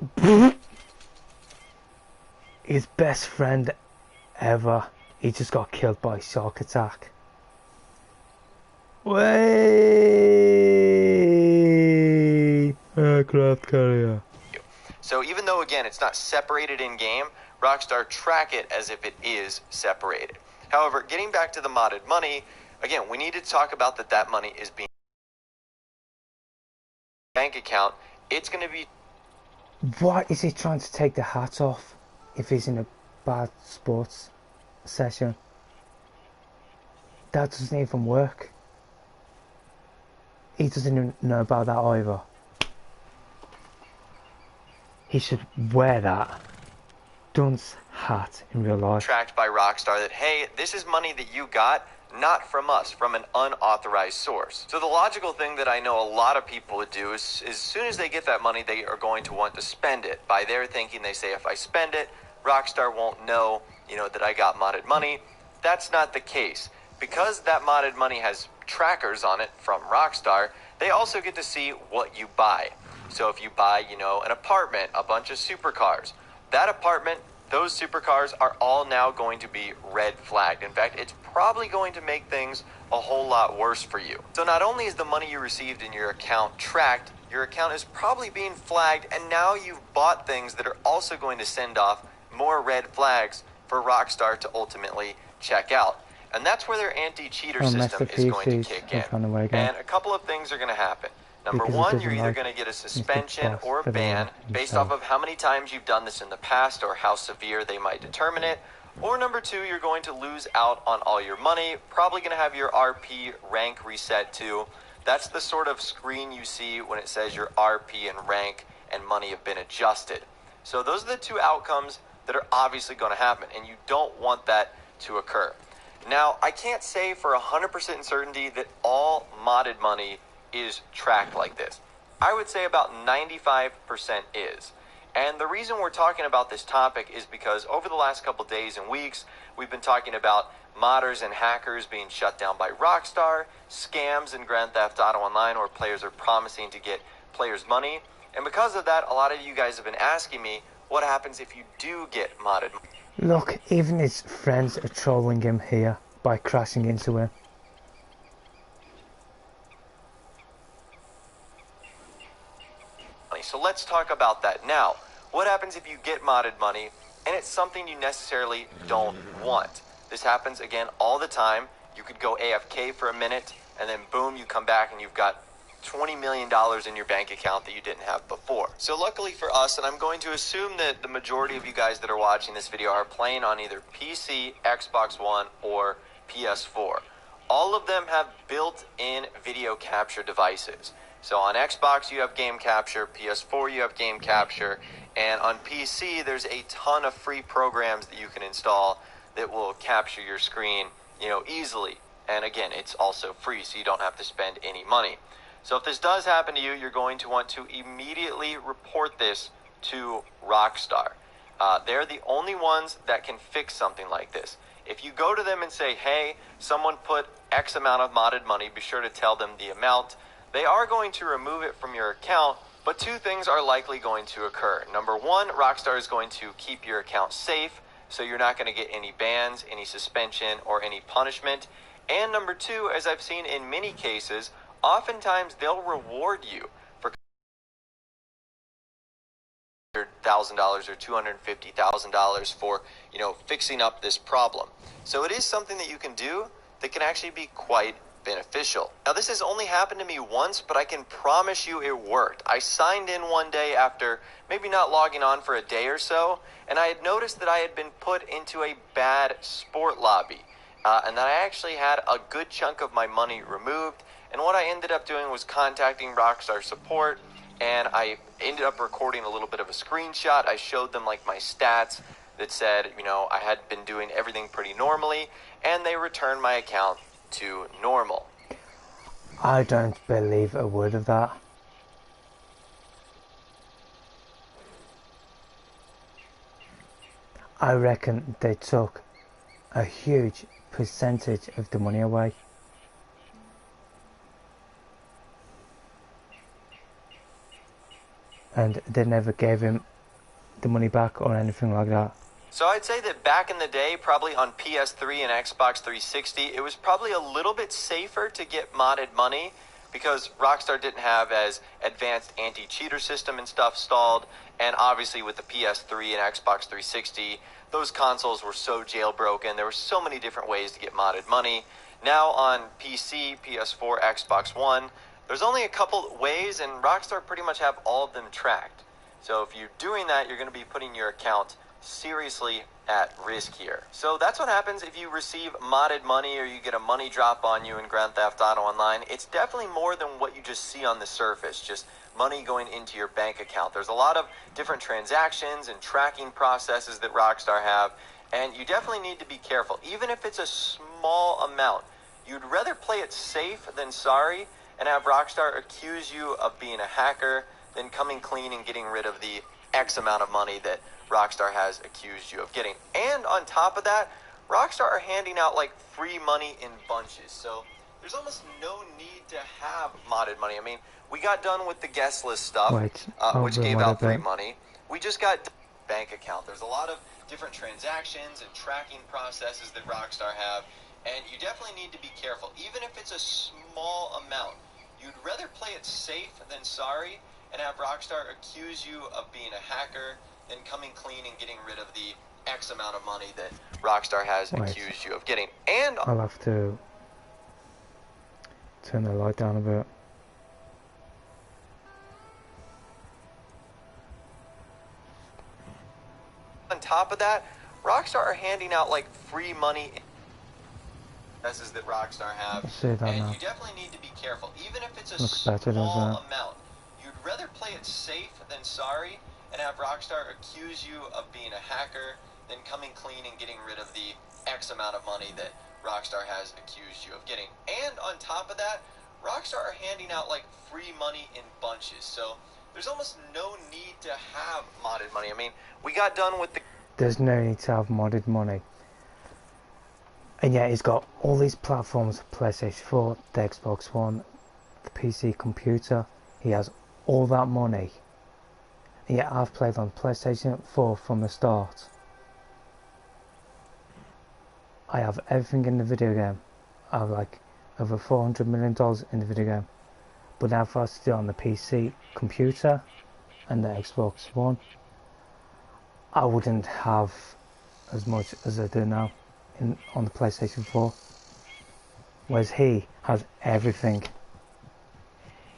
His best friend ever. He just got killed by shark attack. Way aircraft carrier. So even though again it's not separated in game, Rockstar track it as if it is separated. However, getting back to the modded money, again, we need to talk about that money is being bank account. It's going to be... Why is he trying to take the hat off if he's in a bad sports session? That doesn't even work. He doesn't even know about that either. He should wear that dunce hat in real life. Tracked by Rockstar that, hey, this is money that you got, not from us, from an unauthorized source. So the logical thing that I know a lot of people would do is as soon as they get that money, they are going to want to spend it. By their thinking, they say, if I spend it, Rockstar won't know, that I got modded money. That's not the case. Because that modded money has trackers on it from Rockstar, they also get to see what you buy. So if you buy, an apartment, a bunch of supercars, that apartment, those supercars are all now going to be red flagged. In fact, it's probably going to make things a whole lot worse for you. So not only is the money you received in your account tracked, your account is probably being flagged, and now you've bought things that are also going to send off more red flags for Rockstar to ultimately check out. And that's where their anti-cheater system is going to kick in. And a couple of things are going to happen. Number one, you're either going to get a suspension or a ban based off of how many times you've done this in the past or how severe they might determine it. Or number two, you're going to lose out on all your money, probably going to have your RP rank reset too. That's the sort of screen you see when it says your RP and rank and money have been adjusted. So those are the two outcomes that are obviously going to happen, and you don't want that to occur. Now, I can't say for 100% certainty that all modded money is tracked like this. I would say about 95% is. And the reason we're talking about this topic is because over the last couple days and weeks, we've been talking about modders and hackers being shut down by Rockstar, scams in Grand Theft Auto Online where players are promising to get players money. And because of that, a lot of you guys have been asking me, what happens if you do get modded? Look, even his friends are trolling him here by crashing into him. So let's talk about that. Now, what happens if you get modded money and it's something you necessarily don't want? This happens, again, all the time. You could go AFK for a minute and then boom, you come back and you've got $20 million in your bank account that you didn't have before. So luckily for us, and I'm going to assume that the majority of you guys that are watching this video are playing on either PC, Xbox One, or PS4. All of them have built-in video capture devices. So on Xbox, you have game capture, PS4, you have game capture, and on PC, there's a ton of free programs that you can install that will capture your screen, easily. And again, it's also free, so you don't have to spend any money. So if this does happen to you, you're going to want to immediately report this to Rockstar. They're the only ones that can fix something like this. If you go to them and say, hey, someone put X amount of modded money, be sure to tell them the amount. They are going to remove it from your account, but two things are likely going to occur. Number one, Rockstar is going to keep your account safe, so you're not going to get any bans, any suspension, or any punishment. And number two, as I've seen in many cases, oftentimes they'll reward you for $1,000 or $250,000 for, fixing up this problem. So it is something that you can do that can actually be quite beneficial. Now, this has only happened to me once, but I can promise you it worked. I signed in one day after maybe not logging on for a day or so, and I had noticed that I had been put into a bad sport lobby, and that I actually had a good chunk of my money removed. And what I ended up doing was contacting Rockstar support, and I ended up recording a little bit of a screenshot. I showed them like my stats that said, I had been doing everything pretty normally, and they returned my account to normal. I don't believe a word of that. I reckon they took a huge percentage of the money away. And they never gave him the money back or anything like that. So I'd say that back in the day, probably on PS3 and Xbox 360, it was probably a little bit safer to get modded money because Rockstar didn't have as advanced anti-cheater system and stuff installed. And obviously with the PS3 and Xbox 360, those consoles were so jailbroken. There were so many different ways to get modded money. Now on PC, PS4, Xbox One, there's only a couple ways, and Rockstar pretty much have all of them tracked. So if you're doing that, you're going to be putting your account seriously at risk here. So that's what happens if you receive modded money or you get a money drop on you in Grand Theft Auto Online. It's definitely more than what you just see on the surface, just money going into your bank account. There's a lot of different transactions and tracking processes that Rockstar have, and you definitely need to be careful. Even if it's a small amount, you'd rather play it safe than sorry and have Rockstar accuse you of being a hacker than coming clean and getting rid of the X amount of money that Rockstar has accused you of getting. And on top of that, Rockstar are handing out like free money in bunches. So there's almost no need to have modded money. I mean, we got done with the guest list stuff, which gave out free money. We just got bank account. There's a lot of different transactions and tracking processes that Rockstar have, and you definitely need to be careful. Even if it's a small amount, you'd rather play it safe than sorry and have Rockstar accuse you of being a hacker than coming clean and getting rid of the X amount of money that Rockstar has accused you of getting. And I'll have to turn the light down a bit. On top of that, Rockstar are handing out like free money that Rockstar have, and now. you definitely need to be careful. Even if it's a Looks better, small amount, you'd rather play it safe than sorry and and have Rockstar accuse you of being a hacker, then coming clean and getting rid of the X amount of money that Rockstar has accused you of getting. And on top of that, Rockstar are handing out like free money in bunches, so there's almost no need to have modded money. I mean, we got done with the... There's no need to have modded money. And yet he's got all these platforms, PlayStation 4, the Xbox One, the PC computer. He has all that money. And yet I've played on PlayStation 4 from the start. I have everything in the video game. I have like over $400 million in the video game. But now if I was to do it on the PC computer and the Xbox One, I wouldn't have as much as I do now on the PlayStation 4. Whereas he has everything.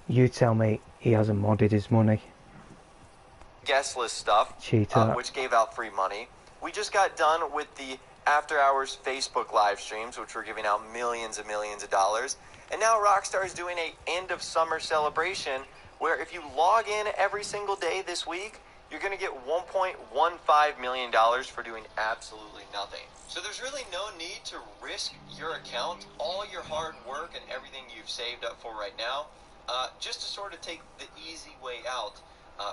You tell me he hasn't modded his money. Guest list stuff, Cheater. which gave out free money. We just got done with the After Hours Facebook live streams, which were giving out millions and millions of dollars. And now Rockstar is doing a end of summer celebration where if you log in every single day this week, you're going to get $1.15 million for doing absolutely nothing. So there's really no need to risk your account, all your hard work and everything you've saved up for right now, just to sort of take the easy way out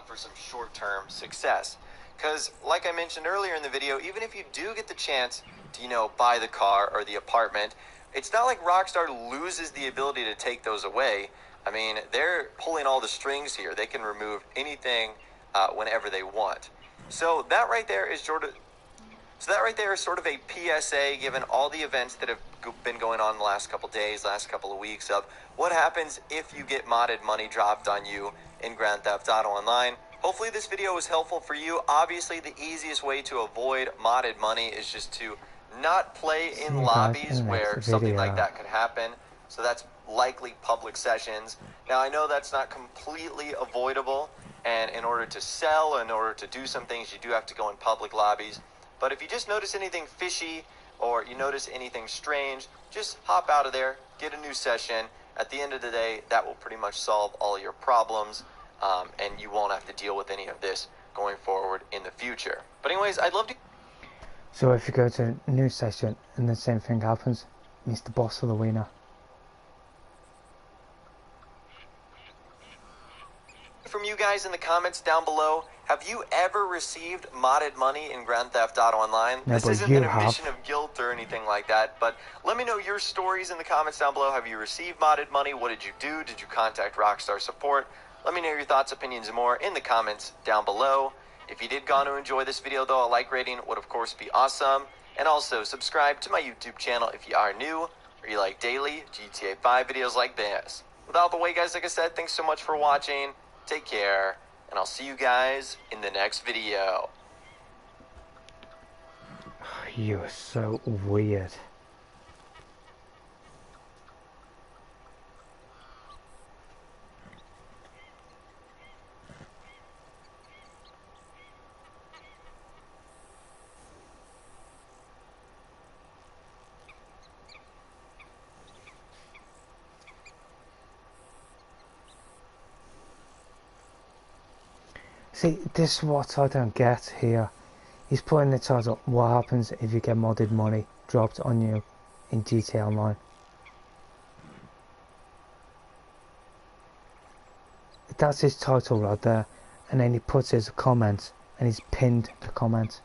for some short-term success. Because like I mentioned earlier in the video, even if you do get the chance to, you know, buy the car or the apartment, it's not like Rockstar loses the ability to take those away. I mean, they're pulling all the strings here. They can remove anything whenever they want. So that right there is sort of a PSA, given all the events that have been going on the last couple days, last couple of weeks, of what happens if you get modded money dropped on you in Grand Theft Auto Online. Hopefully this video was helpful for you. Obviously, the easiest way to avoid modded money is just to not play in lobbies where something like that could happen. So that's likely public sessions. Now, I know that's not completely avoidable, and in order to sell, in order to do some things, you do have to go in public lobbies. But if you just notice anything fishy or you notice anything strange, just hop out of there, get a new session. At the end of the day, that will pretty much solve all your problems, and you won't have to deal with any of this going forward in the future. But anyways, I'd love to... So if you go to a new session and the same thing happens, it's the boss of the winner. From you guys in the comments down below, have you ever received modded money in Grand Theft Auto Online? No, this isn't an admission of guilt or anything like that, but let me know your stories in the comments down below. Have you received modded money? What did you do? Did you contact Rockstar support? Let me know your thoughts, opinions, and more in the comments down below. If you did go on to enjoy this video, though, a like rating would of course be awesome. And also subscribe to my YouTube channel if you are new or you like daily GTA 5 videos like this. Without the way, guys, like I said, thanks so much for watching. Take care, and I'll see you guys in the next video. You are so weird. See, this is what I don't get here. He's putting the title, what happens if you get modded money dropped on you in GTA Online. That's his title right there, and then he puts his comment, and he's pinned the comment.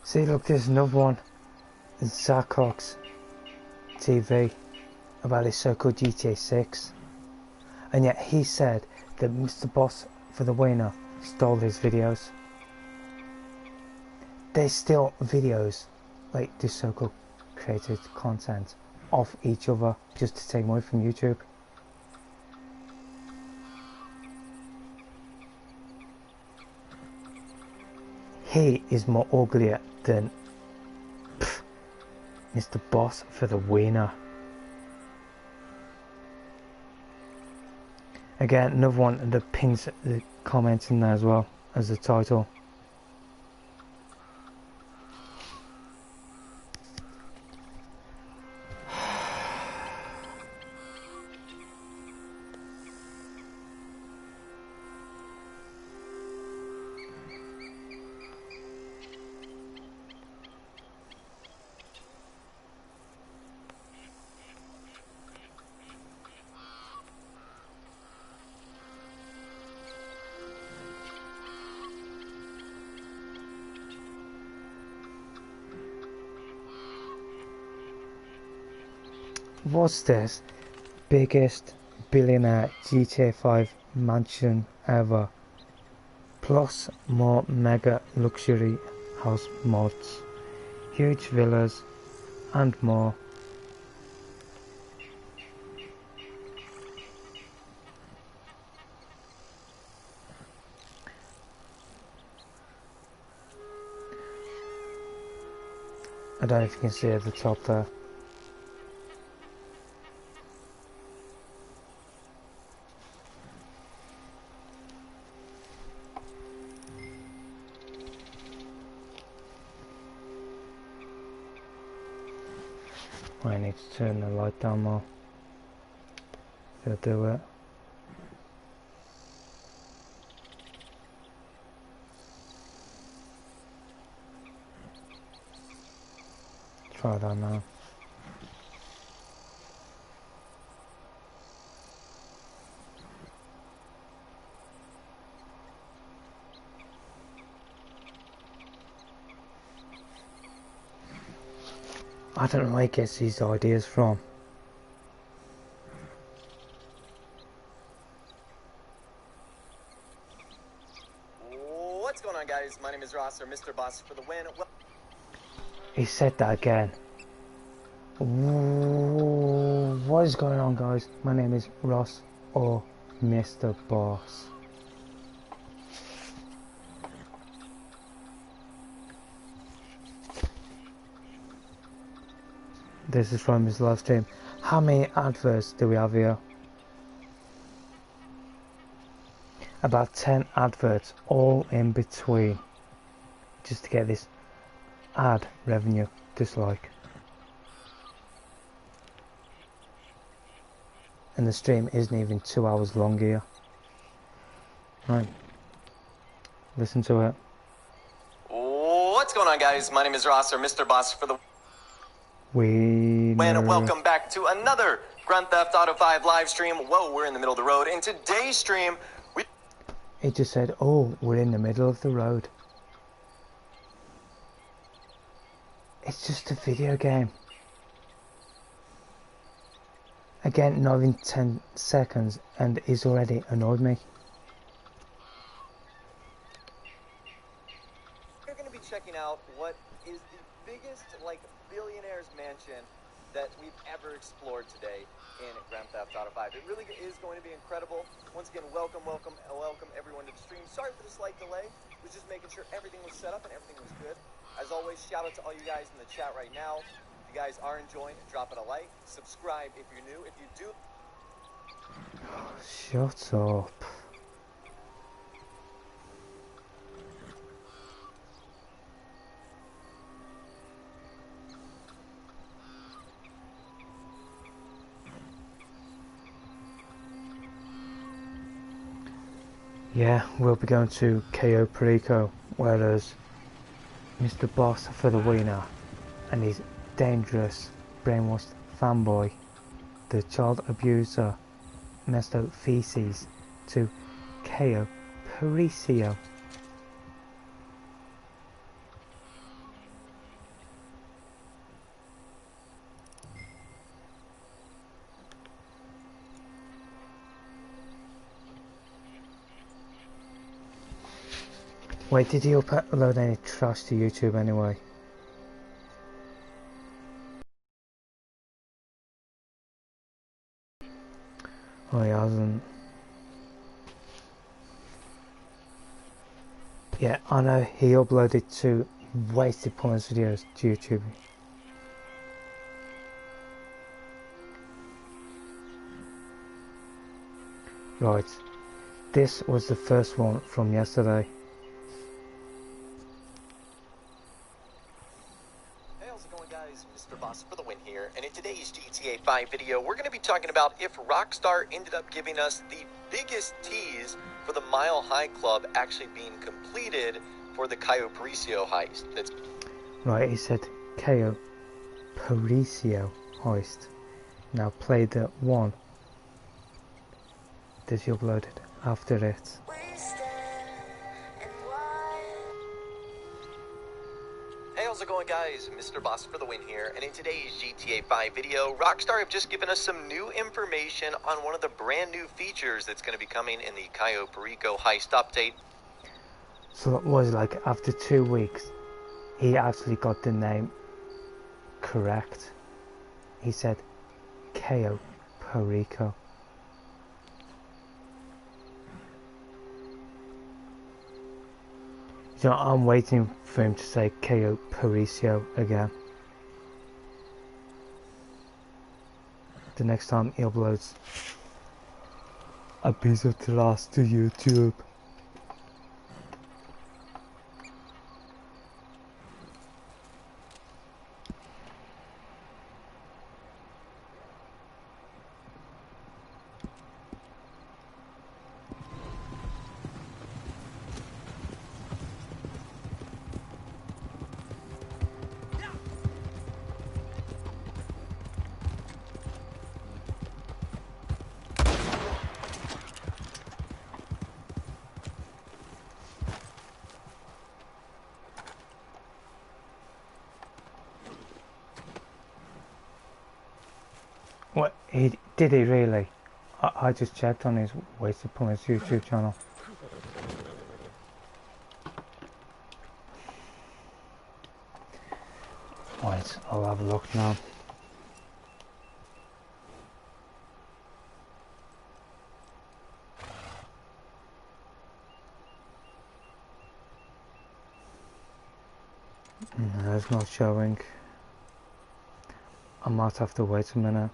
See, look, there's another one. Zach Cox TV about his so-called GTA 6. And yet he said that Mr. Boss for the winner stole his videos. There's still videos, like this so-called created content of each other just to take away from YouTube. He is more uglier than Mr. Boss for the winner. Again, another one that pins the comments in there as well as the title. What's this? Biggest billionaire GTA 5 mansion ever. Plus more mega luxury house mods, huge villas and more. I don't know if you can see at the top there. I need to turn the light down more. They'll do it. Try that now. I don't know where he gets these ideas from. What's going on, guys? My name is Ross, or Mr. Boss for the win. He said that again. Ooh, what is going on, guys? My name is Ross, or Mr. Boss. This is from his live stream. How many adverts do we have here? About 10 adverts, all in between, just to get this ad revenue, dislike. And the stream isn't even 2 hours long here. Right, listen to it. What's going on, guys? My name is Ross, or Mr. Boss for the win. And welcome back to another Grand Theft Auto 5 live stream. Whoa, we're in the middle of the road. In today's stream, He just said, oh, we're in the middle of the road. It's just a video game. Again, not even 10 seconds, and he's already annoyed me. We're going to be checking out what is the biggest, billionaire's mansion that we've ever explored today in Grand Theft Auto 5. It really is going to be incredible. Once again, welcome everyone to the stream. Sorry for the slight delay. Was just making sure everything was set up and everything was good. As always, shout out to all you guys in the chat right now. If you guys are enjoying, drop it a like. Subscribe if you're new. If you do... Shut up. Yeah, we'll be going to KO Perico, where there's Mr. Boss for the winner, and his dangerous, brainwashed fanboy, the child abuser, Mr. Feces, to KO Perico. Wait, did he upload any trash to YouTube anyway? Oh, he hasn't. Yeah, I know he uploaded 2 wasted points videos to YouTube. Right, this was the first one from yesterday. Hey, how's it going, guys? Mr. Boss for the win here, and in today's GTA 5 video, we're going to be talking about if Rockstar ended up giving us the biggest tease for the Mile High Club actually being completed for the Cayo Perico heist. Right, he said Cayo Perico heist. Now play the one that he uploaded after it. Hey, how's it going, guys? Mr. Boss for the win here, and in today's GTA 5 video, Rockstar have just given us some new information on one of the brand new features that's going to be coming in the Cayo Perico heist update. So it was like after 2 weeks, he actually got the name correct. He said Cayo Perico. So I'm waiting for him to say Cayo Perico again. The next time he uploads a piece of trash to YouTube. What, did he really? I just checked on his Wasted Points YouTube channel. Wait, I'll have a look now. No, it's not showing. I might have to wait a minute.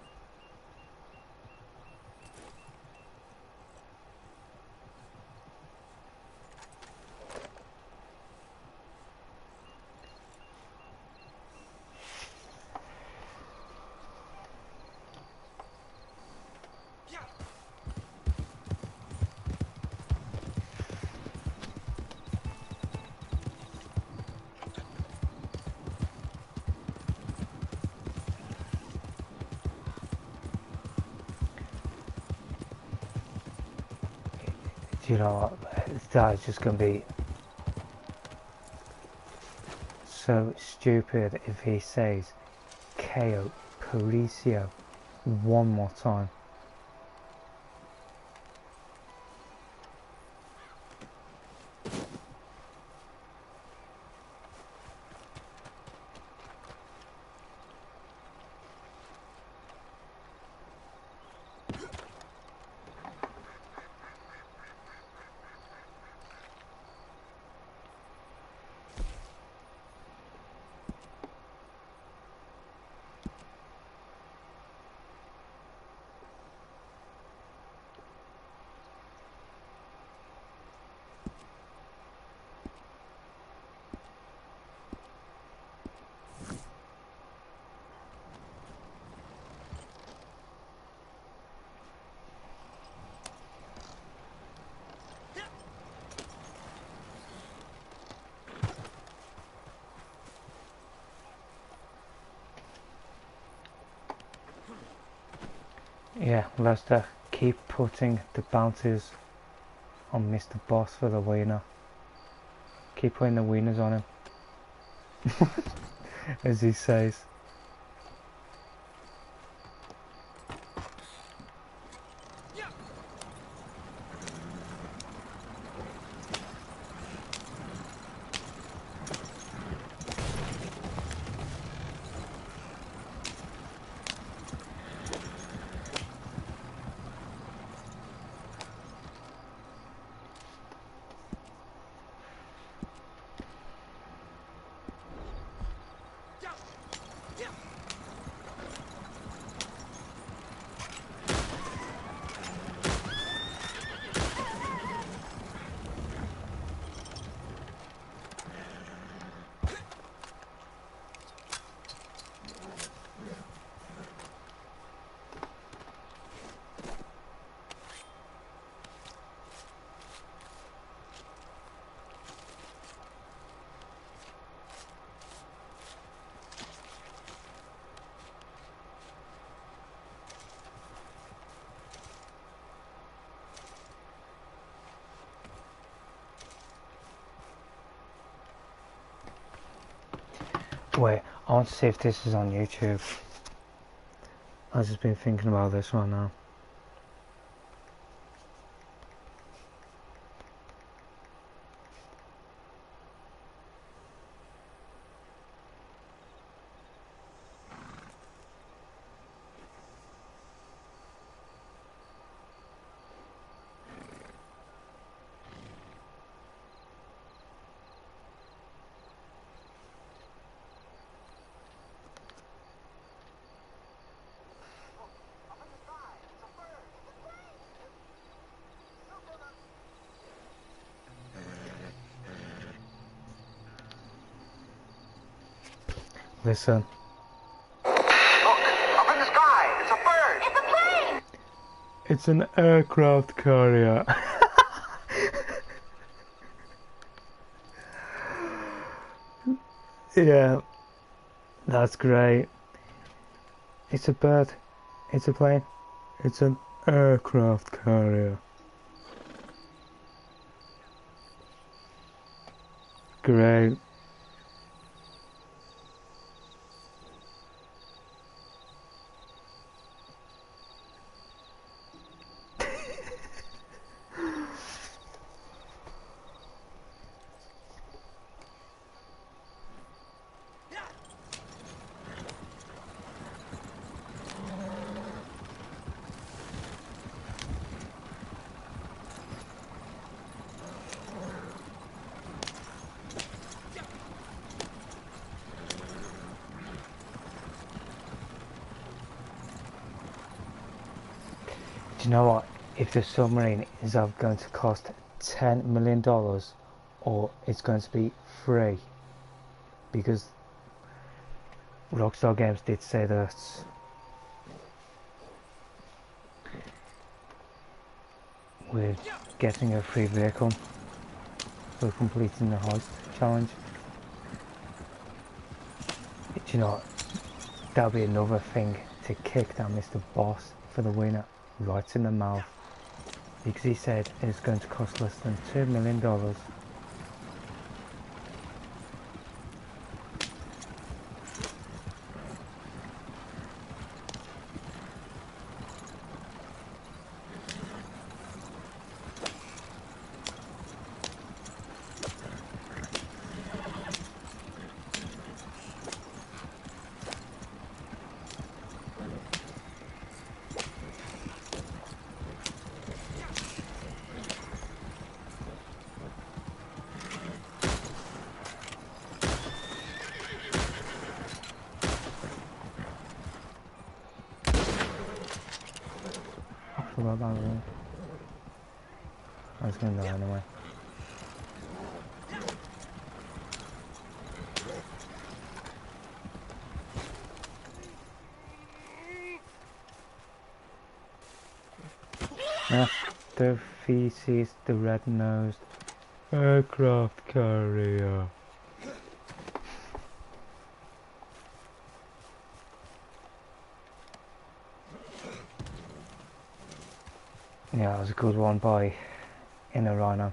You know, that is just going to be so stupid if he says Cayo Perico one more time. Yeah, let's keep putting the bounties on Mr. Boss for the wiener. Keep putting the wieners on him. As he says. Wait, I want to see if this is on YouTube. I've just been thinking about this right now. Listen. Look, up in the sky, it's a bird. It's a plane. It's an aircraft carrier. Yeah, that's great. It's a bird. It's a plane. It's an aircraft carrier. Great. Do you know what? If the submarine is either going to cost $10 million or it's going to be free, because Rockstar Games did say that we're getting a free vehicle for completing the heist challenge. Do you know what? That'll be another thing to kick down Mr. Boss for the winner right in the mouth, because he said it's going to cost less than $2 million. I forgot about that. I was going to die anyway. After feces, the red-nosed aircraft carrier. Yeah, it was a good one by Inner Rhino.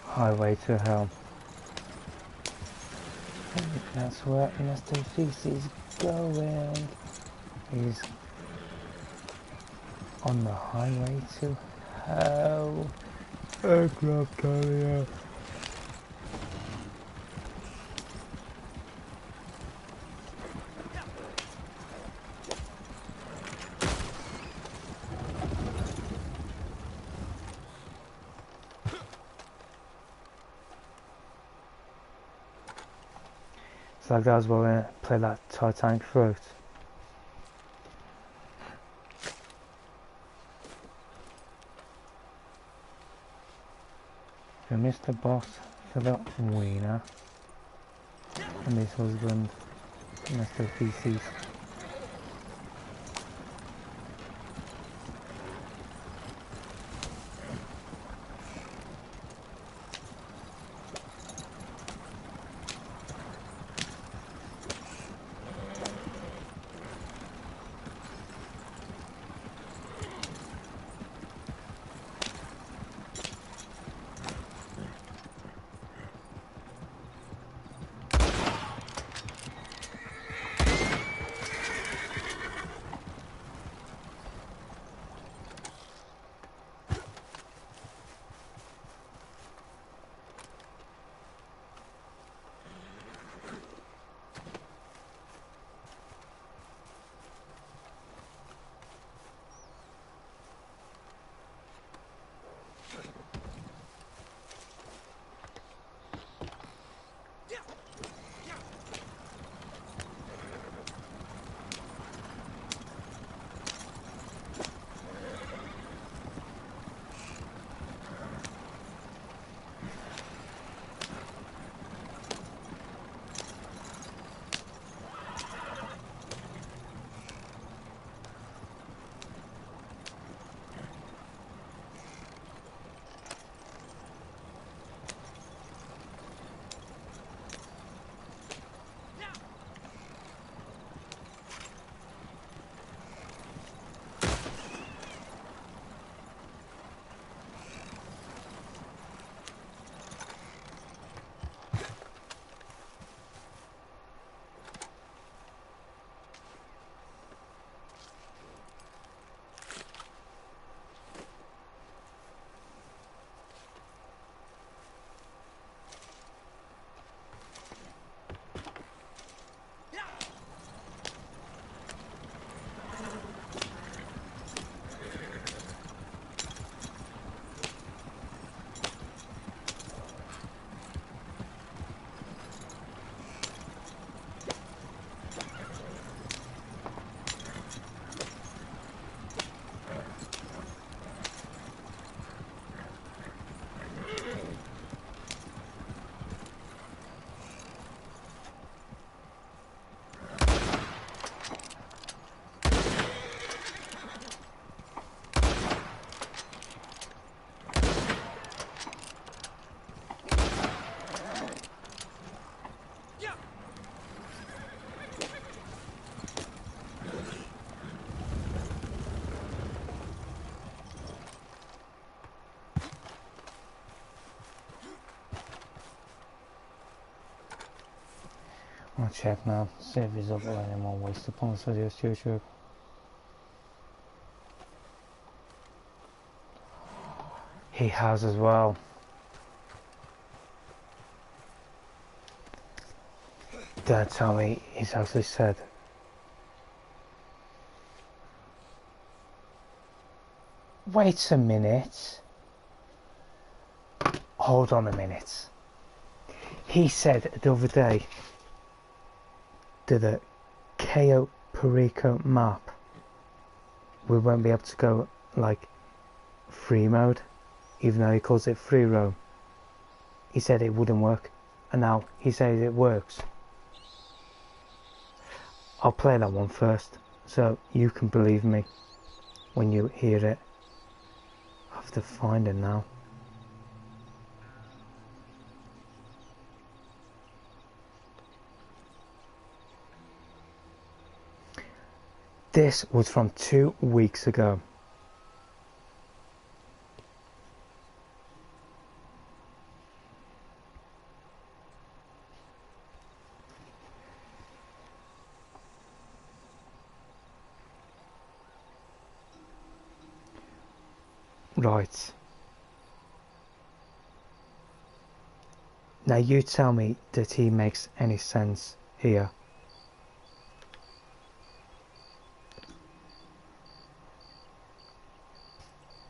Highway to Hell. That's where Mr. Feast is going. He's on the highway to hell. Aircraft carrier. It's like that as well, innit? Play that Titanic fruit. So Mr. Boss for the wiener, and his husband, Mr. Feces. I'll check now, see if he's uploading any more Wasted Pawns videos to YouTube. He has as well. Dad told me he's actually said, wait a minute, hold on a minute. He said the other day to the Cayo Perico map we won't be able to go like free mode, even though he calls it free roam. He said it wouldn't work, and now he says it works. I'll play that one first so you can believe me when you hear it. I have to find it now. This was from 2 weeks ago. Right. Now you tell me that he makes any sense here.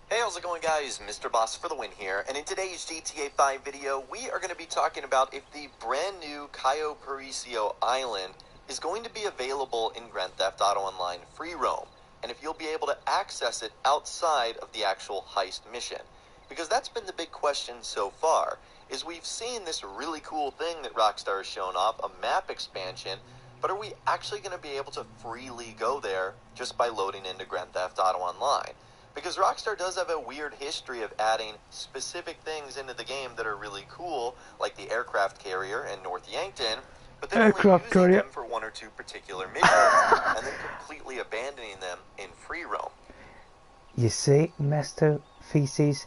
Hey, how's it going, guys? Mr. Boss for the win here, and in today's GTA 5 video, we are going to be talking about if the brand new Cayo Perico Island is going to be available in Grand Theft Auto Online free roam, and if you'll be able to access it outside of the actual heist mission. Because that's been the big question so far, is we've seen this really cool thing that Rockstar has shown off, a map expansion, but are we actually going to be able to freely go there just by loading into Grand Theft Auto Online? Because Rockstar does have a weird history of adding specific things into the game that are really cool, like the aircraft carrier in North Yankton, but then only using them for one or two particular missions, and then completely abandoning them in free roam. You see, Mr. Feces,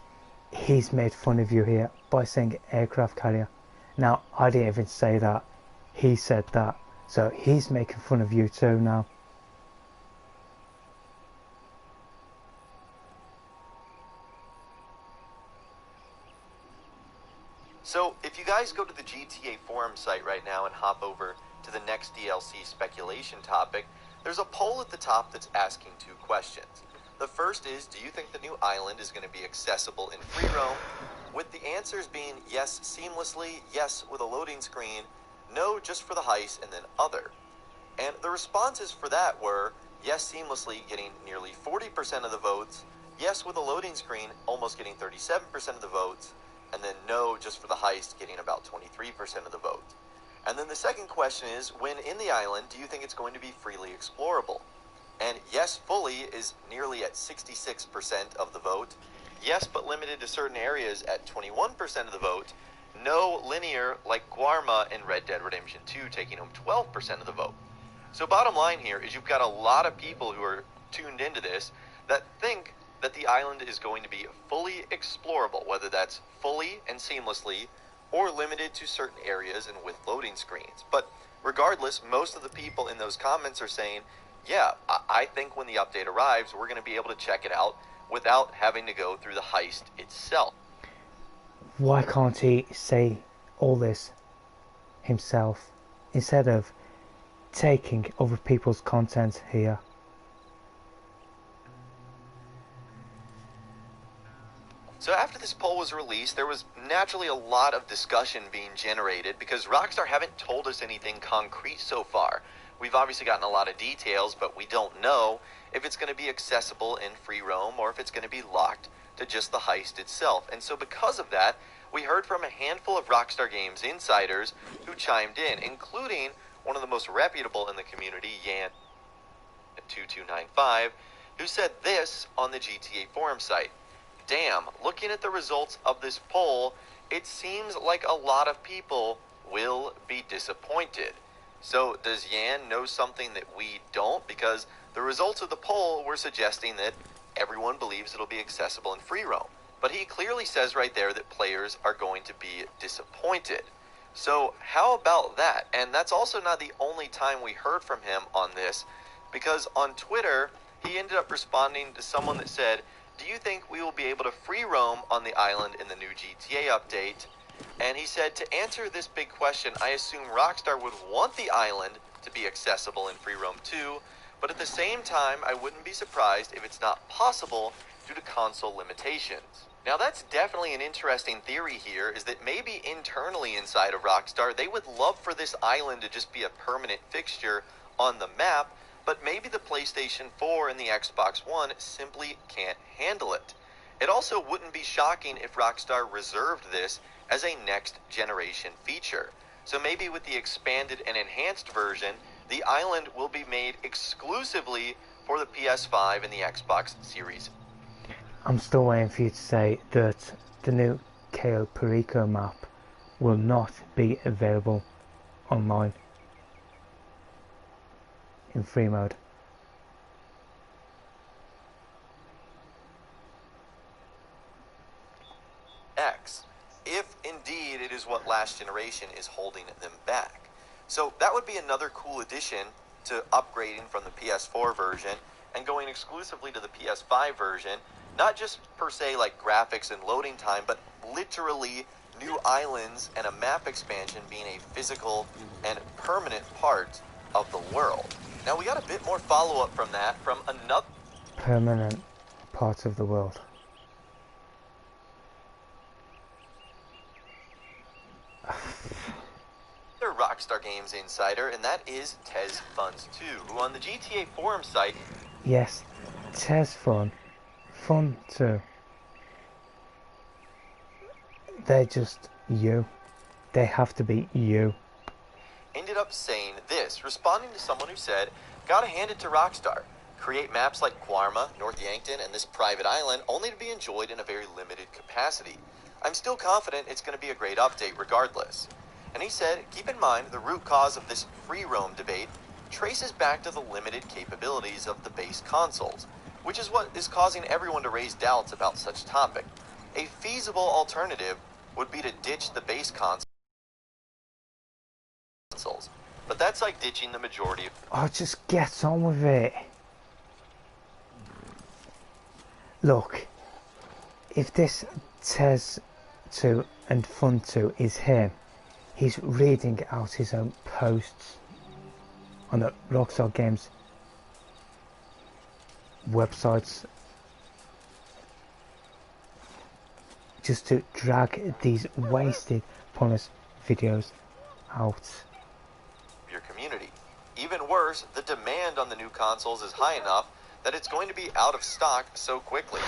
he's made fun of you here by saying aircraft carrier. Now, I didn't even say that. He said that. So he's making fun of you too now. So, if you guys go to the GTA forum site right now and hop over to the next DLC speculation topic, there's a poll at the top that's asking two questions. The first is, do you think the new island is going to be accessible in free roam? With the answers being yes seamlessly, yes with a loading screen, no just for the heist, and then other. And the responses for that were yes seamlessly, getting nearly 40% of the votes, yes with a loading screen, almost getting 37% of the votes, and then no just for the heist, getting about 23% of the vote. And then the second question is, when in the island, do you think it's going to be freely explorable? And yes fully is nearly at 66% of the vote, yes but limited to certain areas at 21% of the vote, no linear like Guarma in Red Dead Redemption 2 taking home 12% of the vote. So bottom line here is you've got a lot of people who are tuned into this that think that the island is going to be fully explorable, whether that's fully and seamlessly or limited to certain areas and with loading screens. But regardless, most of the people in those comments are saying, yeah, I think when the update arrives, we're going to be able to check it out without having to go through the heist itself. Why can't he say all this himself instead of taking other people's content here? So after this poll was released, there was naturally a lot of discussion being generated because Rockstar haven't told us anything concrete so far. We've obviously gotten a lot of details, but we don't know if it's going to be accessible in free roam or if it's going to be locked to just the heist itself. And so because of that, we heard from a handful of Rockstar Games insiders who chimed in, including one of the most reputable in the community, Yan2295, who said this on the GTA forum site. Damn, looking at the results of this poll, it seems like a lot of people will be disappointed. So does Yan know something that we don't? Because the results of the poll were suggesting that everyone believes it'll be accessible in free roam. But he clearly says right there that players are going to be disappointed. So how about that? And that's also not the only time we heard from him on this, because on Twitter, he ended up responding to someone that said, do you think we will be able to free roam on the island in the new GTA update? And he said, to answer this big question, I assume Rockstar would want the island to be accessible in free roam too, but at the same time, I wouldn't be surprised if it's not possible due to console limitations. Now that's definitely an interesting theory here, is that maybe internally inside of Rockstar, they would love for this island to just be a permanent fixture on the map, but maybe the PlayStation 4 and the Xbox One simply can't handle it. It also wouldn't be shocking if Rockstar reserved this as a next generation feature. So maybe with the expanded and enhanced version, the island will be made exclusively for the PS5 and the Xbox Series. I'm still waiting for you to say that the new Cayo Perico map will not be available online in free mode. X, if indeed it is what last generation is holding them back. So that would be another cool addition to upgrading from the PS4 version and going exclusively to the PS5 version, not just per se like graphics and loading time, but literally new islands and a map expansion being a physical and permanent part of the world. Now we got a bit more follow-up from that from another permanent part of the world. Rockstar Games insider, and that is Tez Funds 2, who on the GTA forum site... Yes, Tez Fun 2. they're just you. They have to be you. Ended up saying this, responding to someone who said, "Gotta hand it to Rockstar. Create maps like Quarma, North Yankton, and this private island only to be enjoyed in a very limited capacity. I'm still confident it's going to be a great update regardless." And he said, "Keep in mind the root cause of this free roam debate traces back to the limited capabilities of the base consoles, which is what is causing everyone to raise doubts about such topic. A feasible alternative would be to ditch the base consoles, but that's like ditching the majority of..." Oh, just get on with it. Look, if this Tez 2 and Fun 2 is him, he's reading out his own posts on the Rockstar Games websites just to drag these wasted, pointless videos out. Your community. Even worse, the demand on the new consoles is high enough that it's going to be out of stock so quickly.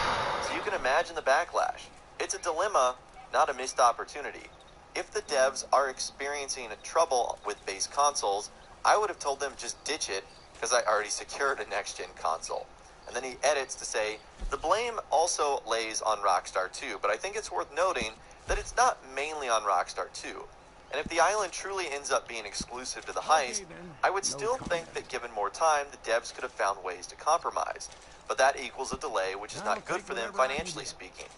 So you can imagine the backlash. It's a dilemma, not a missed opportunity. If the devs are experiencing trouble with base consoles, I would have told them just ditch it because I already secured a next-gen console. And then he edits to say, "The blame also lays on Rockstar 2, but I think it's worth noting that it's not mainly on Rockstar 2. And if the island truly ends up being exclusive to the heist, I would still think that given more time, the devs could have found ways to compromise. But that equals a delay, which is not good for them financially speaking.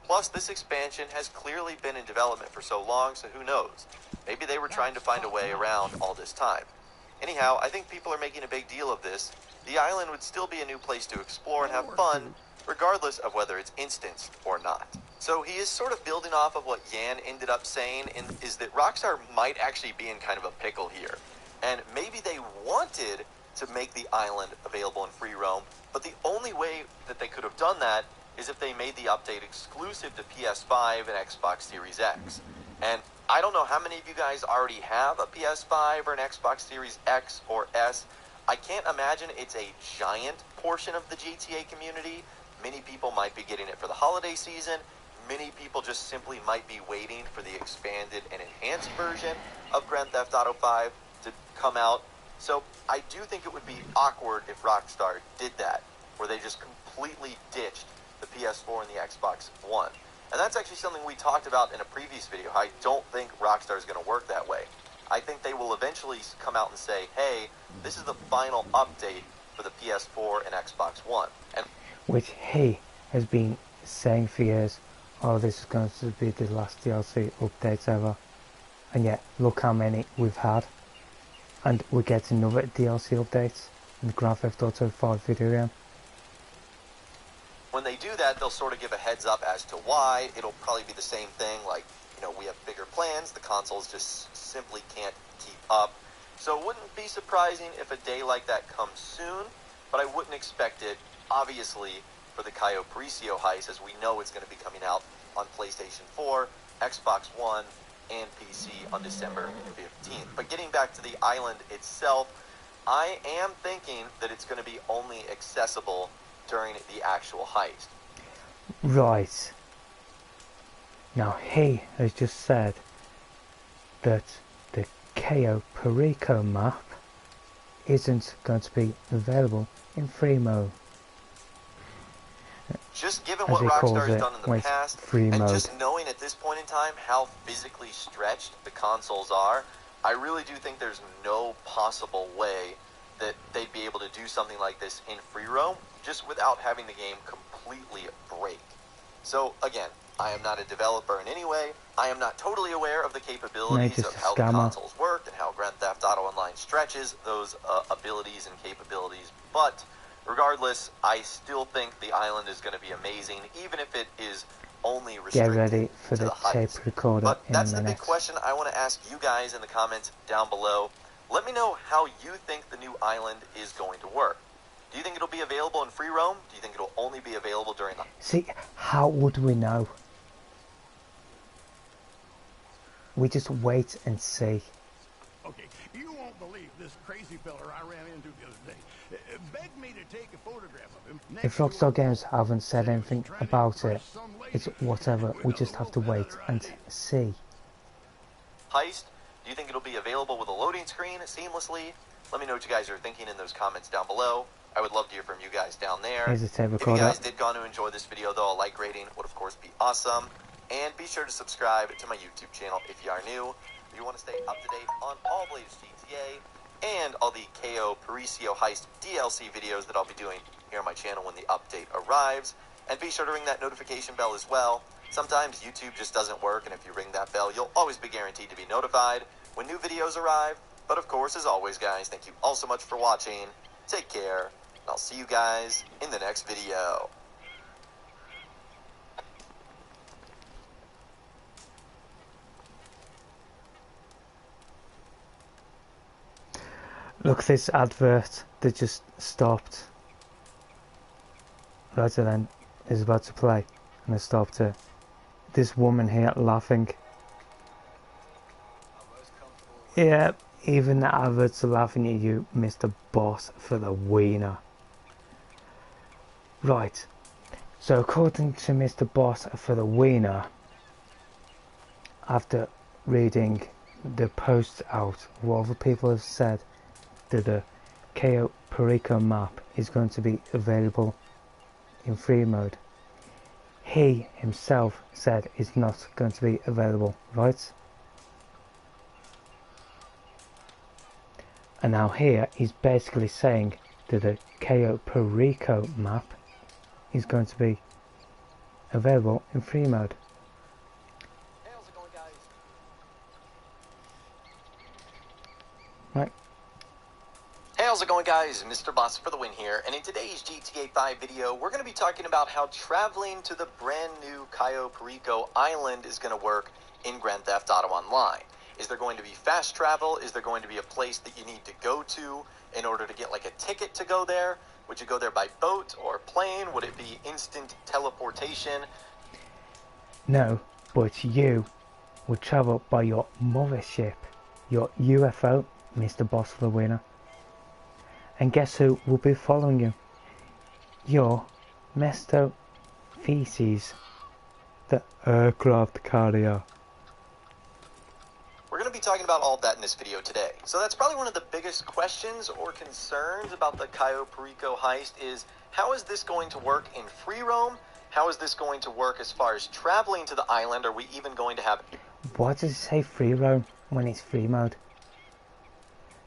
Plus, this expansion has clearly been in development for so long, so who knows? Maybe they were trying to find a way around all this time. Anyhow, I think people are making a big deal of this. The island would still be a new place to explore and have fun, regardless of whether it's instanced or not." So he is sort of building off of what Yan ended up saying, and is that Rockstar might actually be in kind of a pickle here. And maybe they wanted to make the island available in free roam, but the only way that they could have done that is if they made the update exclusive to PS5 and Xbox Series X. And I don't know how many of you guys already have a PS5 or an Xbox Series X or S. I can't imagine it's a giant portion of the GTA community. Many people might be getting it for the holiday season. Many people just simply might be waiting for the expanded and enhanced version of Grand Theft Auto 5 to come out. So I do think it would be awkward if Rockstar did that, where they just completely ditched the PS4 and the Xbox One. And that's actually something we talked about in a previous video. I don't think Rockstar is going to work that way. I think they will eventually come out and say, "Hey, this is the final update for the PS4 and Xbox One." And which he has been saying for years, "Oh, this is going to be the last DLC update ever." And yet, look how many we've had. And we get another DLC update in the Grand Theft Auto 5 video game. When they do that, they'll sort of give a heads up as to why. It'll probably be the same thing, like, we have bigger plans, the consoles just simply can't keep up. So it wouldn't be surprising if a day like that comes soon, but I wouldn't expect it, obviously, for the Cayo Pericio heist, as we know it's going to be coming out on PlayStation 4, Xbox One, and PC on December 15th. But getting back to the island itself, I am thinking that it's going to be only accessible during the actual heist. Right. Now he has just said that the Cayo Perico map isn't going to be available in free mode. Just given what Rockstar has done in the past, and just knowing at this point in time how physically stretched the consoles are, I really do think there's no possible way that they'd be able to do something like this in free roam, just without having the game completely break. So again, I am not a developer in any way. I am not totally aware of the capabilities of how the consoles work and how Grand Theft Auto Online stretches those abilities and capabilities. But regardless, I still think the island is going to be amazing, even if it is only restricted. Get ready for the tape recorder. But that's the big question I want to ask you guys in the comments down below. Let me know how you think the new island is going to work. Do you think it'll be available in free roam? Do you think it'll only be available during the... See, how would we know? We just wait and see. Okay, you won't believe this crazy fella I ran into the other day. begged me to take a photograph of him. If Rockstar Games haven't said anything about it, it's whatever. We just have to wait and see. Heist, do you think it'll be available with a loading screen seamlessly? Let me know what you guys are thinking in those comments down below. I would love to hear from you guys down there. Here's a tape If you recorder. guys did go on to enjoy this video, though, a like rating would of course be awesome. And be sure to subscribe to my YouTube channel if you are new. If you want to stay up to date on all the latest GTA and all the KO Paricio Heist DLC videos that I'll be doing here on my channel when the update arrives. And be sure to ring that notification bell as well. Sometimes YouTube just doesn't work, and if you ring that bell, you'll always be guaranteed to be notified when new videos arrive. But of course, as always, guys, thank you all so much for watching. Take care, and I'll see you guys in the next video. Look, this advert that just stopped right then is about to play, and it stopped it. This woman here laughing. Yeah, even the adverts are laughing at you, Mr. Boss, for the wiener. Right, so according to Mr. Boss for the wiener, after reading the posts out, what other people have said, that the KO Perico map is going to be available in free mode. He himself said it's not going to be available, right? And now here he's basically saying that the KO Perico map is going to be available in free mode. Hey, how's it going, guys? Right. Hey, how's it going, guys? Mr. Boss for the win here, and in today's GTA 5 video, we're going to be talking about how traveling to the brand new Cayo Perico Island is going to work in Grand Theft Auto Online. Is there going to be fast travel? Is there going to be a place that you need to go to in order to get like a ticket to go there? Would you go there by boat or plane? Would it be instant teleportation? No, but you would travel by your mothership, your UFO, Mr. Boss for the winner. And guess who will be following you? Your Mesto Feces, the aircraft carrier. We're going to be talking about all of that in this video today. So that's probably one of the biggest questions or concerns about the Cayo Perico heist is, how is this going to work in free roam? How is this going to work as far as traveling to the island? Are we even going to have... Why does it say free roam when it's free mode?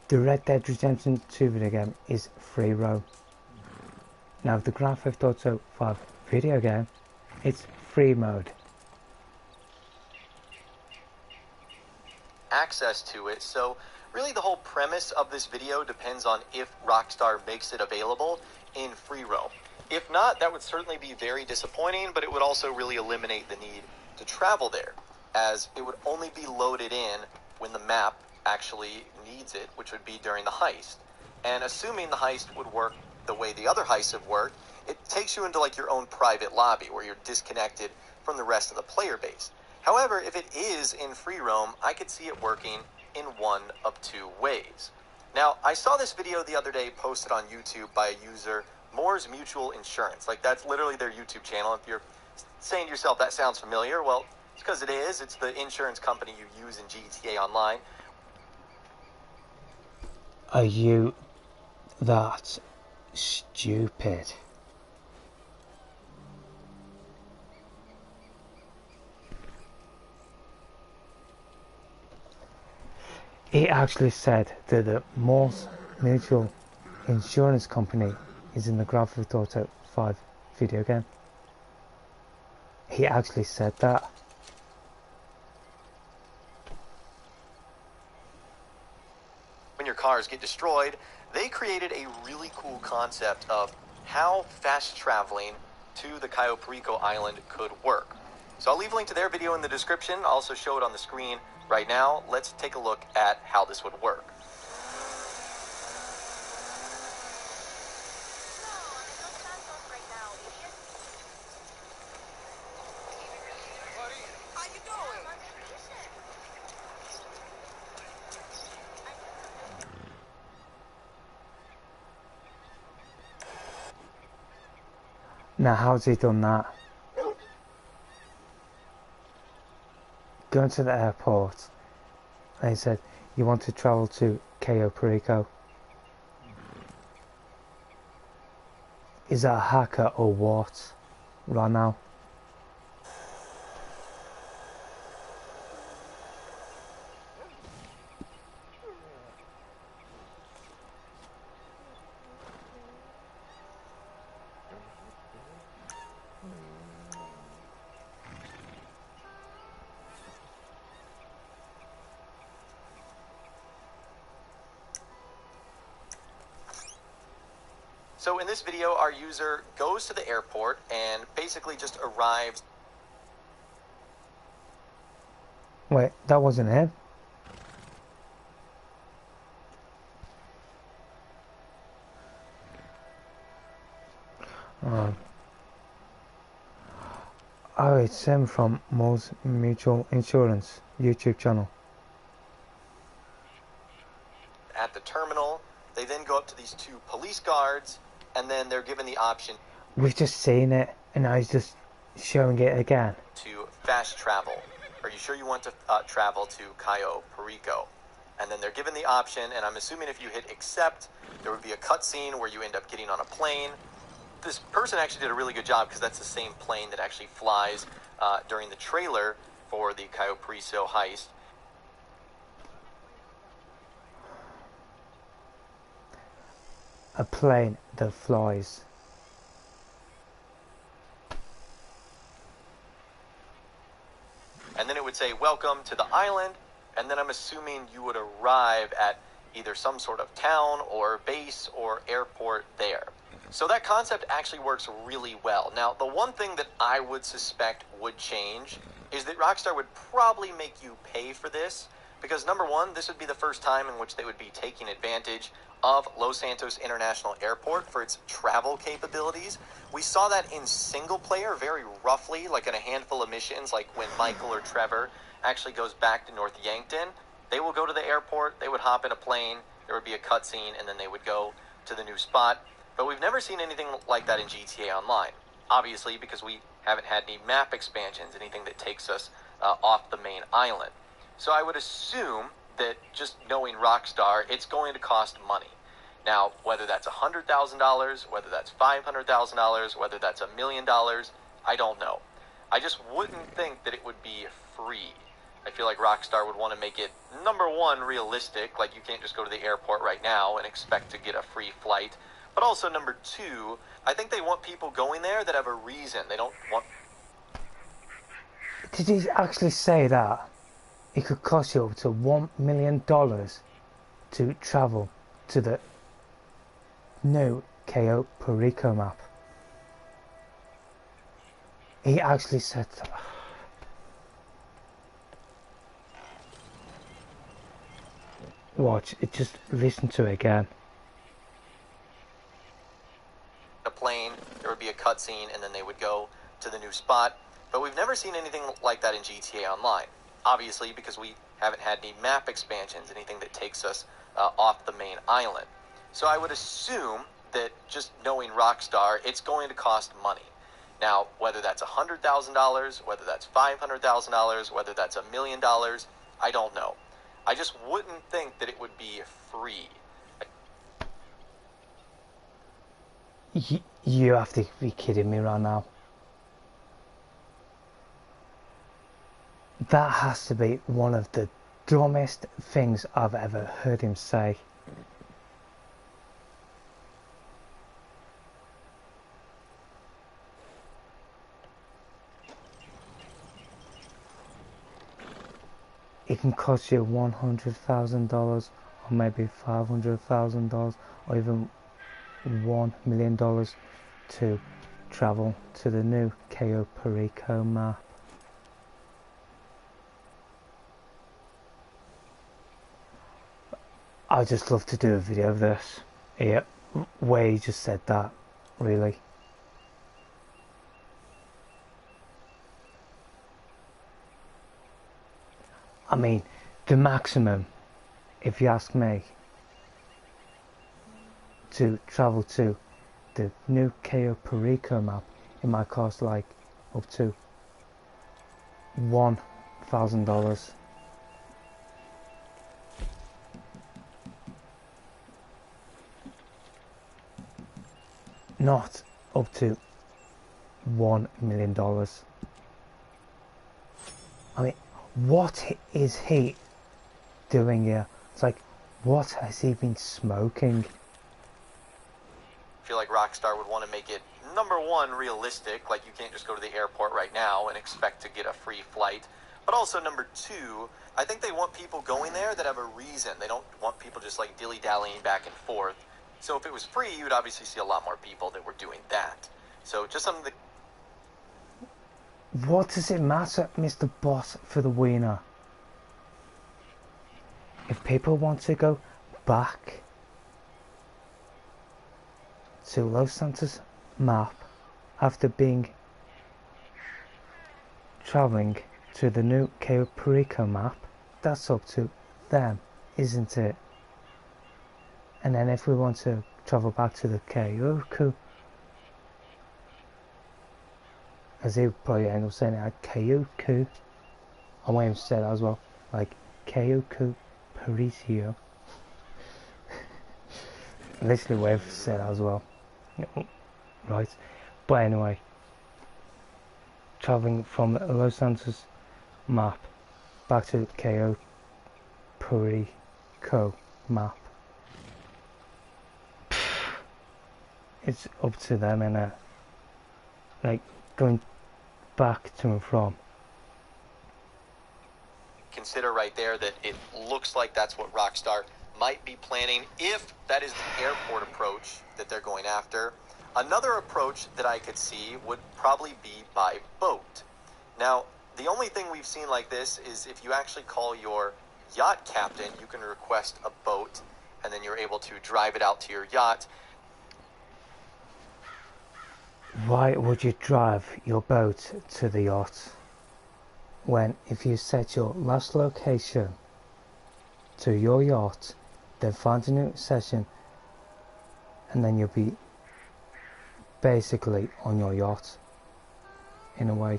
The Red Dead Redemption 2 video game is free roam. Now the Grand Theft Auto 5 video game, it's free mode. access to it. So really the whole premise of this video depends on if Rockstar makes it available in free roam. If not, that would certainly be very disappointing, but it would also really eliminate the need to travel there, as it would only be loaded in when the map actually needs it, which would be during the heist. And assuming the heist would work the way the other heists have worked, it takes you into like your own private lobby where you're disconnected from the rest of the player base. However, if it is in free roam, I could see it working in one of two ways. Now, I saw this video the other day posted on YouTube by a user, Moore's Mutual Insurance. Like, that's literally their YouTube channel. If you're saying to yourself, that sounds familiar, well, it's because it is. It's the insurance company you use in GTA Online. Are you that stupid? He actually said that the Moore's Mutual Insurance Company is in the Grand Theft Auto 5 video game. He actually said that. When your cars get destroyed, they created a really cool concept of how fast traveling to the Cayo Perico Island could work. So I'll leave a link to their video in the description. I'll also show it on the screen right now. Let's take a look at how this would work. Now how's he done that? Going to the airport and he said, you want to travel to Cayo Perico? Is that a hacker or what? Right now. So in this video, our user goes to the airport and basically just arrives. Wait, that wasn't him. Oh, it's him from Mo's Mutual Insurance YouTube channel. At the terminal, they then go up to these two police guards, and then they're given the option. We've just seen it, and now he's just showing it again. To fast travel. Are you sure you want to travel to Cayo Perico? And then they're given the option, and I'm assuming if you hit accept, there would be a cutscene where you end up getting on a plane. This person actually did a really good job because that's the same plane that actually flies during the trailer for the Cayo Perico heist. A plane that flies. And then it would say, welcome to the island. And then I'm assuming you would arrive at either some sort of town or base or airport there. So that concept actually works really well. Now, the one thing that I would suspect would change is that Rockstar would probably make you pay for this. Because number one, this would be the first time in which they would be taking advantage of Los Santos International Airport for its travel capabilities. We saw that in single player very roughly, like in a handful of missions, like when Michael or Trevor actually goes back to North Yankton. They will go to the airport, they would hop in a plane, there would be a cutscene, and then they would go to the new spot. But we've never seen anything like that in GTA Online. Obviously, because we haven't had any map expansions, anything that takes us off the main island. So I would assume that just knowing Rockstar, it's going to cost money. Now, whether that's $100,000, whether that's $500,000, whether that's $1 million, I don't know. I just wouldn't think that it would be free. I feel like Rockstar would want to make it, number one, realistic, like you can't just go to the airport right now and expect to get a free flight. But also, number two, I think they want people going there that have a reason. They don't want... Did he actually say that? It could cost you up to $1 million to travel to the new Cayo Perico map. He actually said that. Watch, just listen to it again. A plane, there would be a cutscene, and then they would go to the new spot. But we've never seen anything like that in GTA Online. Obviously, because we haven't had any map expansions, anything that takes us off the main island. So I would assume that just knowing Rockstar, it's going to cost money. Now, whether that's $100,000, whether that's $500,000, whether that's $1 million, I don't know. I just wouldn't think that it would be free. You have to be kidding me right now. That has to be one of the dumbest things I've ever heard him say. It can cost you $100,000 or maybe $500,000 or even $1 million to travel to the new Cayo Perico map. I'd just love to do a video of this. Yeah, where he just said that, really. I mean, the maximum, if you ask me, to travel to the new Cayo Perico map it might cost like up to $1,000. Not up to $1 million. I mean, what is he doing here? It's like, what has he been smoking? I feel like Rockstar would want to make it, number one, realistic, like you can't just go to the airport right now and expect to get a free flight. But also, number two, I think they want people going there that have a reason. They don't want people just like dilly-dallying back and forth. So if it was free, you'd obviously see a lot more people that were doing that. So just something that... What does it matter, Mr. Boss, for the wiener? If people want to go back to Los Santos map after traveling to the new Cayo Perico map, that's up to them, isn't it? And then if we want to travel back to the Cayo, as he would probably end up saying it, Cayo, I want him to say that as well, like Cayo Perico. Literally way to say that as well. Right, but anyway, traveling from Los Santos map back to Cayo Perico map, it's up to them, innit? Like going back to and from. Consider right there that it looks like that's what Rockstar might be planning, if that is the airport approach that they're going after. Another approach that I could see would probably be by boat. Now, the only thing we've seen like this is if you actually call your yacht captain, you can request a boat, and then you're able to drive it out to your yacht. Why would you drive your boat to the yacht when if you set your last location to your yacht, then find a new session, and then you'll be basically on your yacht in a way?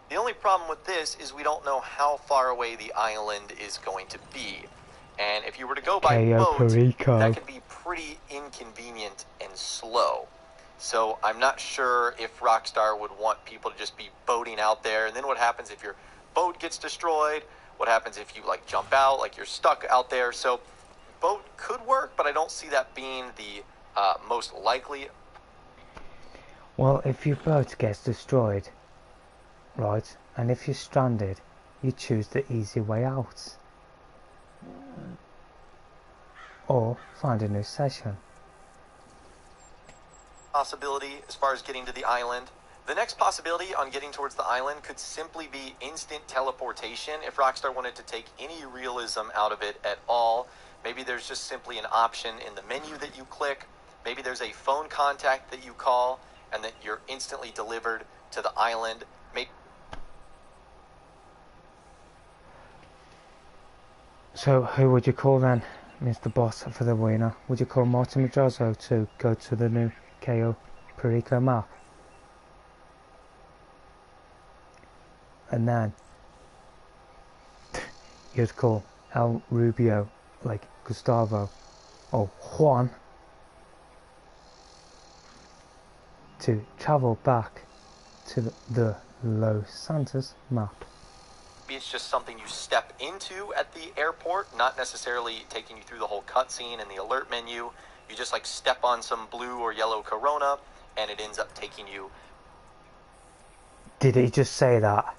The only problem with this is we don't know how far away the island is going to be. And if you were to go by boat, that could be pretty inconvenient and slow. So I'm not sure if Rockstar would want people to just be boating out there. And then what happens if your boat gets destroyed? What happens if you like jump out, like you're stuck out there? So boat could work, but I don't see that being the most likely. Well, if your boat gets destroyed, right, and if you're stranded, you choose the easy way out. Or find a new session. Possibility as far as getting to the island. The next possibility on getting towards the island could simply be instant teleportation. If Rockstar wanted to take any realism out of it at all, maybe there's just simply an option in the menu that you click. Maybe there's a phone contact that you call and that you're instantly delivered to the island. So who would you call then, Mr. Boss, for the winner? Would you call Martin Madrazo to go to the new Cayo Perico map? And then you'd call El Rubio, like Gustavo, or Juan, to travel back to the Los Santos map. It's just something you step into at the airport, not necessarily taking you through the whole cutscene and the alert menu. You just like step on some blue or yellow Corona and it ends up taking you. Did he just say that?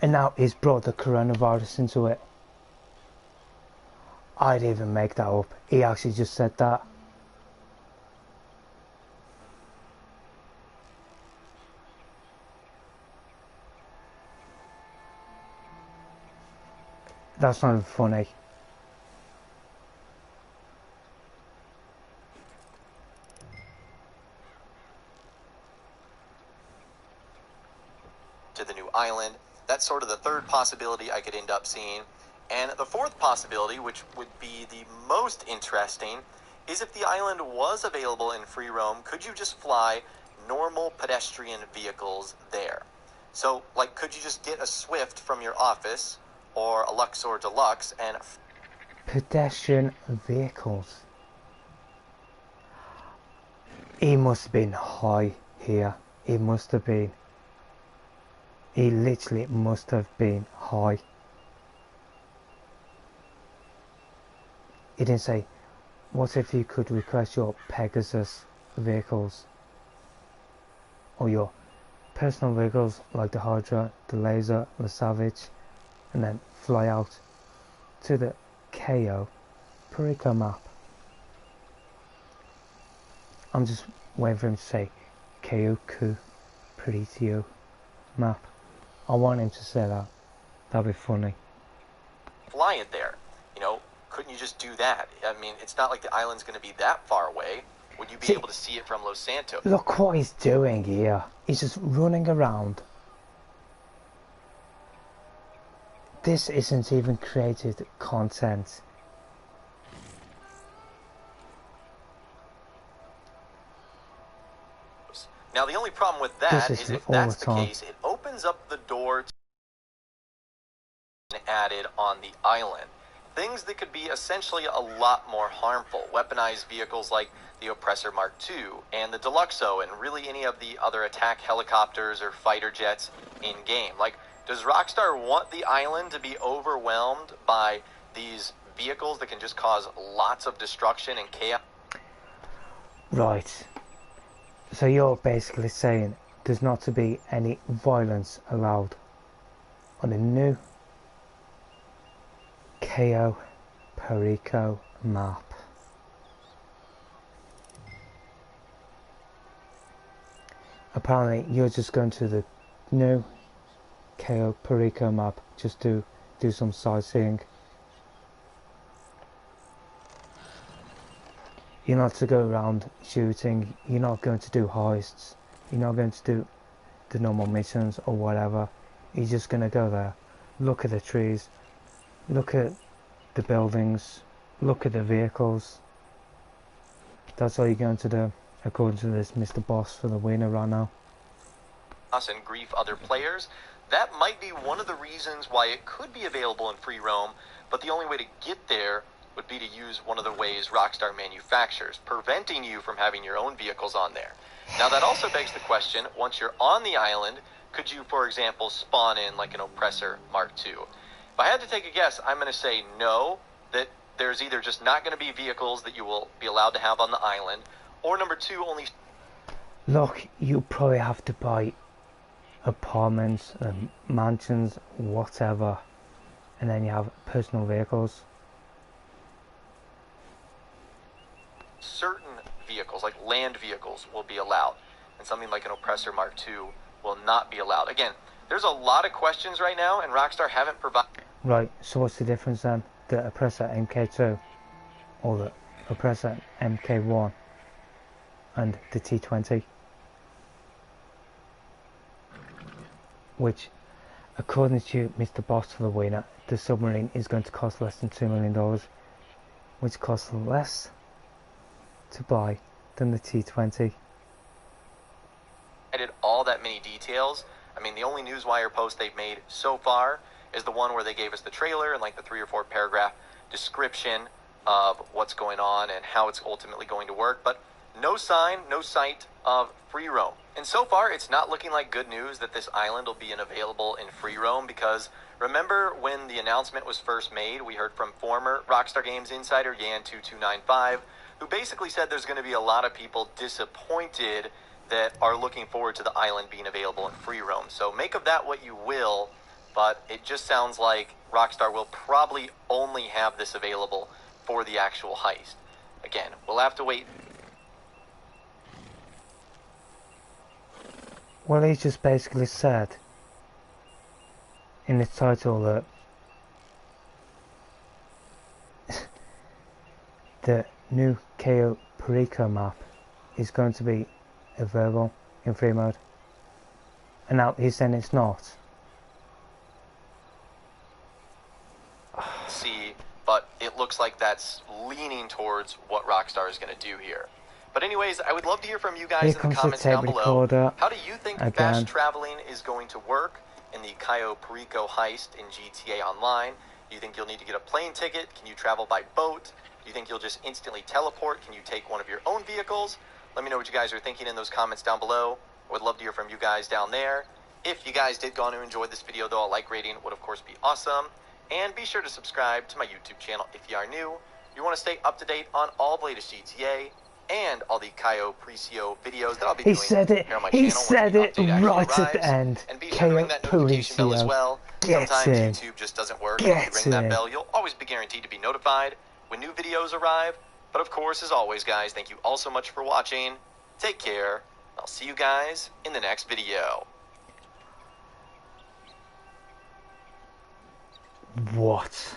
And now he's brought the coronavirus into it. I'd even make that up. He actually just said that. That's not even funny. To the new island. That's sort of the third possibility I could end up seeing. And the fourth possibility, which would be the most interesting, is if the island was available in free roam, could you just fly normal pedestrian vehicles there? So, like, could you just get a Swift from your office or a Luxor Deluxe and... Pedestrian vehicles. He must have been high here. He must have been. He literally must have been high. He didn't say, what if you could request your Pegasus vehicles? Or your personal vehicles like the Hydra, the Laser, the Savage, and then fly out to the KO Perico map. I'm just waiting for him to say Kyoku Peritio map. I want him to say that. That'd be funny. Fly it there. You know, couldn't you just do that? I mean, it's not like the island's going to be that far away. Would you be able to see it from Los Santos? Look what he's doing here. He's just running around. This isn't even created content. Now, the only problem with that is if that's the case, it opens up the door to added on the island. Things that could be essentially a lot more harmful. Weaponized vehicles like the Oppressor Mark II and the Deluxo and really any of the other attack helicopters or fighter jets in-game. Like, does Rockstar want the island to be overwhelmed by these vehicles that can just cause lots of destruction and chaos? Right. So you're basically saying there's not to be any violence allowed on the new KO Perico map. Apparently you're just going to the new KO Perico map just to do some sightseeing. You're not to go around shooting, you're not going to do heists, you're not going to do the normal missions or whatever. You're just going to go there, look at the trees, look at the buildings, look at the vehicles. That's all you're going to do, according to this Mr. Boss for the winner right now. And grief other players. That might be one of the reasons why it could be available in free roam, but the only way to get there would be to use one of the ways Rockstar manufactures, preventing you from having your own vehicles on there. Now that also begs the question, once you're on the island, could you, for example, spawn in like an Oppressor Mark II? If I had to take a guess, I'm going to say no, that there's either just not going to be vehicles that you will be allowed to have on the island, or number two, only... Look, you probably have to buy apartments and mansions, whatever, and then you have personal vehicles. Certain vehicles, like land vehicles, will be allowed, and something like an Oppressor Mark II will not be allowed. Again, there's a lot of questions right now, and Rockstar haven't provided... Right, so what's the difference then? The Oppressor MK2 or the Oppressor MK1 and the T20? Which, according to Mr. Boss for the winner, the submarine is going to cost less than $2 million, which costs less to buy than the T20. I did all that many details. I mean, the only Newswire post they've made so far is the one where they gave us the trailer and like the 3 or 4 paragraph description of what's going on and how it's ultimately going to work, but no sign, no sight of free roam. And so far, it's not looking like good news that this island will be available in free roam, because remember when the announcement was first made, we heard from former Rockstar Games insider Yan2295, who basically said there's going to be a lot of people disappointed that are looking forward to the island being available in free roam. So make of that what you will, but it just sounds like Rockstar will probably only have this available for the actual heist. Again, we'll have to wait. Well, he just basically said in the title that the new KO Perico map is going to be available in free mode, and now he's saying it's not. looks like that's leaning towards what Rockstar is going to do here. But anyways, I would love to hear from you guys in the comments down below. How do you think fast traveling is going to work in the Cayo Perico heist in GTA Online? Do you think you'll need to get a plane ticket? Can you travel by boat? Do you think you'll just instantly teleport? Can you take one of your own vehicles? Let me know what you guys are thinking in those comments down below. I would love to hear from you guys down there. If you guys did go on to enjoy this video, though, a like rating would, of course, be awesome. And be sure to subscribe to my YouTube channel if you are new. You want to stay up to date on all the latest GTA and all the Cayo Perico videos that I'll be doing here on my channel. He said it right at the end. And be sure to ring that notification bell as well. Sometimes YouTube just doesn't work. If you ring that bell, you'll always be guaranteed to be notified when new videos arrive. But of course, as always, guys, thank you all so much for watching. Take care. I'll see you guys in the next video. What?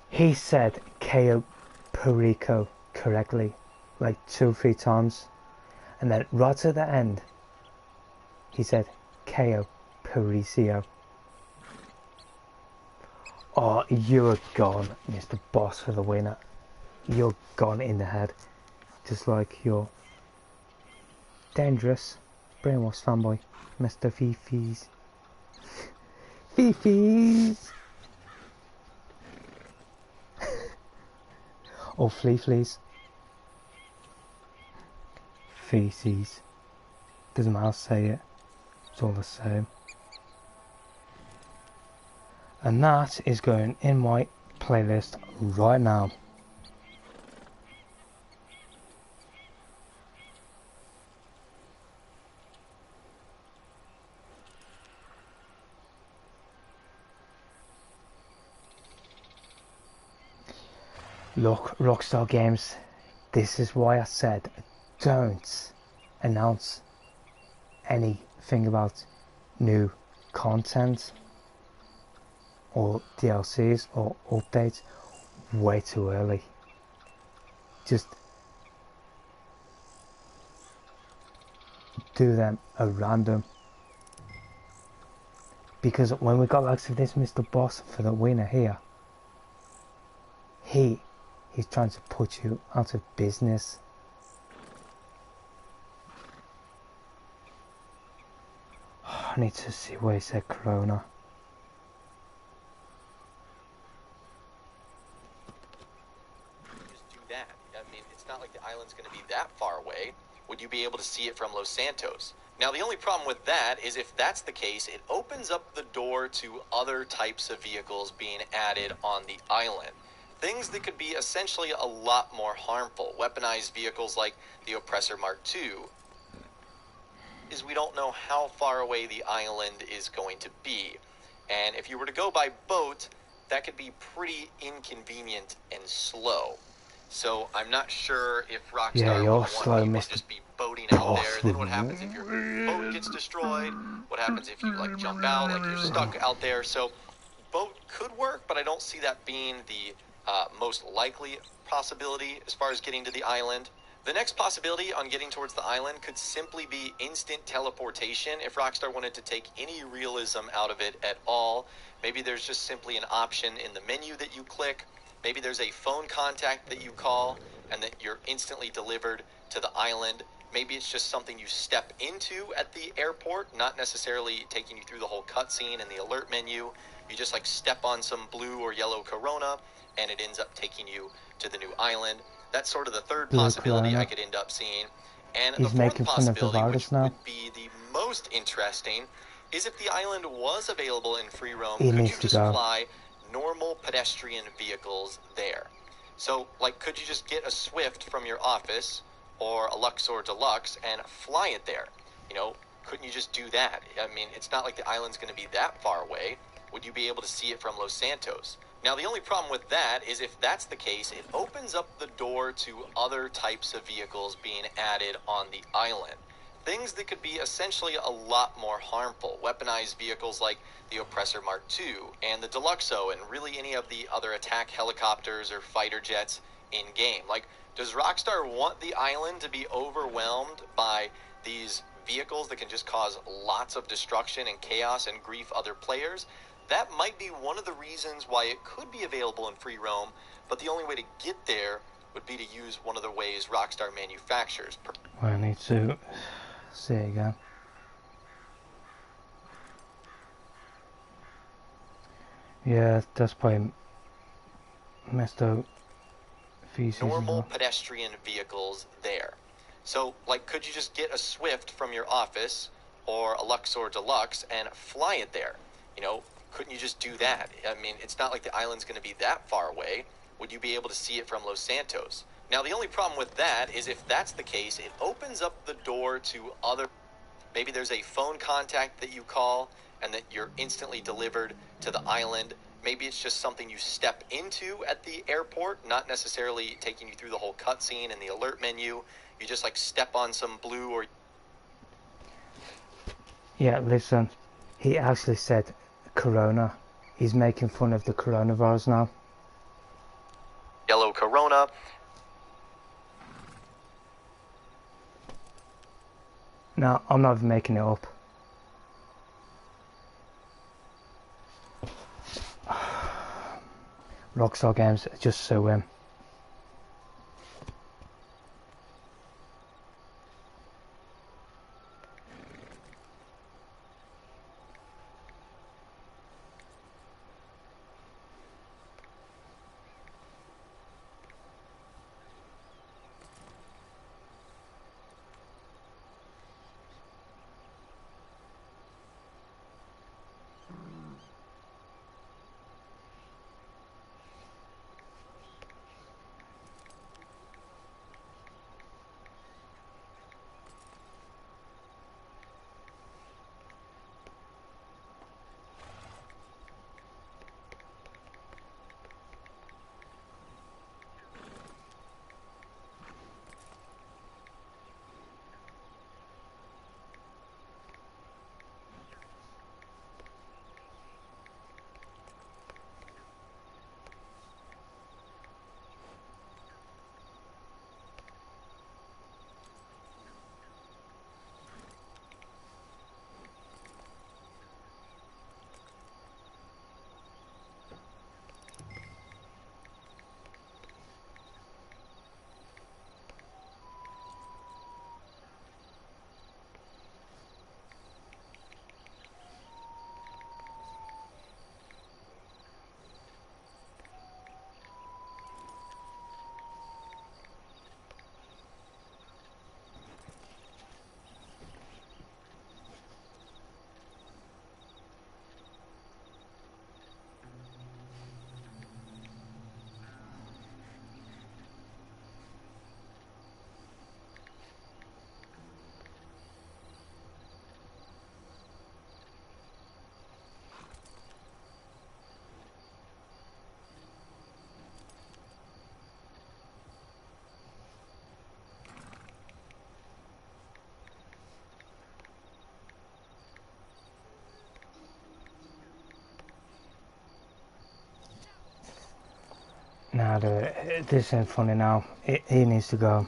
He said Cayo Perico correctly, like 2-3 times, and then right at the end he said Cayo Perico. Oh, you're gone, Mr. Boss, for the winner. You're gone in the head, just like your dangerous brainwash fanboy, Mr. Fifi's. Fifi's. Or fleas. Feces. Doesn't matter how to say it. It's all the same. And that is going in my playlist right now. Look, Rockstar Games, this is why I said don't announce anything about new content or DLCs or updates way too early. Just do them at random. Because when we got likes of this Mr. Boss for the winner here, he's trying to put you out of business. Oh, I need to see where he said Corona. Just do that. I mean, it's not like the island's going to be that far away. Would you be able to see it from Los Santos? Now, the only problem with that is if that's the case, it opens up the door to other types of vehicles being added on the island. Things that could be essentially a lot more harmful. Weaponized vehicles like the Oppressor Mark II. Is we don't know how far away the island is going to be. And if you were to go by boat, that could be pretty inconvenient and slow. So I'm not sure if Rockstar will just be boating out there. Then what happens if your boat gets destroyed? What happens if you like jump out, like you're stuck out there? So boat could work, but I don't see that being the most likely possibility as far as getting to the island. The next possibility on getting towards the island could simply be instant teleportation if Rockstar wanted to take any realism out of it at all. Maybe there's just simply an option in the menu that you click. Maybe there's a phone contact that you call and that you're instantly delivered to the island. Maybe it's just something you step into at the airport, not necessarily taking you through the whole cutscene and the alert menu. You just like step on some blue or yellow Corona and it ends up taking you to the new island. That's sort of the third possibility I could end up seeing. And the fourth possibility, which would be the most interesting, is if the island was available in free roam, could you just fly normal pedestrian vehicles there? So, like, could you just get a Swift from your office or a Luxor Deluxe and fly it there? You know, couldn't you just do that? I mean, it's not like the island's going to be that far away. Would you be able to see it from Los Santos? Now, the only problem with that is if that's the case, it opens up the door to other types of vehicles being added on the island. Things that could be essentially a lot more harmful. Weaponized vehicles like the Oppressor Mark II and the Deluxo and really any of the other attack helicopters or fighter jets in-game. Like, does Rockstar want the island to be overwhelmed by these vehicles that can just cause lots of destruction and chaos and grief other players? That might be one of the reasons why it could be available in free roam, but the only way to get there would be to use one of the ways Rockstar manufactures. I need to see it again. Yeah, that's probably messed up features. Normal pedestrian vehicles there. So, like, could you just get a Swift from your office or a Luxor Deluxe and fly it there? You know, couldn't you just do that? I mean, it's not like the island's going to be that far away. Would you be able to see it from Los Santos? Now, the only problem with that is if that's the case, it opens up the door to other... Maybe there's a phone contact that you call and that you're instantly delivered to the island. Maybe it's just something you step into at the airport, not necessarily taking you through the whole cutscene and the alert menu. You just like step on some blue or... Yeah, listen, he actually said Corona. He's making fun of the coronavirus now. Yellow Corona. No, I'm not even making it up. Rockstar Games are just so Nah, this ain't funny now. He needs to go.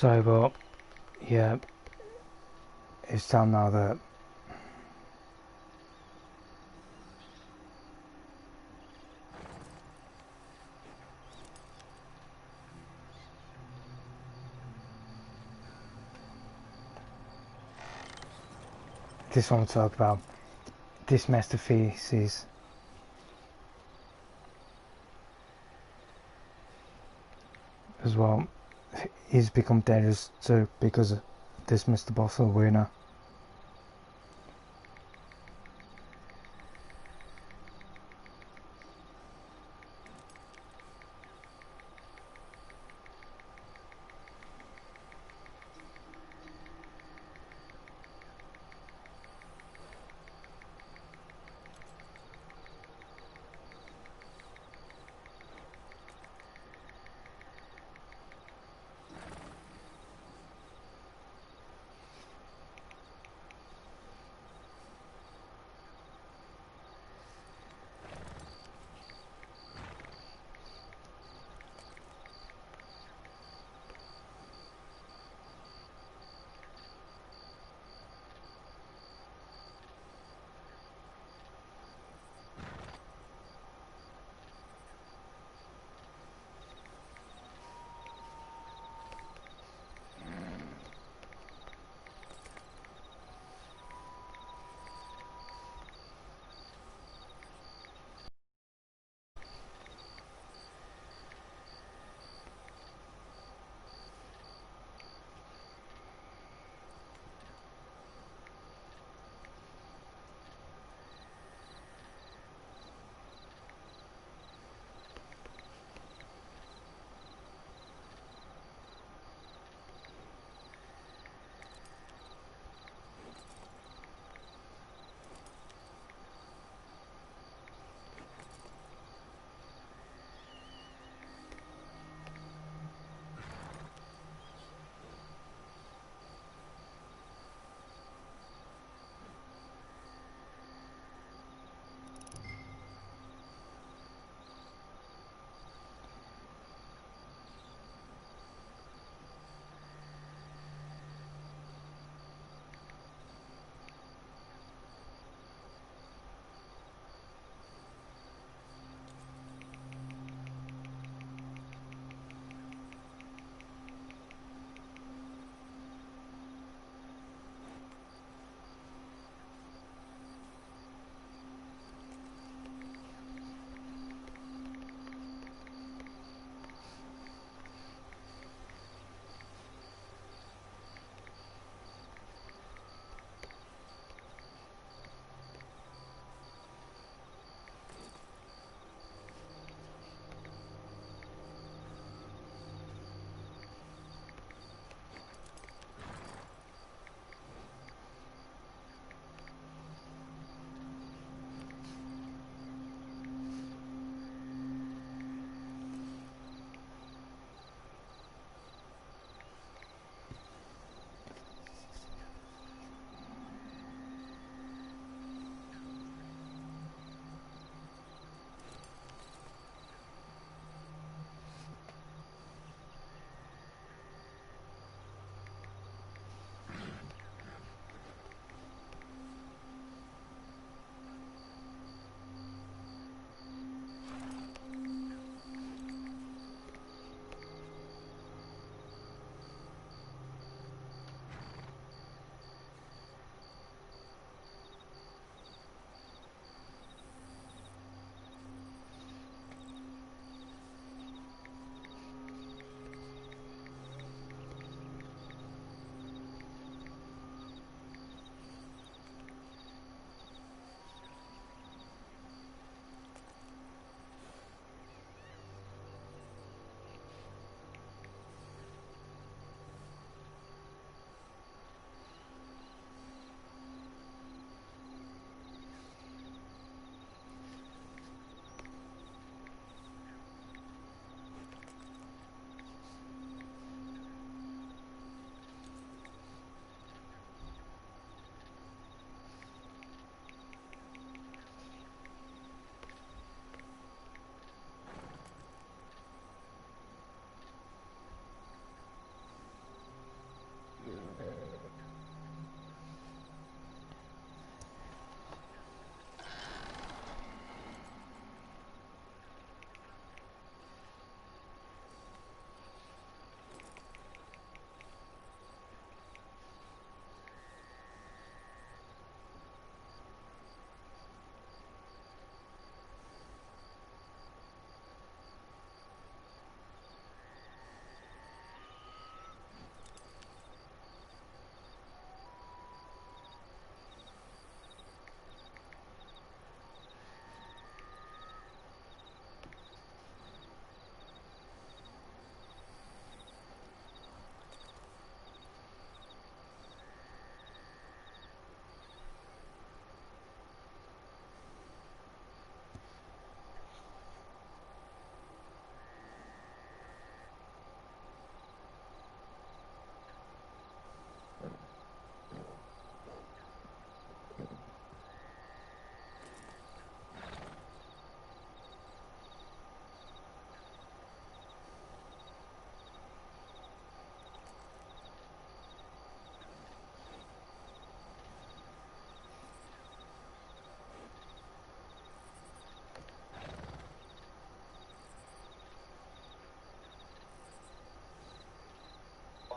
So, but yeah, it's time now that this one to talk about this masterpiece as well. He's become dangerous too because of this Mr. Bottle winner.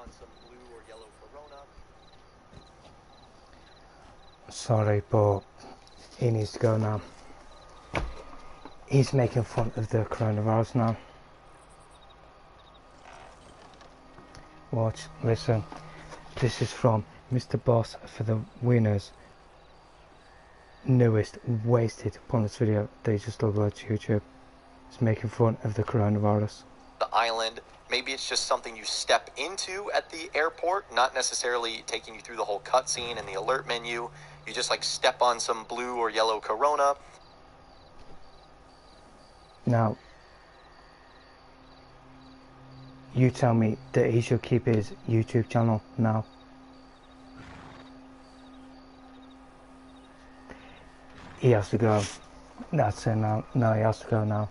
on some blue or yellow Corona. Sorry, but he needs to go now. He's making fun of the coronavirus now. Watch, listen. This is from Mr. Boss for the Winners' newest wasted pointless video they just uploaded to YouTube. It's making fun of the coronavirus. The island, maybe it's just something you step into at the airport, not necessarily taking you through the whole cutscene and the alert menu. You just like step on some blue or yellow Corona. Now, you tell me that he should keep his YouTube channel now. He has to go. That's it now. No, he has to go now.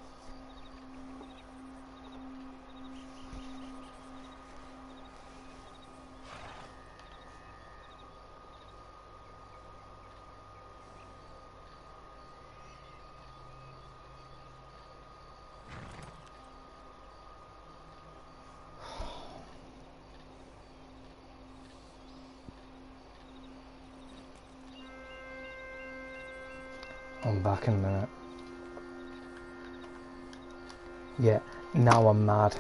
I'm back in a minute. Yeah, now I'm mad.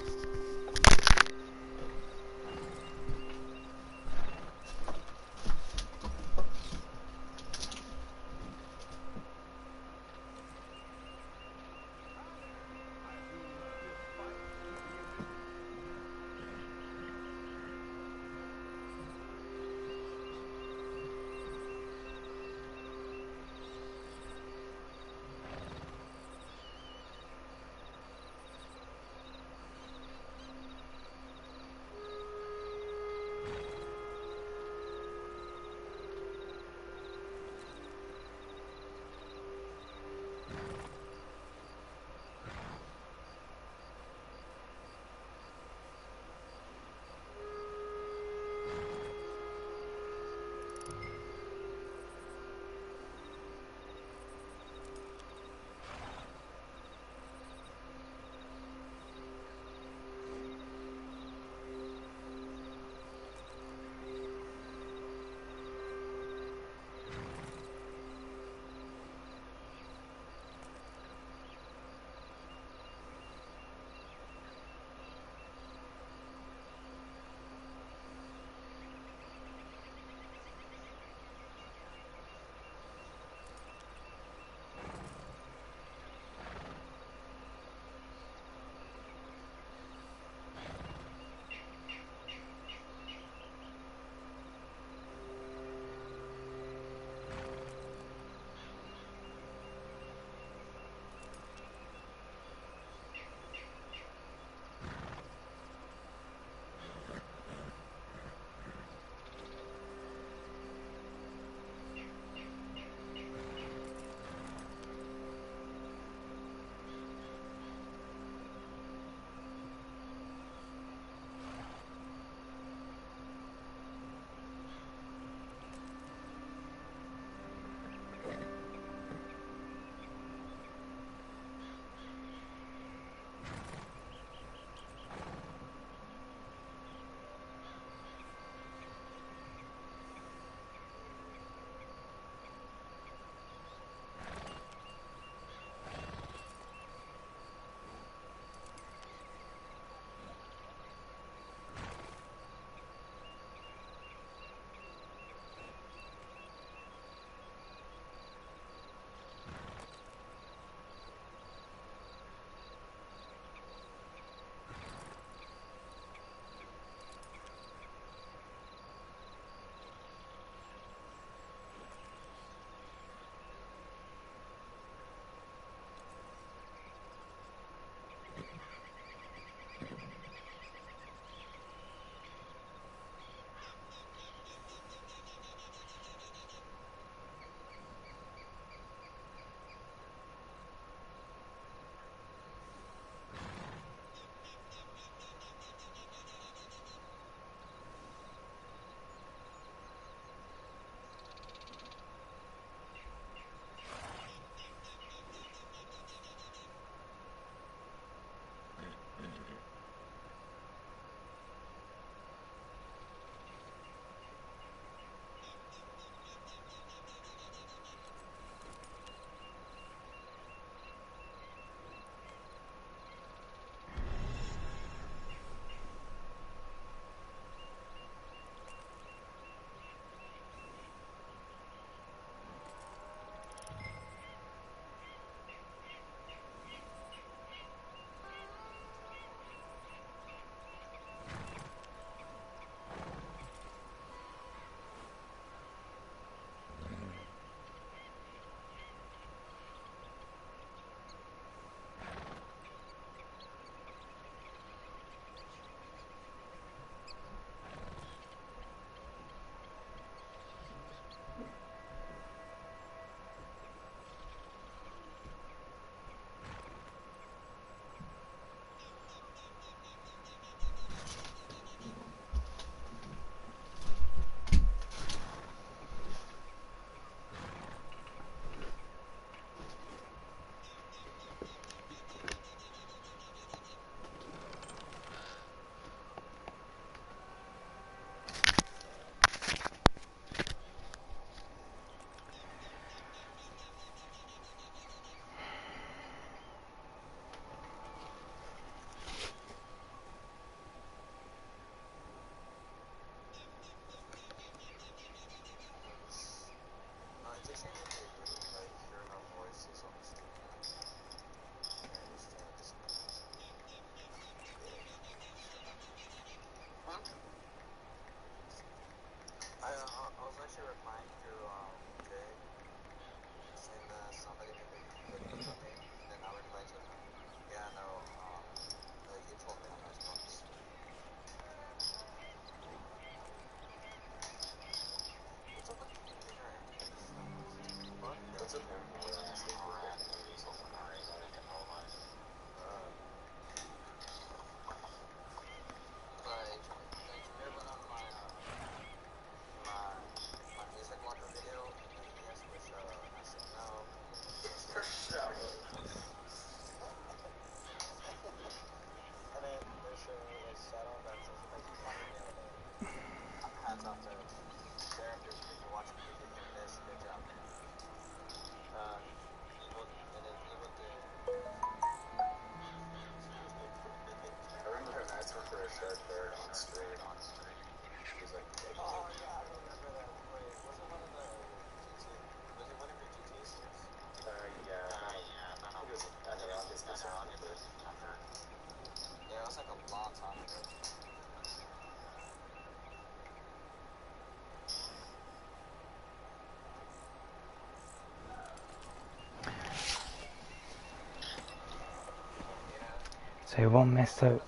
So you want Mr.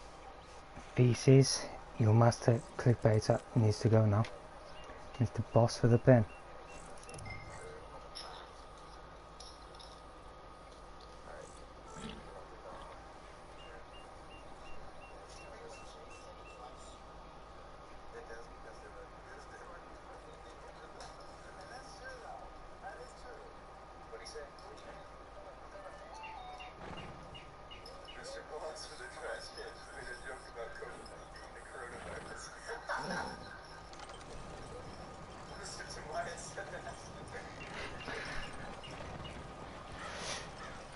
Feces? Your master clickbaiter needs to go now. Mr. Boss for the pin.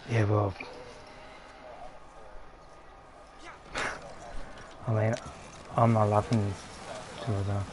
Yeah, well, I mean, I'm not laughing to that.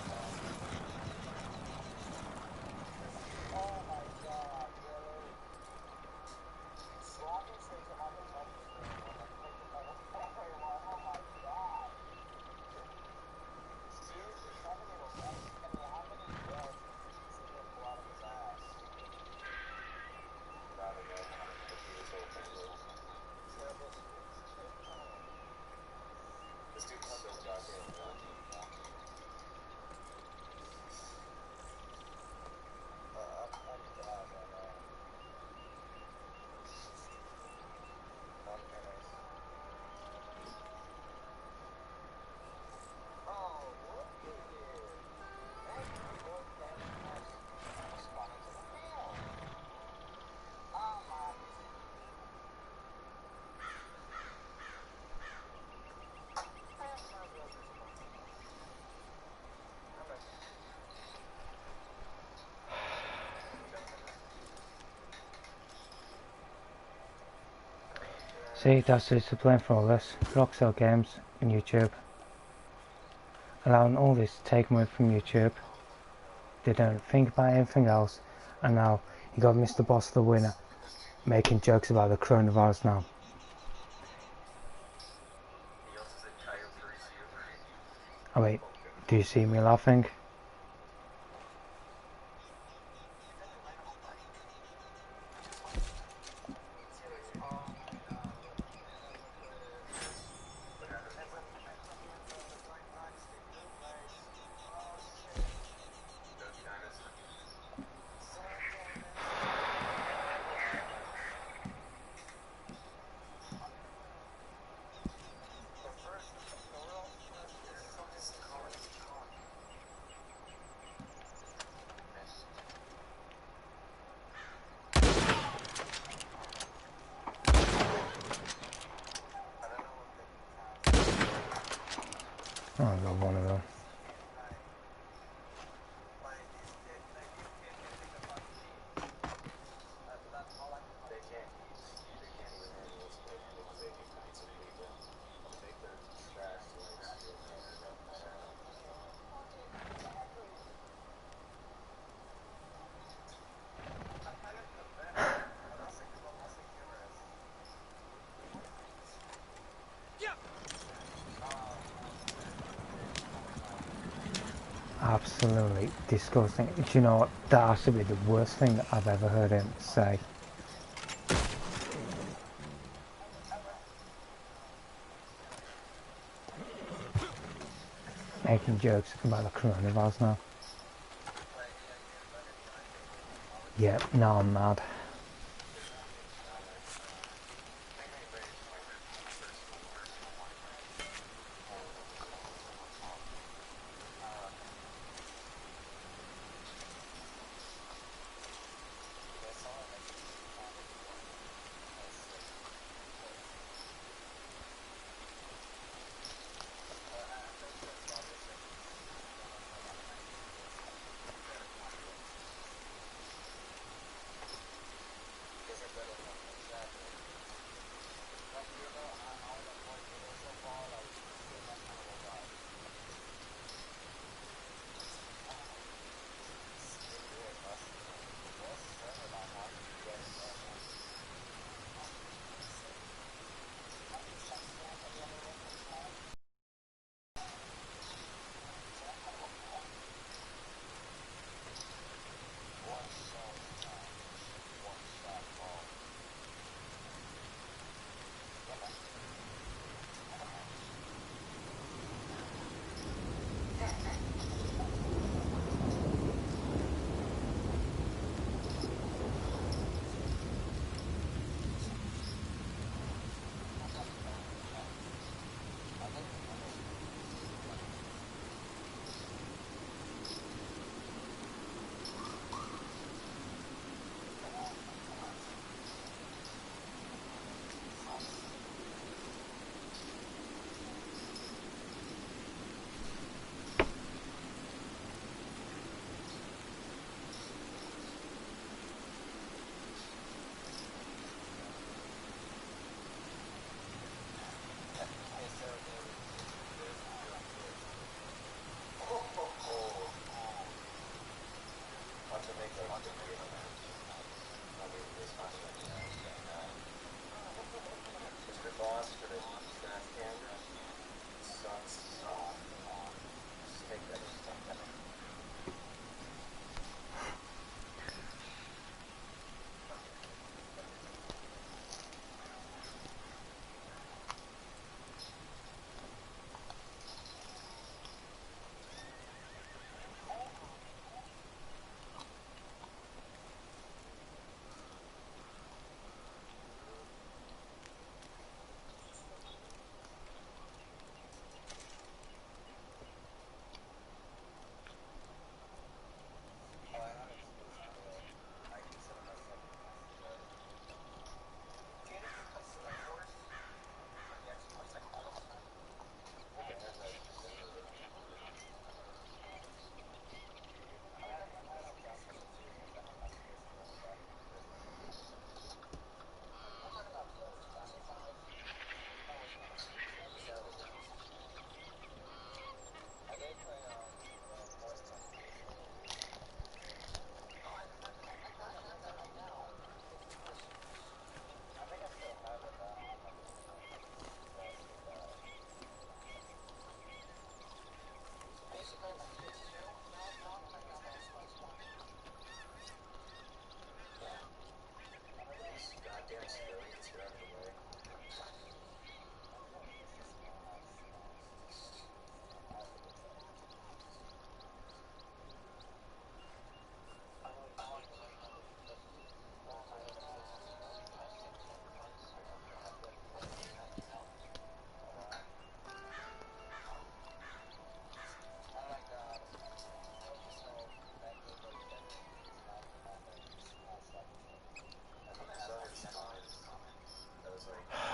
See, that's just the plan for all this. Rockstar Games and YouTube. Allowing all this to take away from YouTube. They don't think about anything else. And now you got Mr. Boss the winner making jokes about the coronavirus now. Oh wait, do you see me laughing? Oh, I got one of them. Absolutely disgusting. Do you know what? That has to be the worst thing that I've ever heard him say. Making jokes about the coronavirus now. Yep, now I'm mad.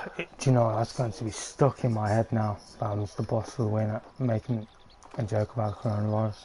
Do you know, that's going to be stuck in my head now. That I was the boss of the winner, making a joke about coronavirus.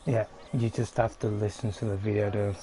Yeah, you just have to listen to the video to.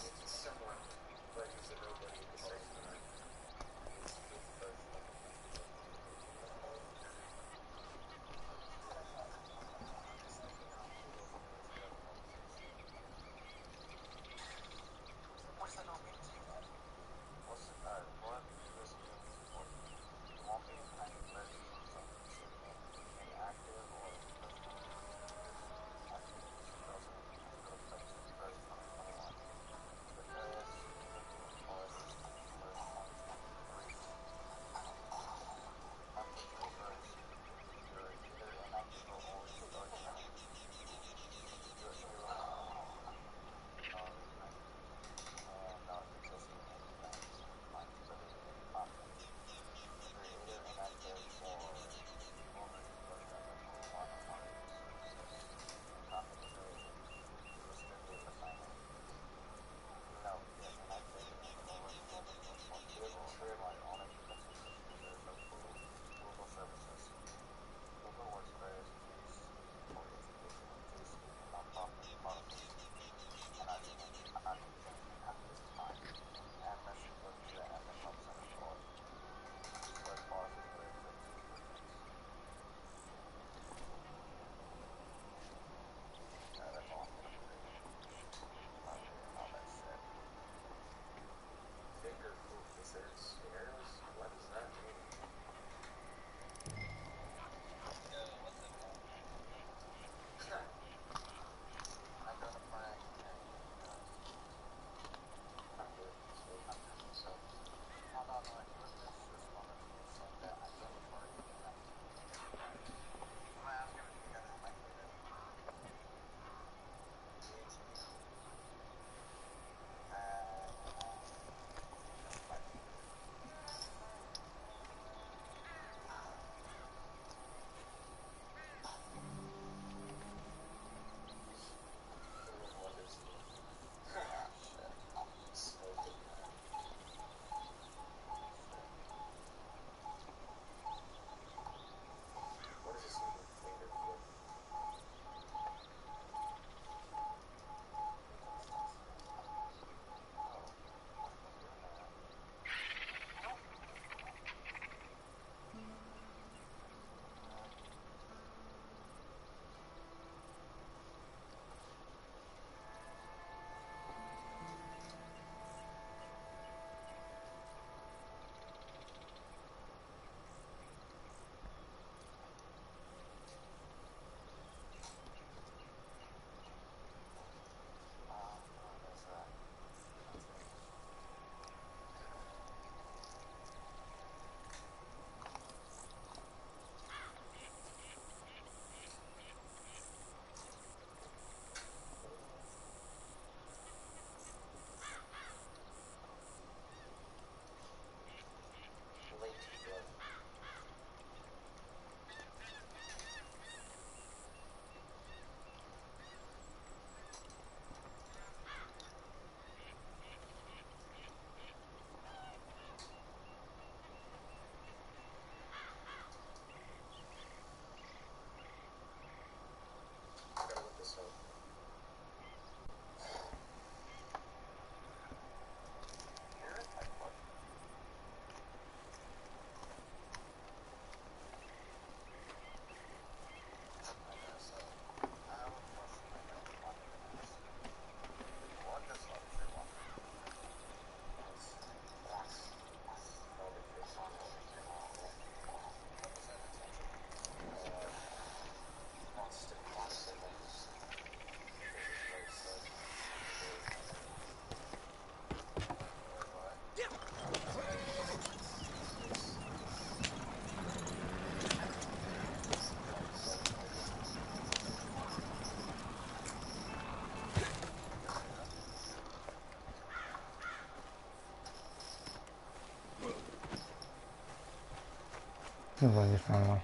I just ran away.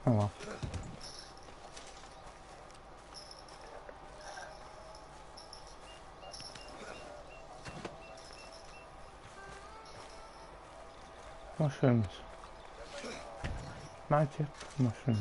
Oh well. Mushrooms. Magic mushrooms.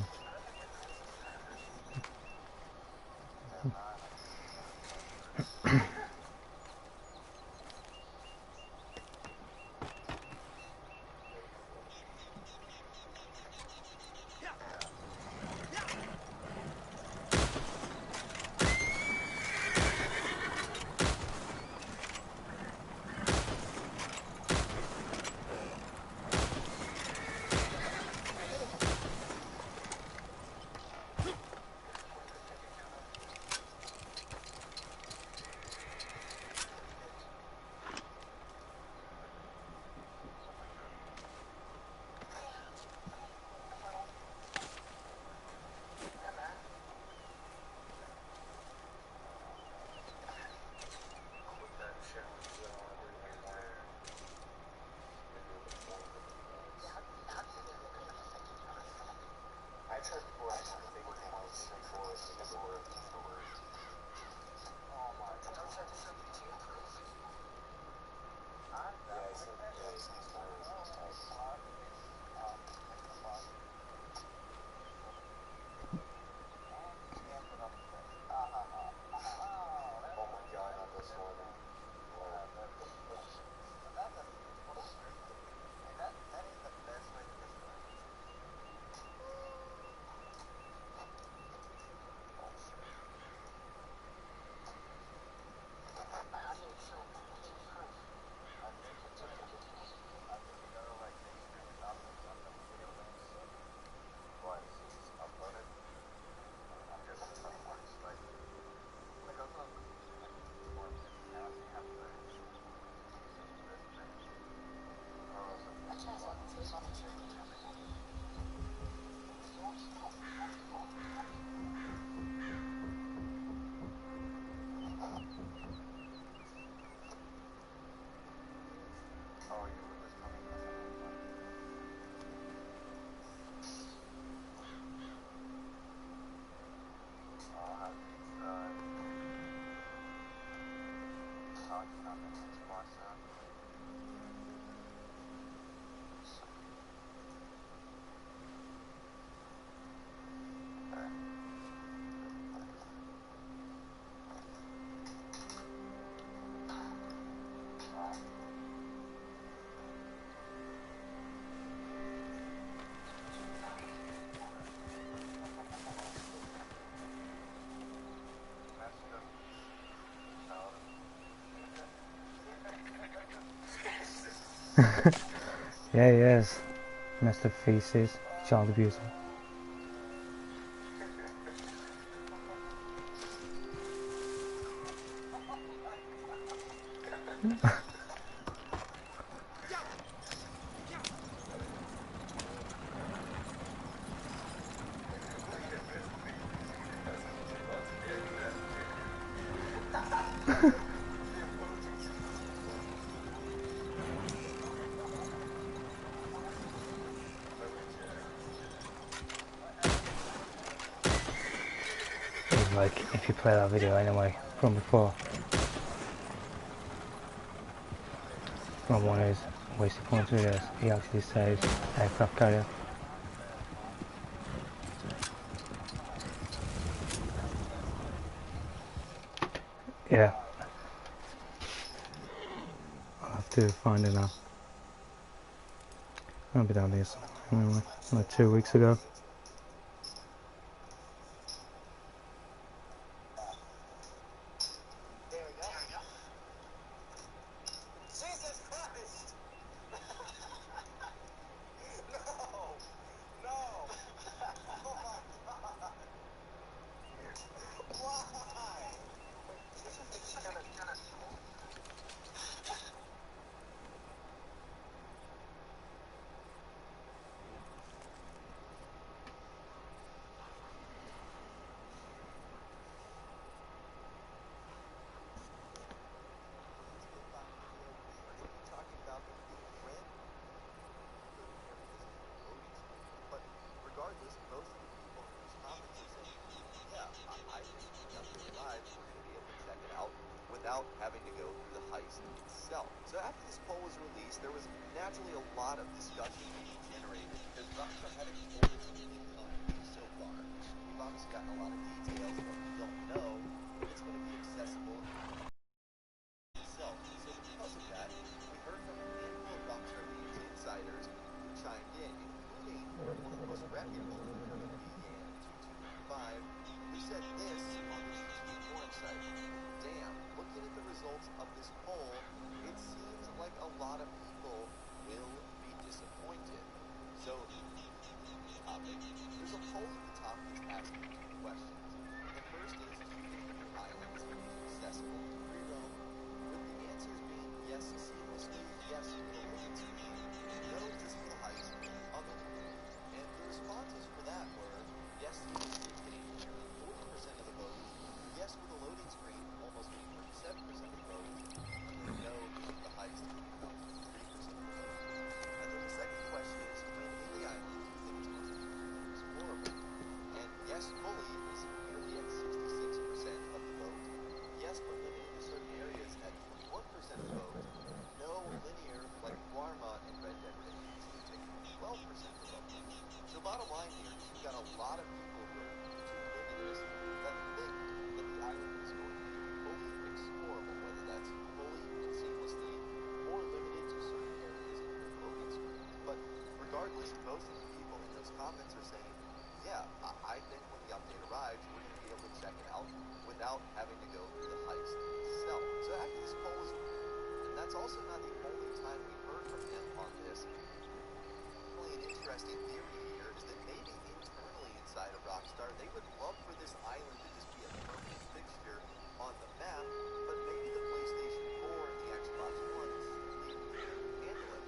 Yeah, he is. Mr. Feces, child abuser. Like, if you play that video anyway, from before, from one of his wasted points videos, he actually says aircraft carrier. Yeah. I'll have to find it now. I'll be down here somewhere, like 2 weeks ago. heist itself. So after this poll was released, there was naturally a lot of discussion being generated because Rockstar hadn't told us anything concrete so far. We've obviously gotten a lot of details, but we don't know if it's going to be accessible itself. So because of that, we heard from a handful of Rockstar Games insiders who chimed in, including one of the most reputable, Yan225, who said this on the GTA forum site. Damn, looking at the results of this poll, it seems like a lot of people will be disappointed. So, topic, there's a poll at the top that's asking two questions. The first is, do you think the new islands will be accessible to free roam? With the answers being yes seamlessly, yes with a loading screen, no just for the heist, unlimited. And the responses for that were yes seamlessly getting nearly 40% of the vote, yes with a loading screen almost getting 37% of the vote, and then no just for the heist getting about 3% of the vote. And then the second question is, when in the island do you think it's going to be free roam explorable? And yes fully is nearly at 66% of the vote, yes but limited to certain areas at 21% of the vote, no linear like Guarma and Red Dead Redemption 2 taking 12% of the vote. So bottom line here is you've got a lot of people who are YouTube limiters that think that the island is going to be fully explorable, whether that's fully and seamlessly or limited to certain areas and no loading screens. But regardless, most of the people in those comments are saying, yeah, I think when the update arrives, we're going to be able to check it out without having to go through the heist itself. So after this poll was, and that's also not the only time we heard from him on this. An interesting theory here is that maybe internally inside of Rockstar, they would love for this island to just be a permanent fixture on the map, but maybe the PlayStation 4 and the Xbox One simply can't handle it.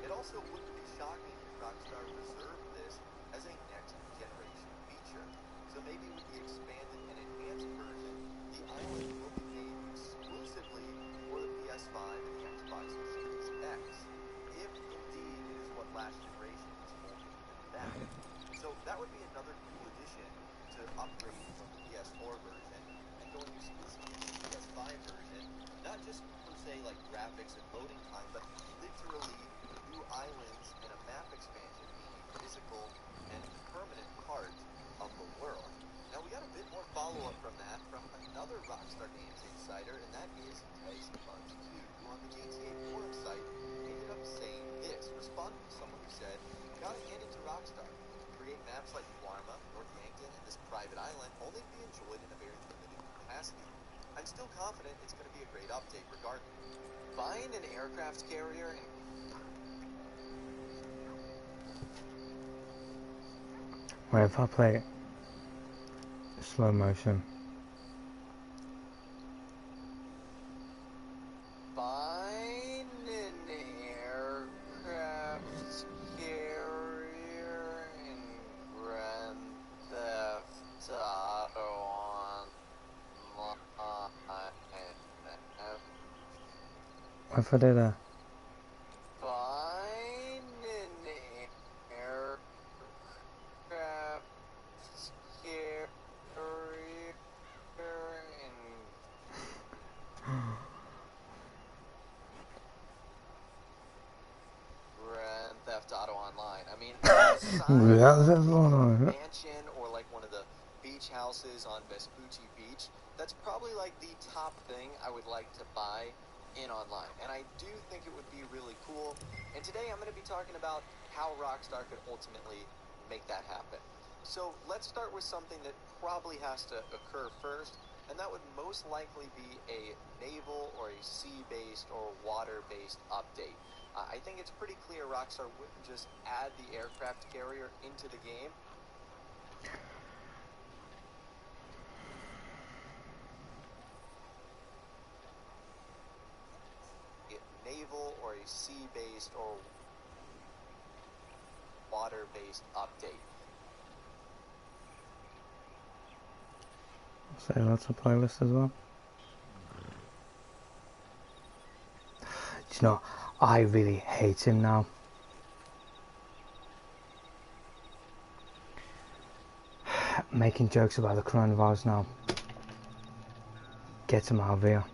It also wouldn't be shocking if Rockstar reserved this as a next-generation feature. So maybe with the expanded and enhanced version, the island will be made exclusively for the PS5 and the Xbox Series X, if indeed it is what last generation was holding them back. So that would be another cool addition to upgrading from the PS4 version and going exclusively to the PS5 version, not just per se like graphics and loading time, but literally new islands and a map expansion being a physical and permanent part of the world. Now we got a bit more follow-up from that from another Rockstar Games insider, and that is Tyson Buns 2, who on the GTA forum site ended up saying this, responding to someone who said, gotta hand it to Rockstar. Create maps like Guarma, North Yankton, and this private island only be enjoyed in a very limited capacity. I'm still confident it's going to be a great update regardless. Buying an aircraft carrier and Wait, if I play slow motion. buying an aircraft carrier in Grand Theft Auto Online. If I do that. Buying an aircraft carrier in Grand Theft Auto Online. I mean, mansion or like one of the beach houses on Vespucci Beach, that's probably like the top thing I would like to buy in online. And I do think it would be really cool. And today I'm going to be talking about how Rockstar could ultimately make that happen. So let's start with something that probably has to occur first, and that would most likely be a naval or a sea-based or water-based update. I think it's pretty clear Rockstar wouldn't just add the aircraft carrier into the game. Naval or a sea-based or water-based update. Say that's a playlist as well. You know, I really hate him now. Making jokes about the coronavirus now. Get him out of here.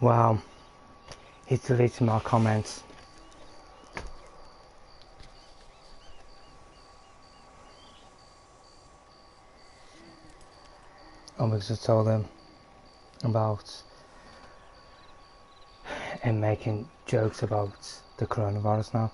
Wow, he's deleting my comments. I was just told him about him making jokes about the coronavirus now.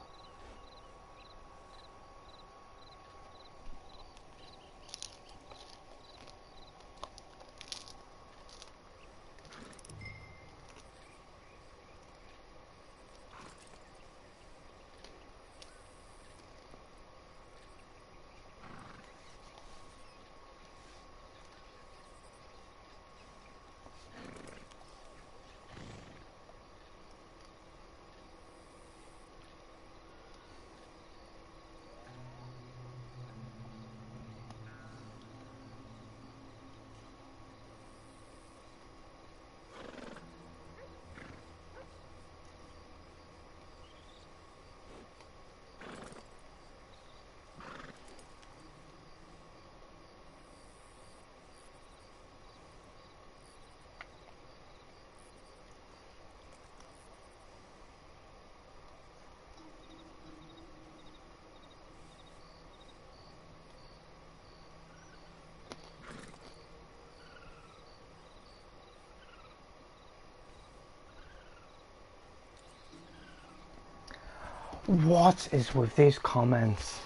What is with these comments?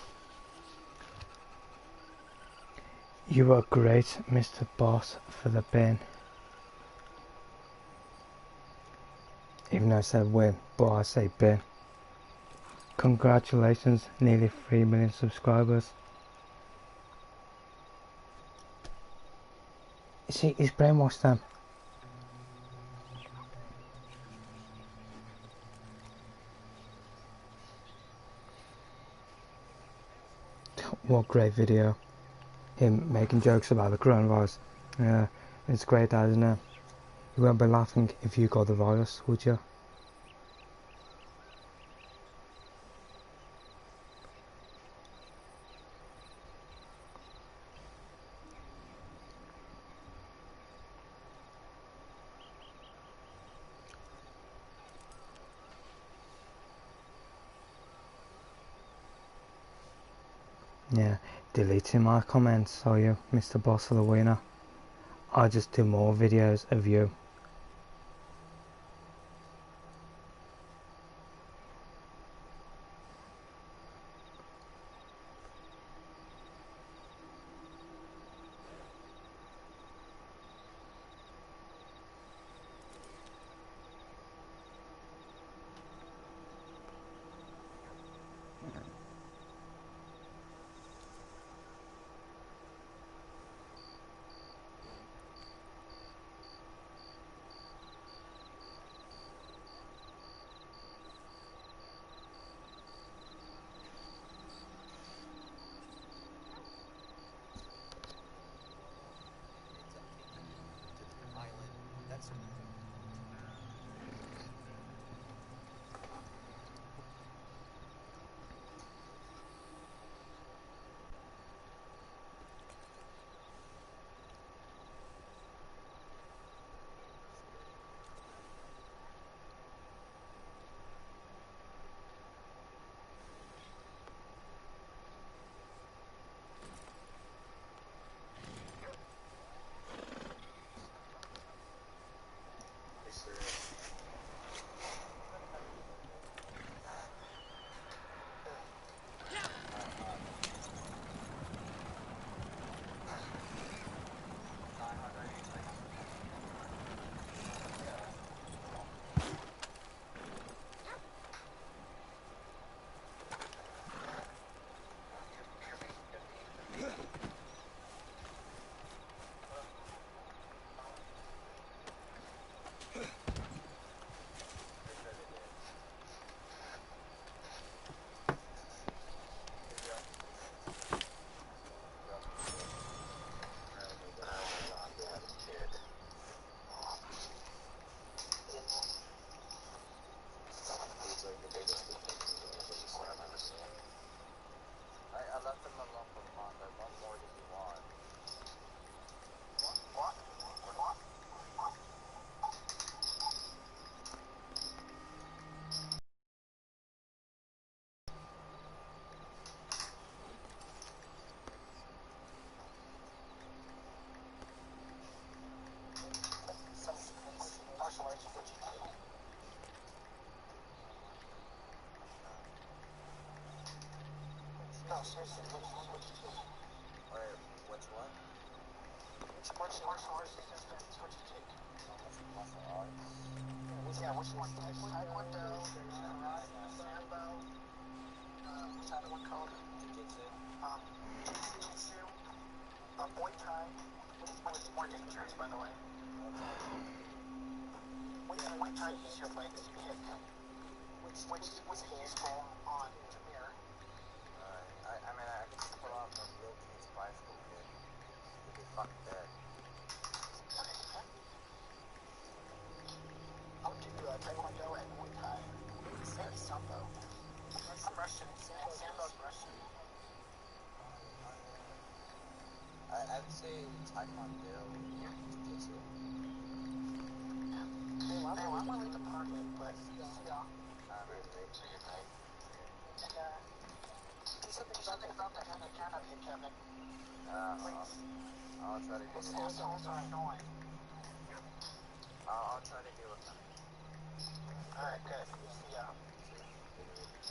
You were great, Mr. Boss, for the bin. Even though I said win, but I say bin. Congratulations, nearly 3 million subscribers. See, he's brainwashed them. What great video. Him making jokes about the coronavirus. Yeah, it's great, isn't it? You won't be laughing if you got the virus, would you? Yeah, deleting my comments, are you, Mr. Boss of the Winner? I'll just do more videos of you. No, seriously, which take? Wait, which one? Which martial arts systems would you take? Martial arts? Yeah, which one? Taekwondo, karate, sambo, what's that one called? Jiu-jitsu? Jiu-jitsu, Muay Thai, which is more dangerous, by the way. Muay Thai use your legs to kick, which was useful on Premiere. I mean, I can pull off a real case bicycle kick. You'd be fucking dead. I'll do Taekwondo and Muay Thai. Maybe Sambo. I'm Russian, and Sambo's Russian. I'd say Taekwondo or Jiu-Jitsu. Hey, well, I'm gonna leave the party, but see y'all. Alright, great. See you, mate. And, do something about that Hannah pig, Kevin. Please. I'll try to Those assholes are annoying. I'll try to deal with them. Alright, good. See ya.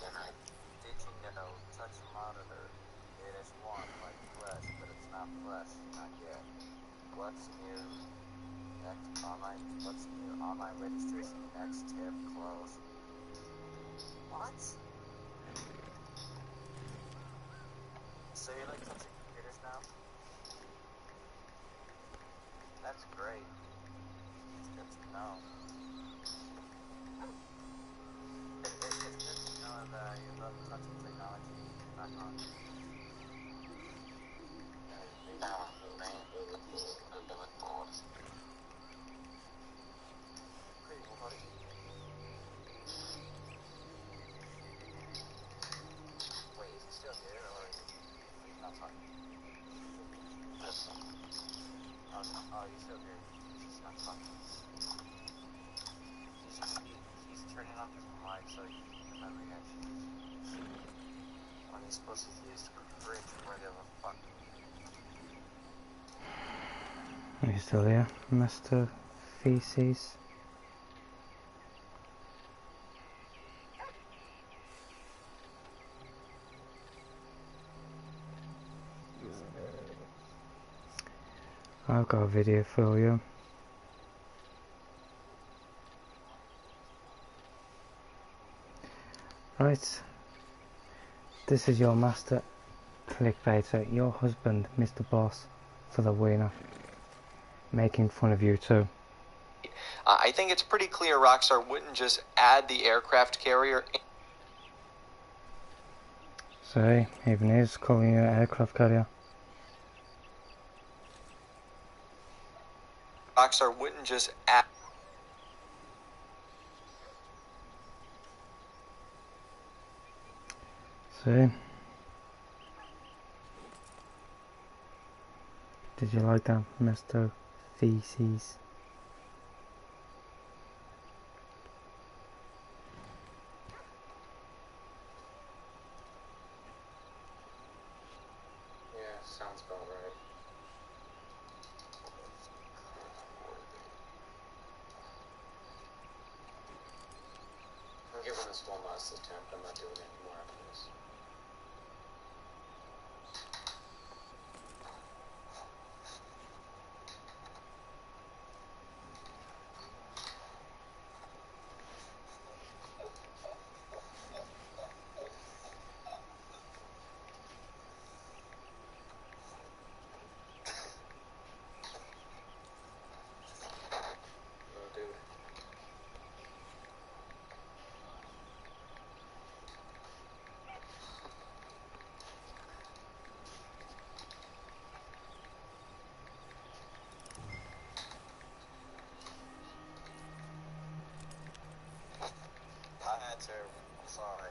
Good night. Did you know, touch monitor, it is warm like flesh, but it's not flesh, not yet. What's new? What's new? Online registration next tab closed. What? So you like touching computers now? That's great. It's good to know. It's good to know that you love touching technology. Not on. Wait, is he still here or he's not talking? Oh, he's still here. He's just not talking. He's turning off his mic so he can never reaction. When he's supposed to use the fridge where the fuck. Are you still here, Mr. Feces? I've got a video for you. Right. This is your master clickbaiter, your husband, Mr. Boss, for the winner. Making fun of you too. I think it's pretty clear Rockstar wouldn't just add the aircraft carrier. So, even is calling you an aircraft carrier. Rockstar wouldn't just add. See? Did you like that, Mr. Feces? Yeah, sounds about right. I'm giving this one last attempt. I'm not doing any more after this. Oh, dude. I had to. I'm sorry.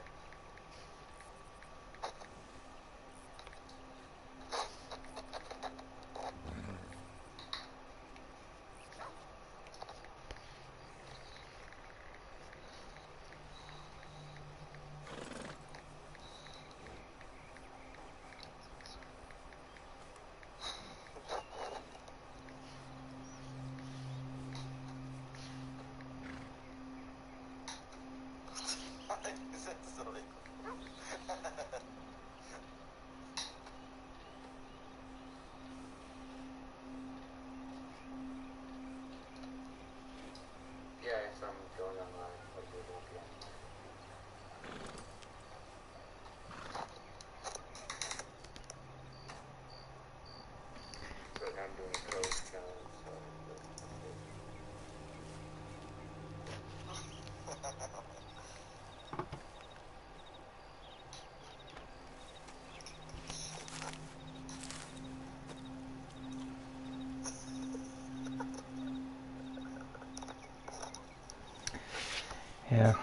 Yeah.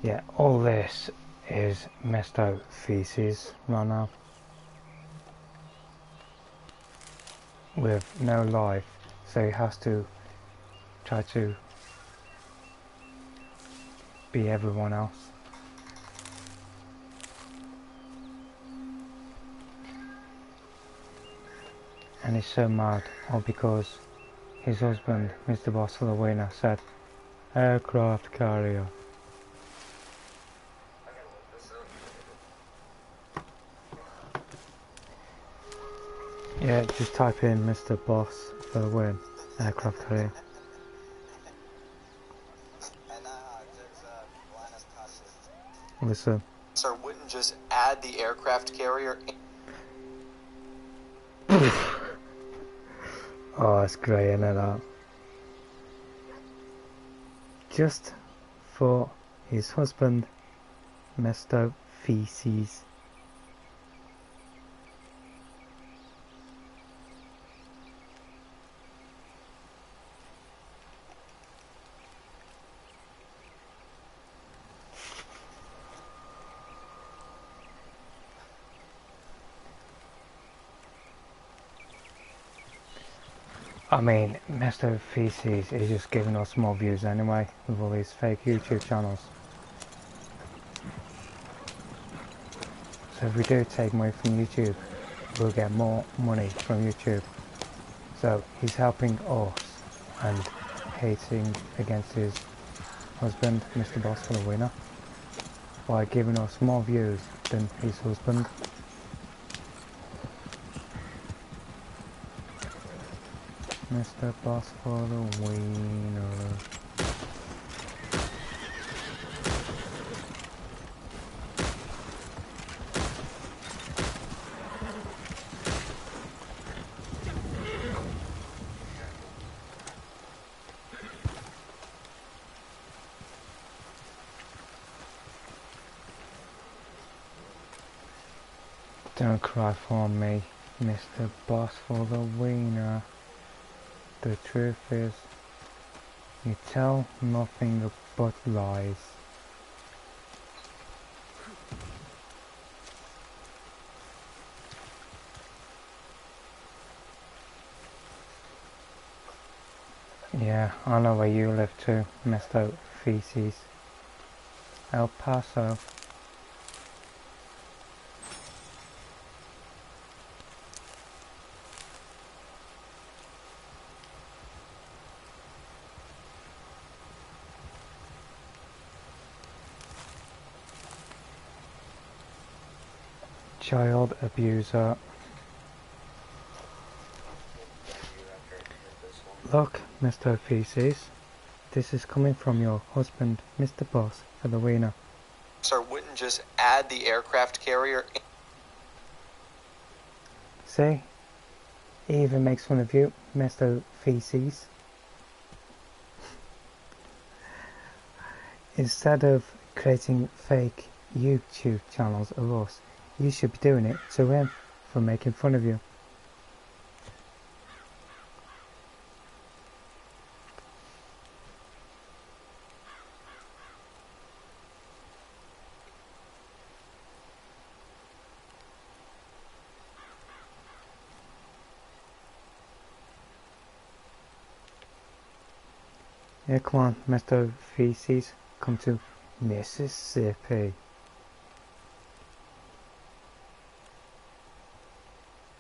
Yeah, all this is messed out feces right now. With no life, so he has to try to be everyone else. And he's so mad, all because his husband, Mr. Boss of the Winner, said aircraft carrier. Yeah, just type in Mr. Boss for the win, aircraft carrier. Listen. Sir wouldn't just add the aircraft carrier. Oh, it's great, isn't it, that? Just for his husband messed up feces. I mean, Mr. Feces is just giving us more views anyway, with all these fake YouTube channels. So if we do take money from YouTube, we'll get more money from YouTube. So he's helping us and hating against his husband, Mr. Boss for the Winner, by giving us more views than his husband. Mr. Boss for the Winner. Don't cry for me, Mr. Boss for the Winner. The truth is, you tell nothing but lies. Yeah, I know where you live too, messed out feces. El Paso. Child abuser. Look, Mr. Feces, this is coming from your husband, Mr. Boss for the Winner. Sir wouldn't just add the aircraft carrier. See? He even makes fun of you, Mr. Feces. Instead of creating fake YouTube channels of us, you should be doing it to him for making fun of you. Yeah, come on, Mr. Feces, come to Mississippi.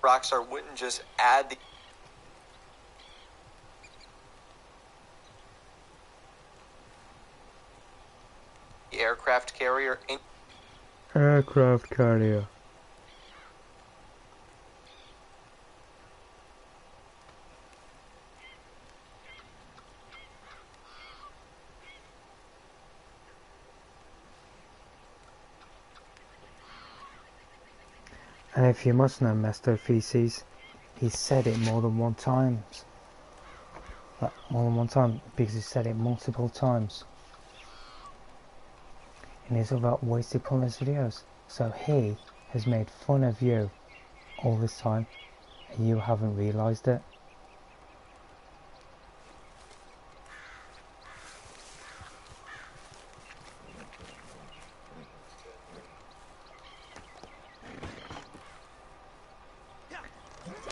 Rockstar wouldn't just add the aircraft carrier in. Aircraft carrier. And if you must know Mr. Feces, he said it more than one time. More than one time, because he said it multiple times in his other wasted pointless videos. So he has made fun of you all this time, and you haven't realised it.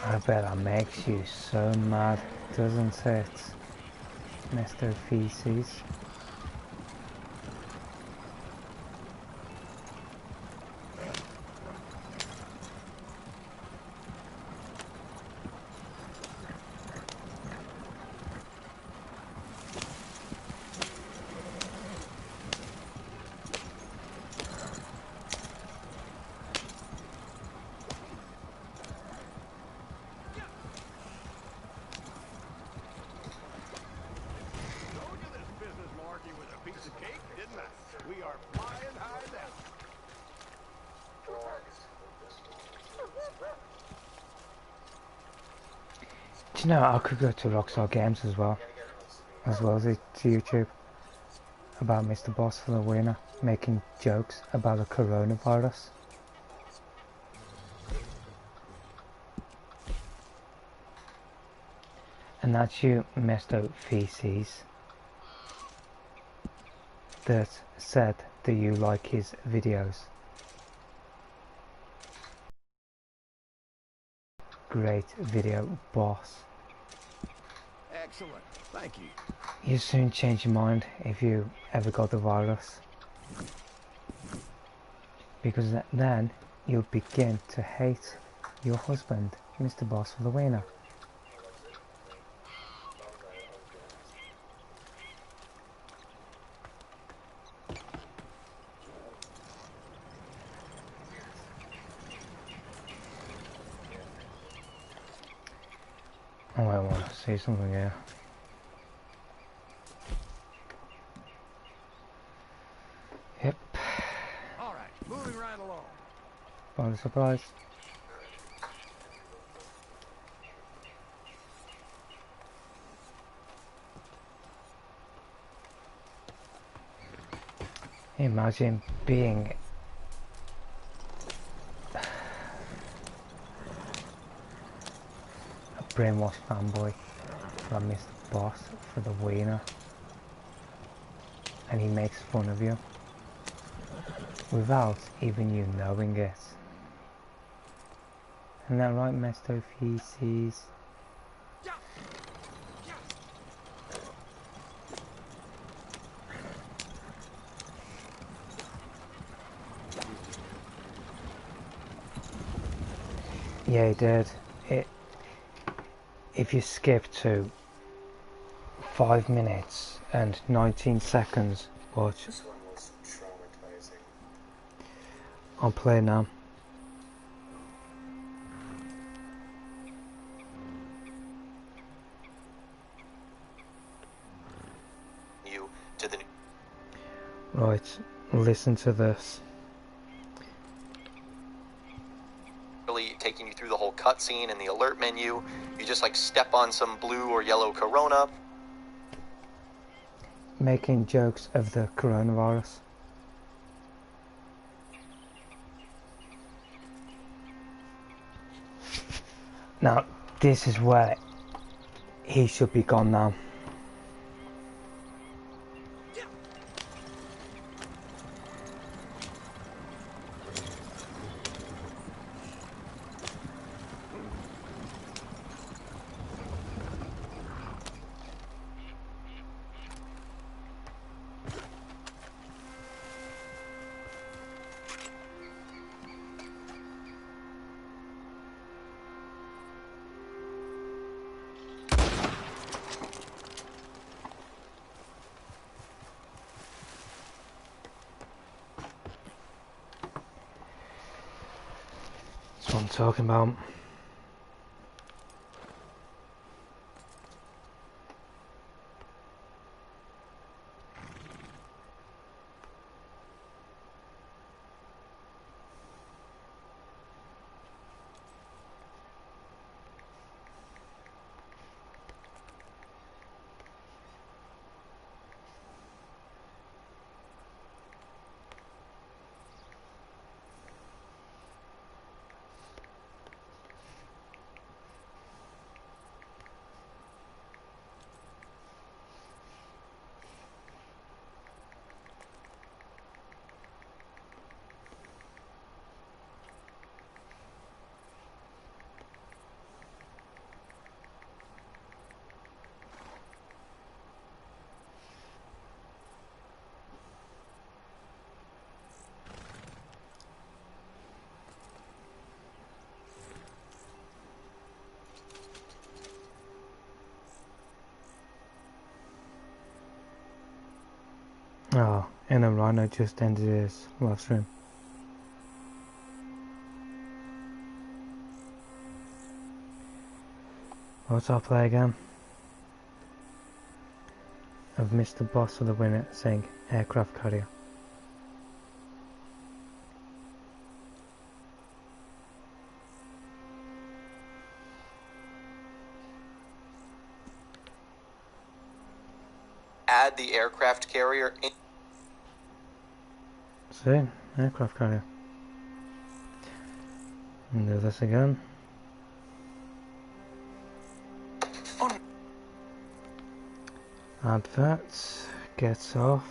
I bet that makes you so mad, doesn't it, Mr. Feces? We are flying high now. Do you know, I could go to Rockstar Games as well as to YouTube, about Mr. Boss for the winner making jokes about the coronavirus. And that's you, Mr. Feces, that said that you like his videos. Great video, boss. Excellent. Thank you. You soon change your mind if you ever got the virus, because then you'll begin to hate your husband, Mr. Boss for the winner. Oh, I want to say something here. Yep. Alright, moving right along. What a surprise. Imagine being a brainwashed fanboy from Mr. Boss for the winner, and he makes fun of you without even you knowing it. Isn't that right, Mr. Feces? Yeah, he did. If you skip to 5 minutes and 19 seconds, watch. This one was traumatizing. I'll play now. You to the Right, listen to this. really taking you through the whole cutscene and the alert menu. You just like step on some blue or yellow corona. Making jokes of the coronavirus. Now, this is where he should be gone now. That's what I'm talking about. Oh, and a Rhino just ended his live stream. What's our play again? I've missed the boss of the winner saying aircraft carrier. Add the aircraft carrier in. See? Aircraft carrier. And do this again. Advert gets off.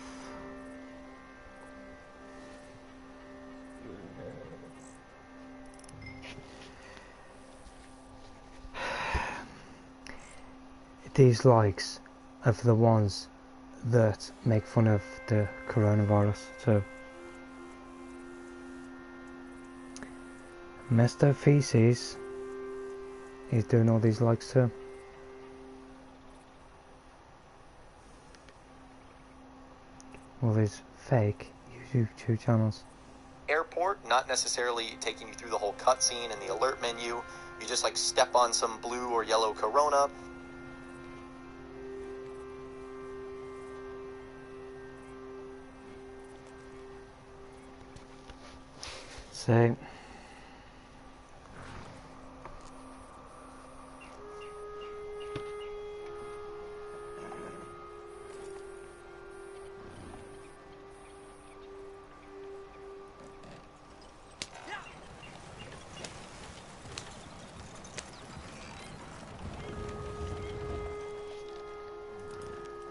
These likes are for the ones that make fun of the coronavirus too. Mr. Feces is doing all these likes too. All these fake YouTube channels. Airport, not necessarily taking you through the whole cutscene and the alert menu. You just like step on some blue or yellow Corona. So I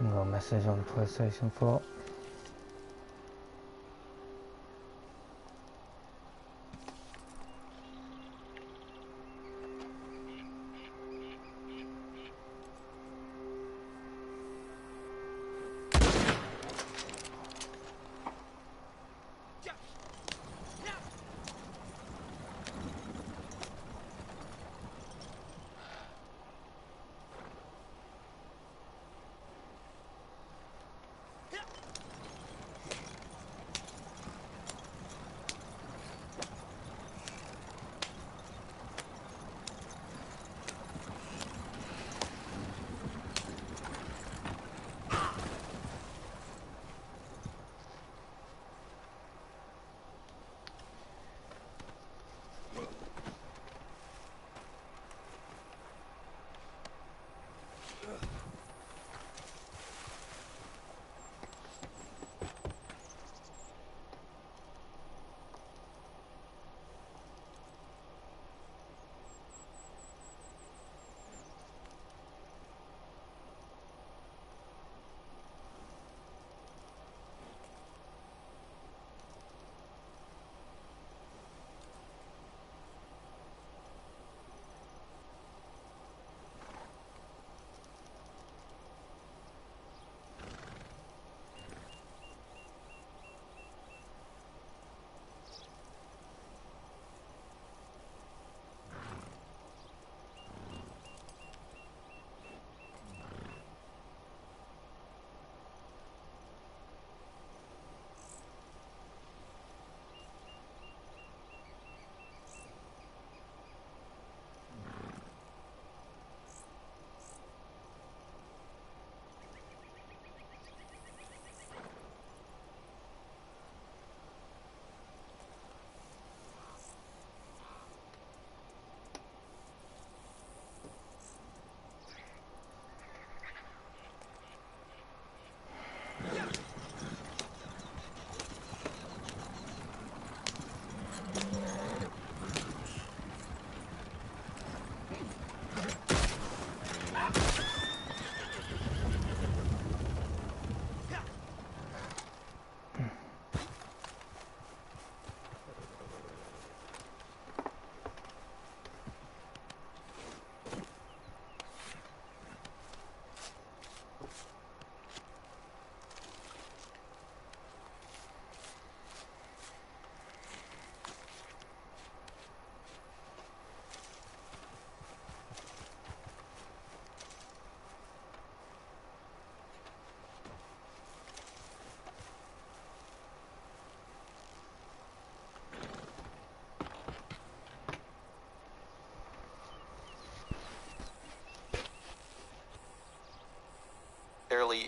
got a message on the PlayStation 4.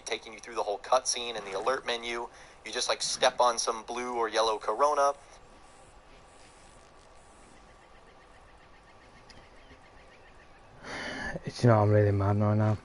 taking you through the whole cutscene and the alert menu. You just like step on some blue or yellow Corona. You know, I'm really mad right now.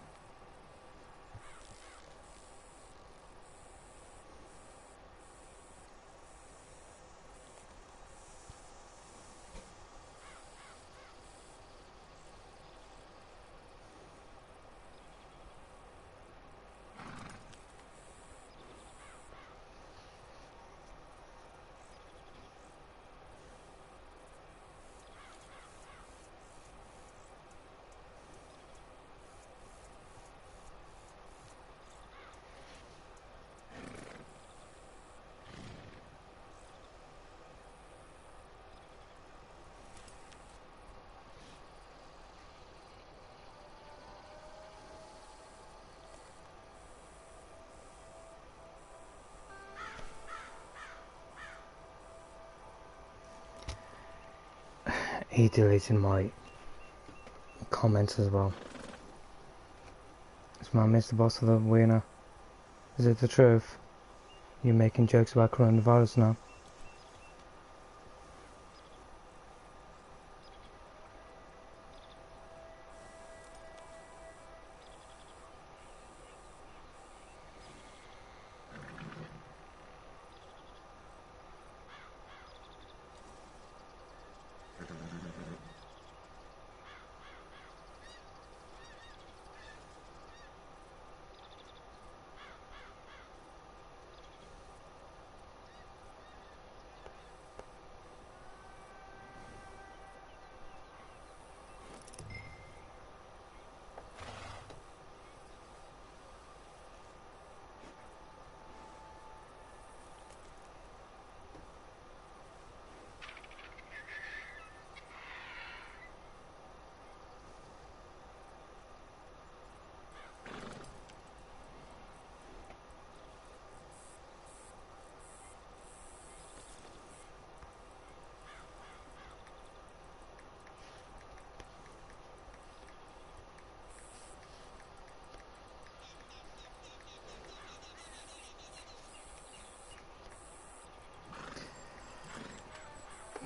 He deleted my comments as well. Is my Mr. Boss of the winner? Is it the truth? You're making jokes about coronavirus now?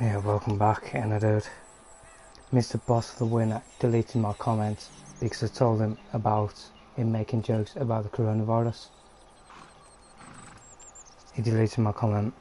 Yeah, welcome back, dude. Mr. Boss of the winner deleted my comments because I told him about him making jokes about the coronavirus. He deleted my comment.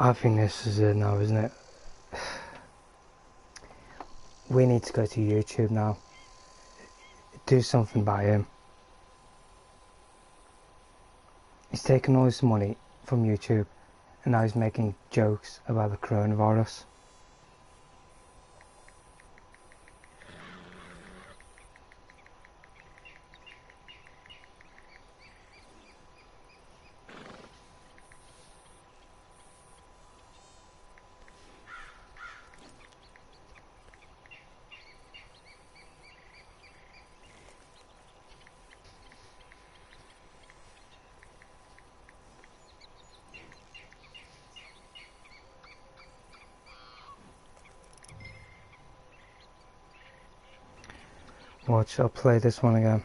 I think this is it now, isn't it? We need to go to YouTube now. Do something by him. He's taken all his money from YouTube and now he's making jokes about the coronavirus. Watch, I'll play this one again.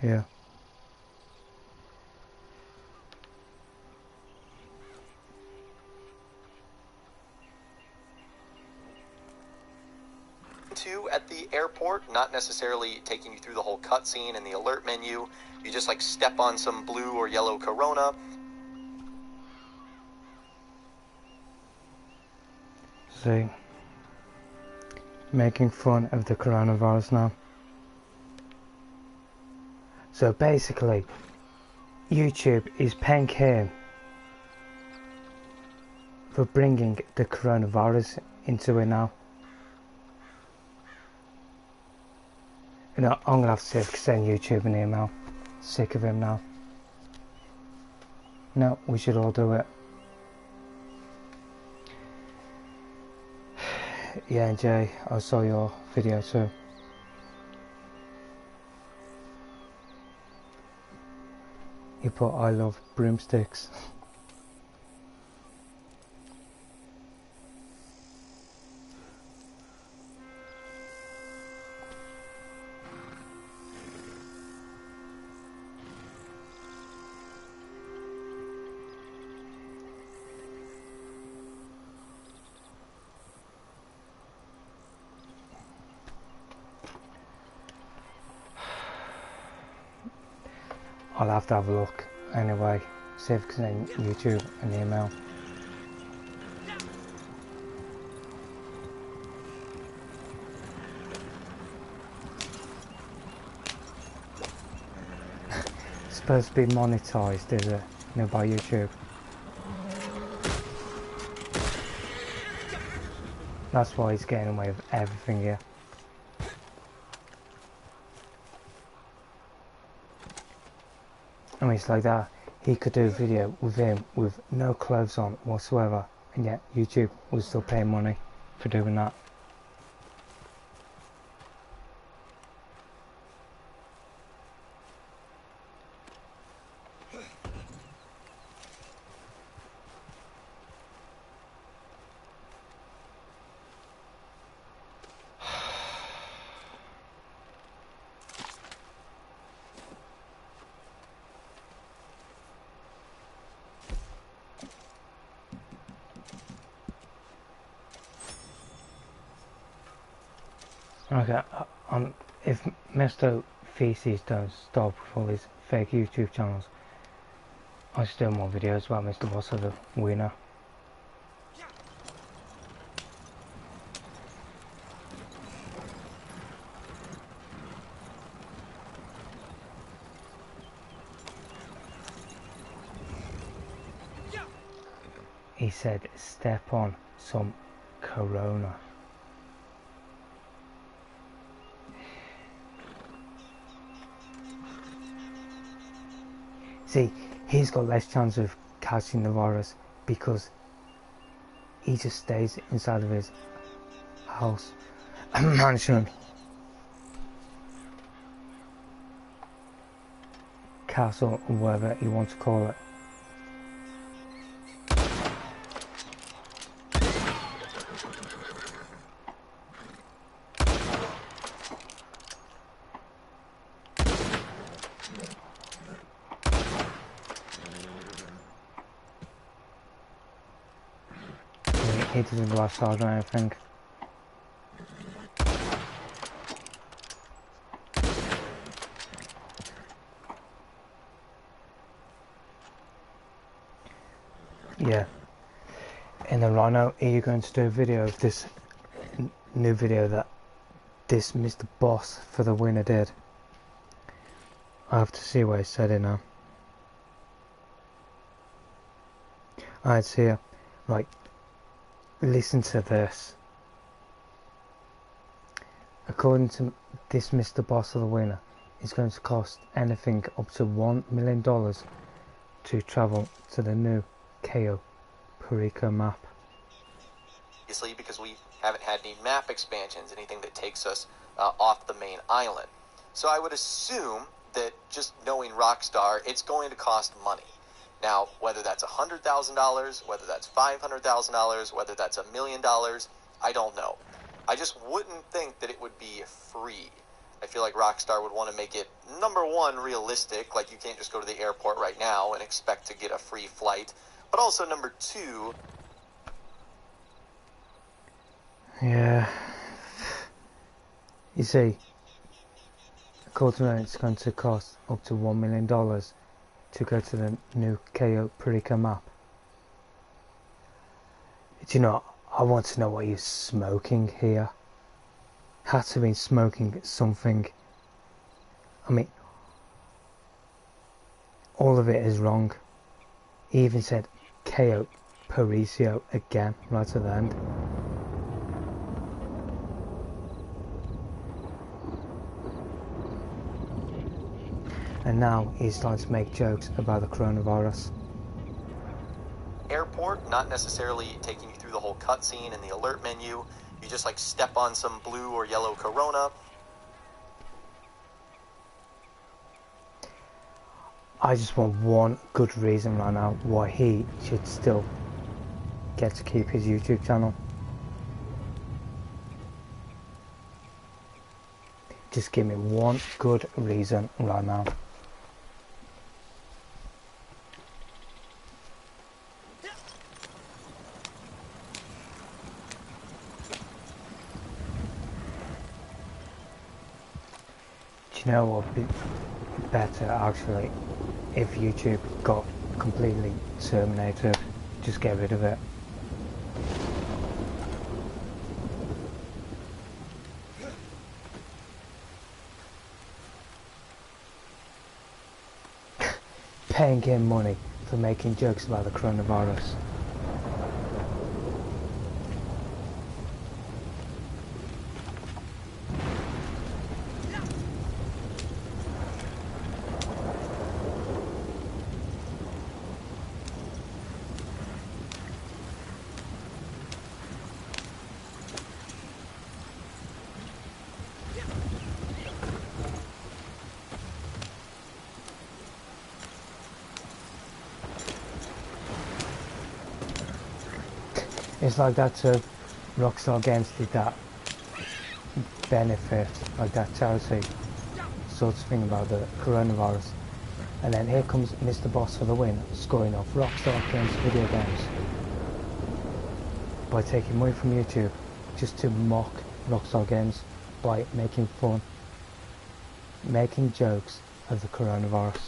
Yeah. At the airport, not necessarily taking you through the whole cutscene and the alert menu. You just like step on some blue or yellow Corona. See, making fun of the coronavirus now. So basically, YouTube is paying him for bringing the coronavirus into it now. You know, I'm gonna have to send YouTube an email. Sick of him now. No, we should all do it. Yeah, Jay, I saw your video too. You put I love broomsticks. I'll have to have a look anyway, see if I can send YouTube an email. It's supposed to be monetized, is it? No, by YouTube. That's why he's getting away with everything here. I mean, it's like that. He could do a video with him with no clothes on whatsoever, and yet YouTube will still pay money for doing that. Okay, if Mr. Feces don't stop with all his fake YouTube channels, I'll still more videos about Mr. Boss of the Winner. He said, step on some Corona. See, he's got less chance of catching the virus because he just stays inside of his house, mansion, castle, or whatever you want to call it. He doesn't go outside or anything. Yeah. And then right now, are you going to do a video of this new video that this Mr. Boss for the Winner did? I have to see what he said in now. Alright, so yeah, right. Listen to this. According to this Mr. Boss of the Winner, it's going to cost anything up to $1 million to travel to the new Cayo Perico map. Obviously, because we haven't had any map expansions, anything that takes us off the main island. So I would assume that just knowing Rockstar, it's going to cost money. Now, whether that's $100,000, whether that's $500,000, whether that's $1 million, I don't know. I just wouldn't think that it would be free. I feel like Rockstar would want to make it, number one, realistic, like you can't just go to the airport right now and expect to get a free flight, but also number two... Yeah. You see, according to it's going to cost up to $1 million to go to the new KITTAIRWOLFKARR map. Do you know, I want to know what you're smoking here. Had to have been smoking something. I mean, all of it is wrong. He even said KITTAIRWOLFKARR again, right at the end. And now he's starting to make jokes about the coronavirus. Airport, not necessarily taking you through the whole cutscene and the alert menu. You just like step on some blue or yellow corona. I just want one good reason right now why he should still get to keep his YouTube channel. Just give me one good reason right now. You know what would be better actually, if YouTube got completely terminated, just get rid of it. Paying him money for making jokes about the coronavirus. It's like that Rockstar Games did that benefit, like that charity sort of thing about the coronavirus. And then here comes Mr. Boss for the win, scoring off Rockstar Games video games by taking money from YouTube just to mock Rockstar Games by making fun, making jokes of the coronavirus.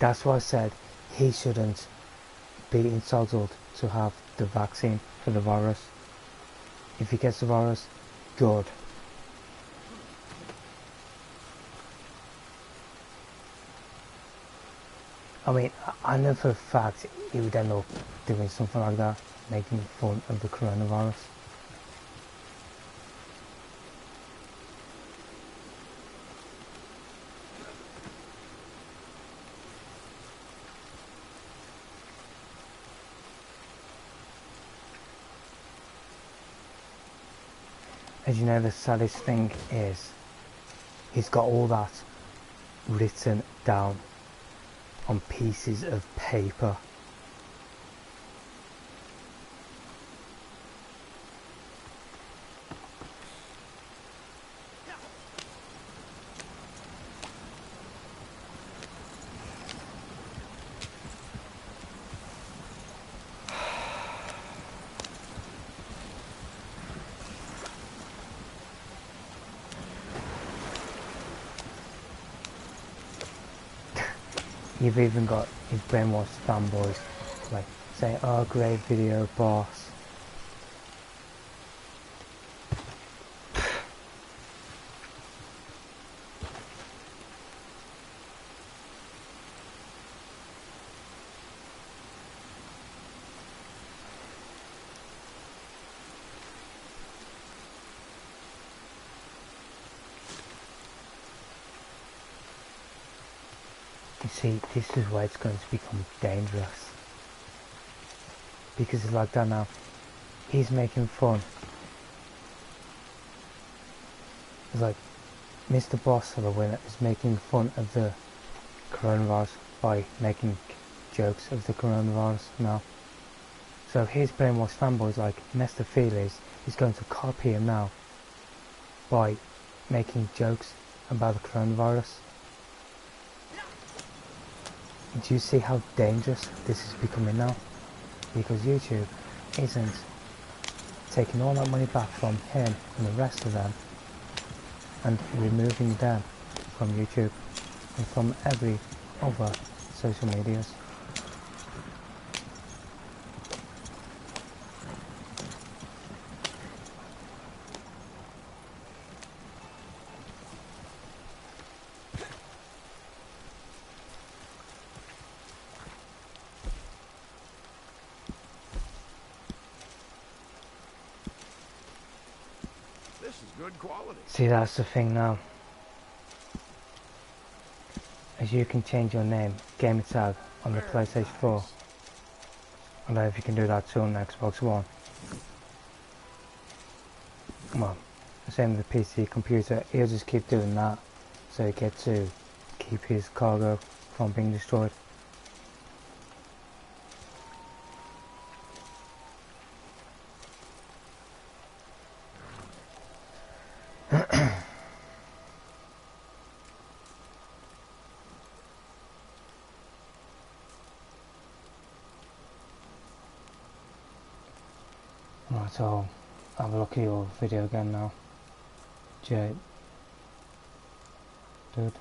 That's why I said he shouldn't be entitled to have the vaccine for the virus. If he gets the virus, good. I mean, I know for a fact he would end up doing something like that, making fun of the coronavirus. As you know, the saddest thing is, he's got all that written down on pieces of paper. You've even got his brainwashed fanboys like saying, "Oh, great video, boss." You see, this is why it's going to become dangerous. Because it's like that now. He's making fun. It's like, Mr. Boss of the Winner is making fun of the coronavirus by making jokes of the coronavirus now. So his brainwashed fanboys like Mr. Feelies is going to copy him now by making jokes about the coronavirus. Do you see how dangerous this is becoming now? Because YouTube isn't taking all that money back from him and the rest of them and removing them from YouTube and from every other social medias. This is good quality. See, that's the thing now. As you can change your name, gamer tag on the PlayStation 4. I don't know if you can do that too on the Xbox One. Well, the same with the PC computer, he'll just keep doing that so he gets to keep his cargo from being destroyed. Right, so I'll have a look at your video again now. Jade. Dude.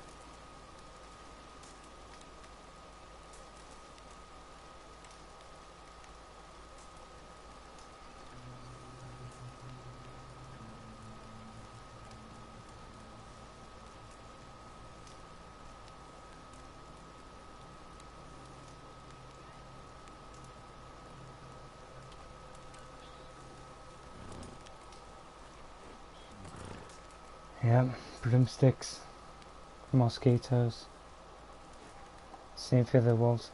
Yep, broomsticks, mosquitoes, same for the wolves.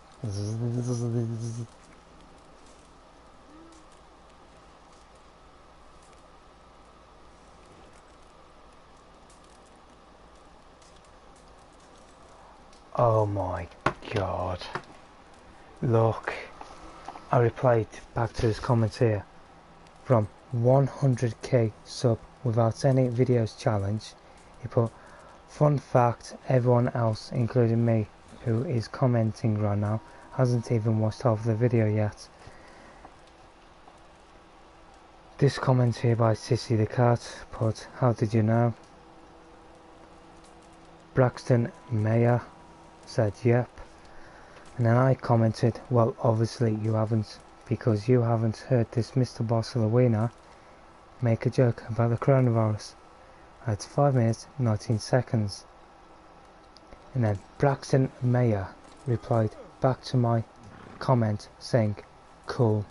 Oh my god. Look, I replied back to his comments here. From 100k sub without any videos challenge, he put, fun fact, everyone else including me who is commenting right now hasn't even watched half the video yet. This comment here by Sissy the Cat put, how did you know? Braxton Mayer said yep, and then I commented, well obviously you haven't, because you haven't heard this Mr. Boss of the Wiener make a joke about the coronavirus. At 5 minutes 19 seconds. And then Braxton Mayer replied back to my comment saying cool.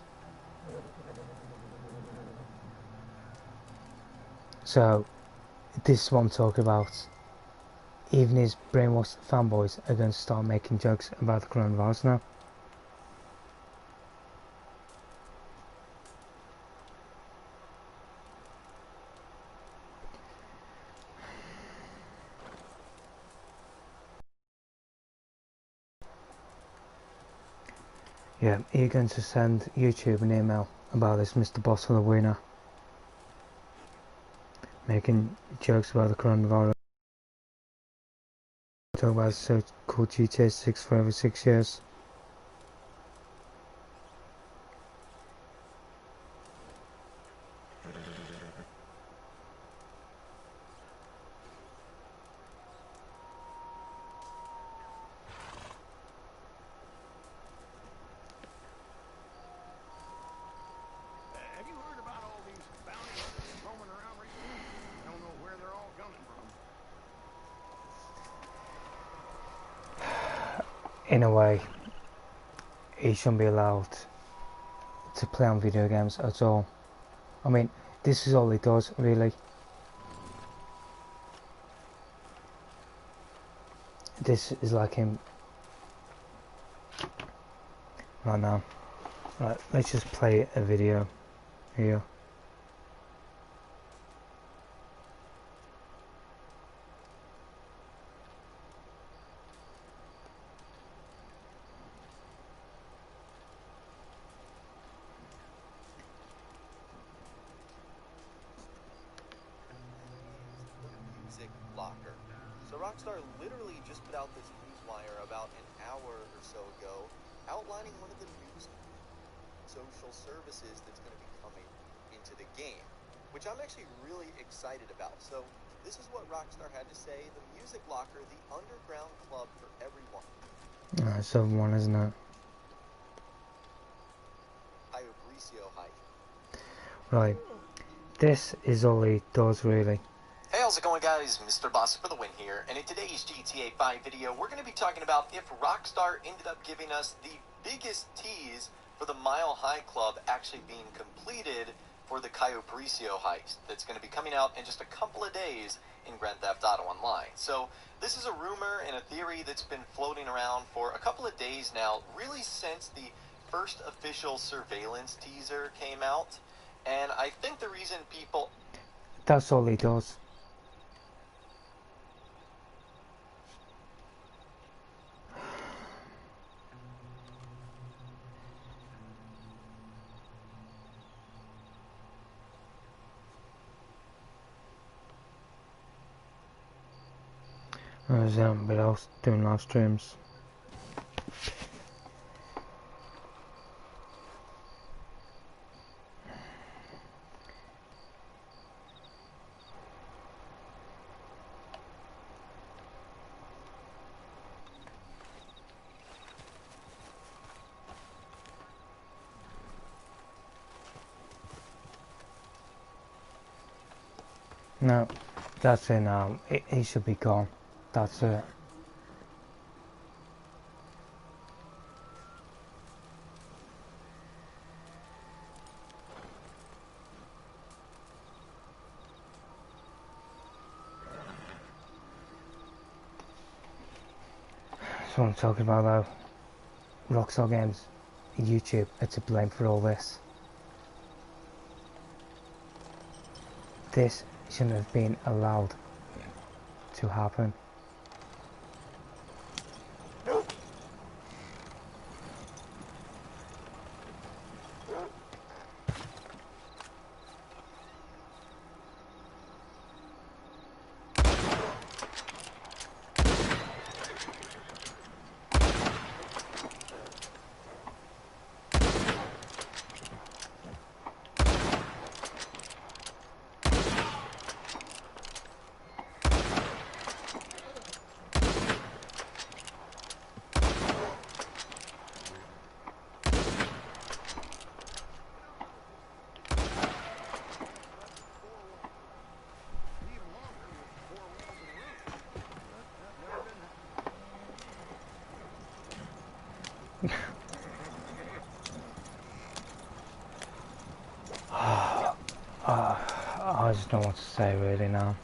So this is what I'm talking about. Even his brainwashed fanboys are going to start making jokes about the coronavirus now. Yeah, you're going to send YouTube an email about this Mr. Boss of the Wiener making jokes about the coronavirus. Talk about so-called GTA 6 for every 6 years. Have you heard about all these bounty hunters roaming around recently? I don't know where they're all coming from. In a way, he shouldn't be allowed to play on video games at all. I mean, this is all he does, really. This is like him right now. Right, let's just play a video here. Rockstar literally just put out this newswire about an hour or so ago outlining one of the new social services that's going to be coming into the game, which I'm actually really excited about. So this is what Rockstar had to say: the Music Locker, the underground club for everyone. It's over one, isn't it? Right. This is all he does, really. Hey, how's it going, guys? Mr. Boss for the win here, and in today's GTA 5 video, we're going to be talking about if Rockstar ended up giving us the biggest tease for the Mile High Club actually being completed for the Cayo Perico heist that's going to be coming out in just a couple of days in Grand Theft Auto Online. So this is a rumor and a theory that's been floating around for a couple of days now, really since the first official surveillance teaser came out. And I think the reason people... That's all he does. I was but I was doing live streams. No, that's it now. He should be gone. That's it. That's what I'm talking about though. Rockstar Games, YouTube are to blame for all this. This shouldn't have been allowed to happen. I just don't know what to say really now.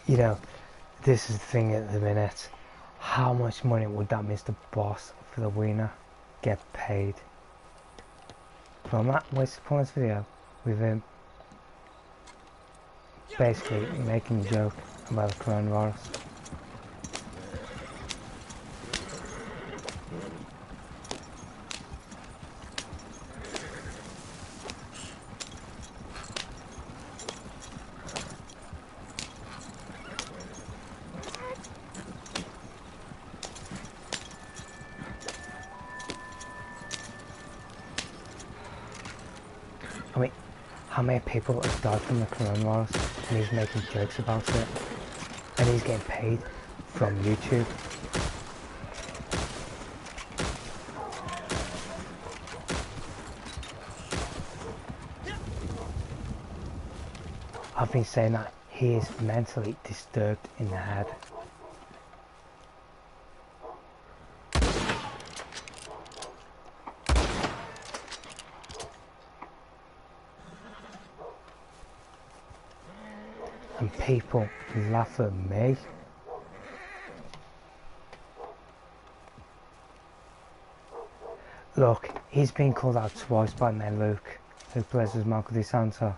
You know, this is the thing at the minute. How much money would that Mr. Boss for the winner get paid? From that Wasted Points video with him basically making a joke about the coronavirus. I mean, how many people have died from the coronavirus and he's making jokes about it, and he's getting paid from YouTube. I've been saying that he is mentally disturbed in the head. people laugh at me. Look, he's been called out twice by men Luke, who plays as Michael DeSanta,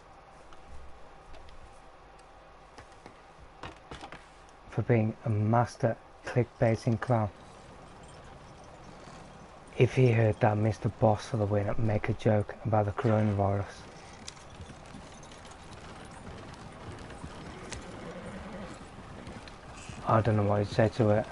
for being a master clickbaiting clown. If he heard that Mr. Boss for the win make a joke about the coronavirus. I don't know what he'd say to it.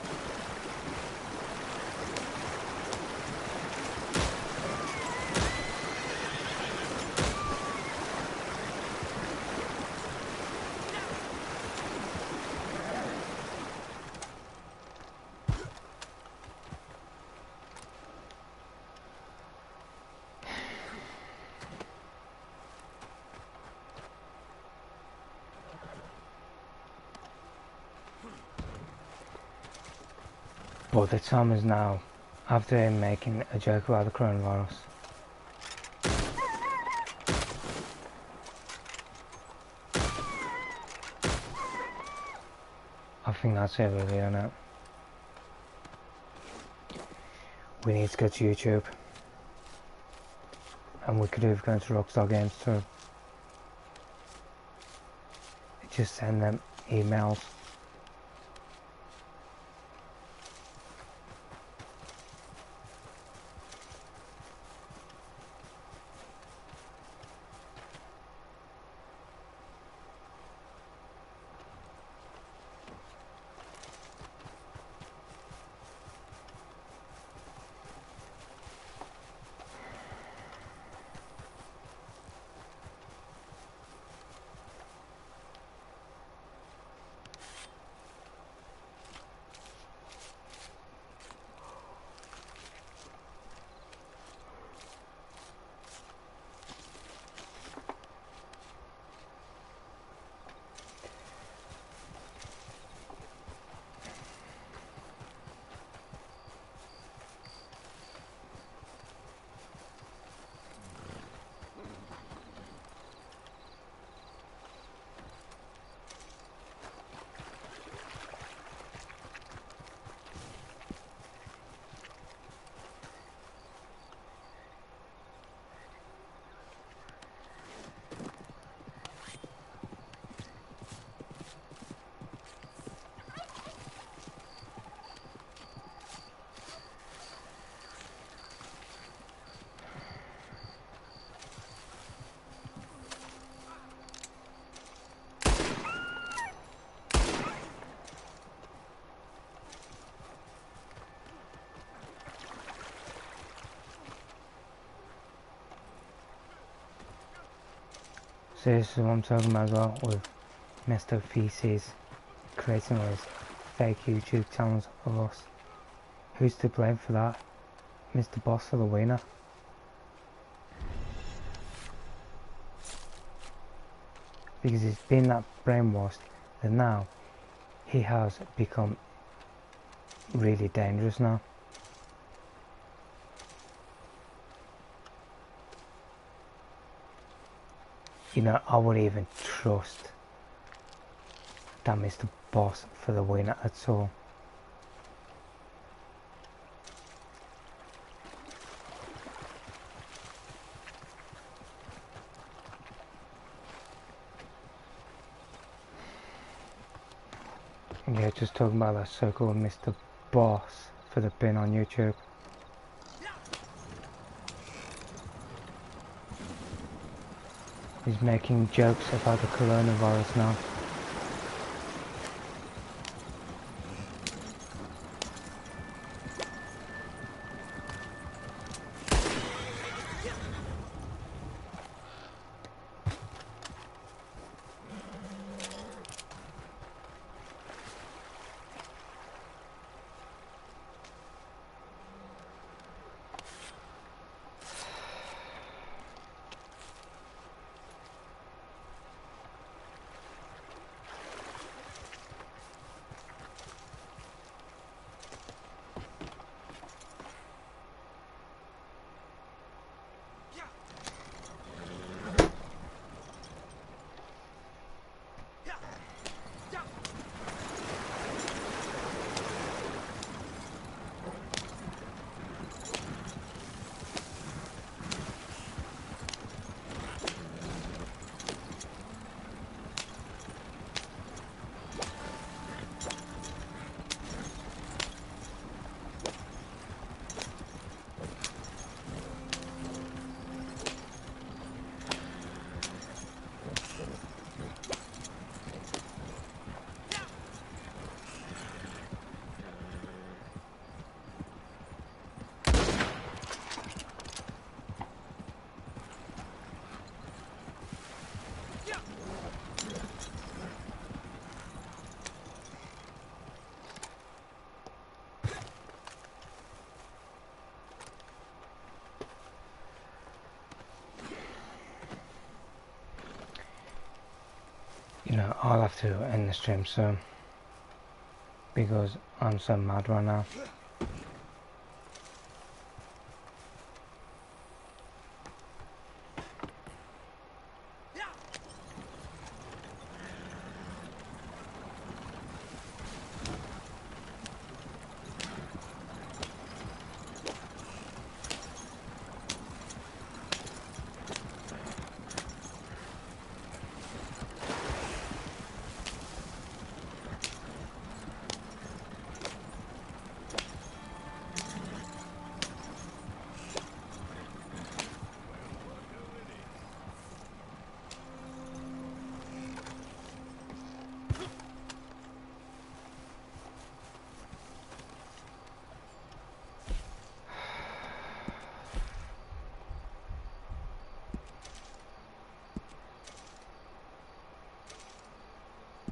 But the time is now, after him making a joke about the coronavirus. I think that's it really, isn't it? We need to go to YouTube. And we could have gone to Rockstar Games too. Just send them emails. So this is what I'm talking about as well, with Mr. Feces creating those fake YouTube channels of us. Who's to blame for that? Mr. Boss for the winner. Because he's been that brainwashed that now he has become really dangerous now. You know, I wouldn't even trust that Mr. Boss for the winner at all. Yeah, just talking about that circle of Mr. Boss for the pin on YouTube. He's making jokes about the coronavirus now. You know, I'll have to end the stream soon because I'm so mad right now.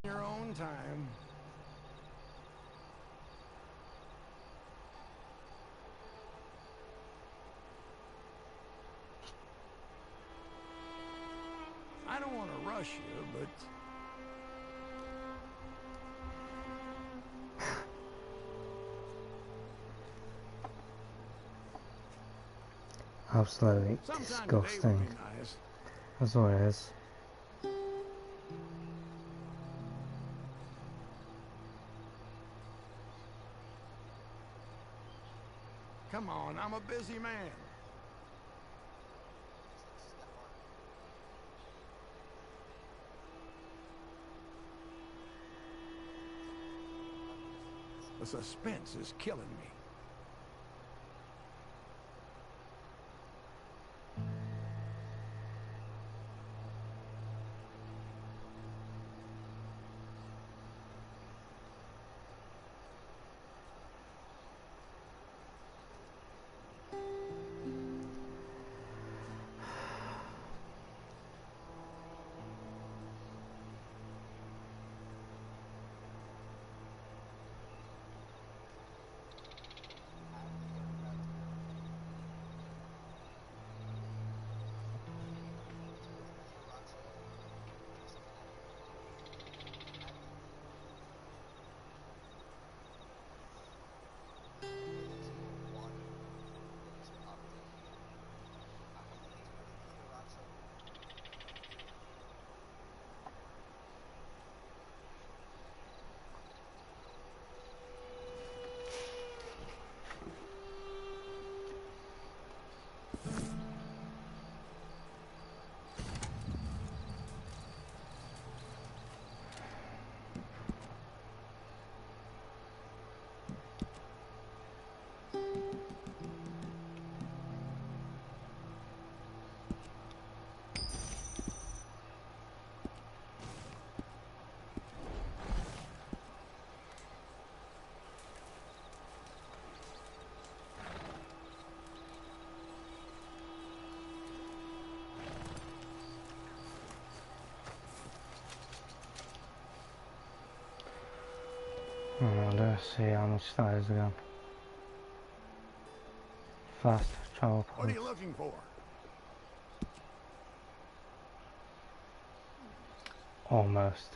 Your own time. I don't want to rush you, but Absolutely sometime today would disgusting. be nice. That's what it is. Come on, I'm a busy man. The suspense is killing me. Let's see how much that is again. Fast travel What are points. you looking for? Almost.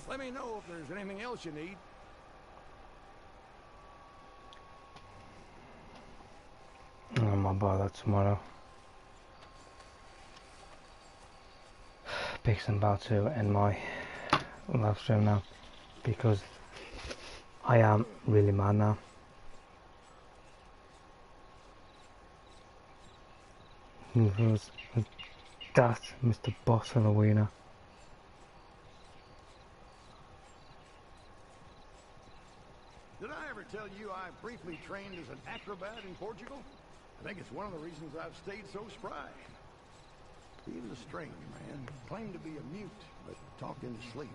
Let me know if there's anything else you need. I might buy that tomorrow. Because I'm about to end my live stream now. Because I am really mad now. Who's that, Mr. Boss of the Wiener? Did I ever tell you I briefly trained as an acrobat in Portugal? I think it's one of the reasons I've stayed so spry. He was a strange man. Claimed to be a mute, but talked in his sleep.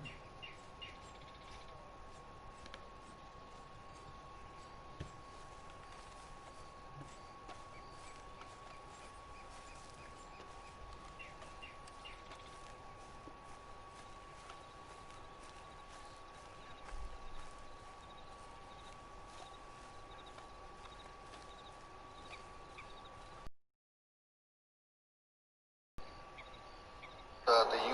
The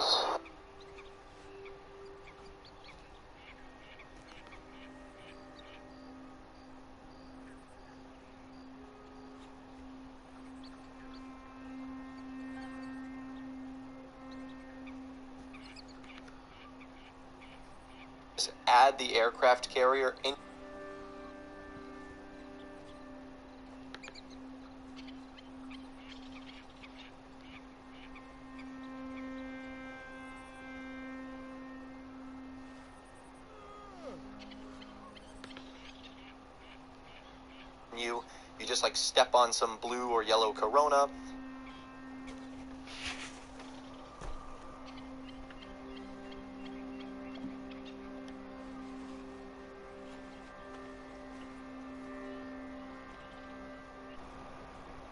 Yes. Add the aircraft carrier in. You just like step on some blue or yellow Corona,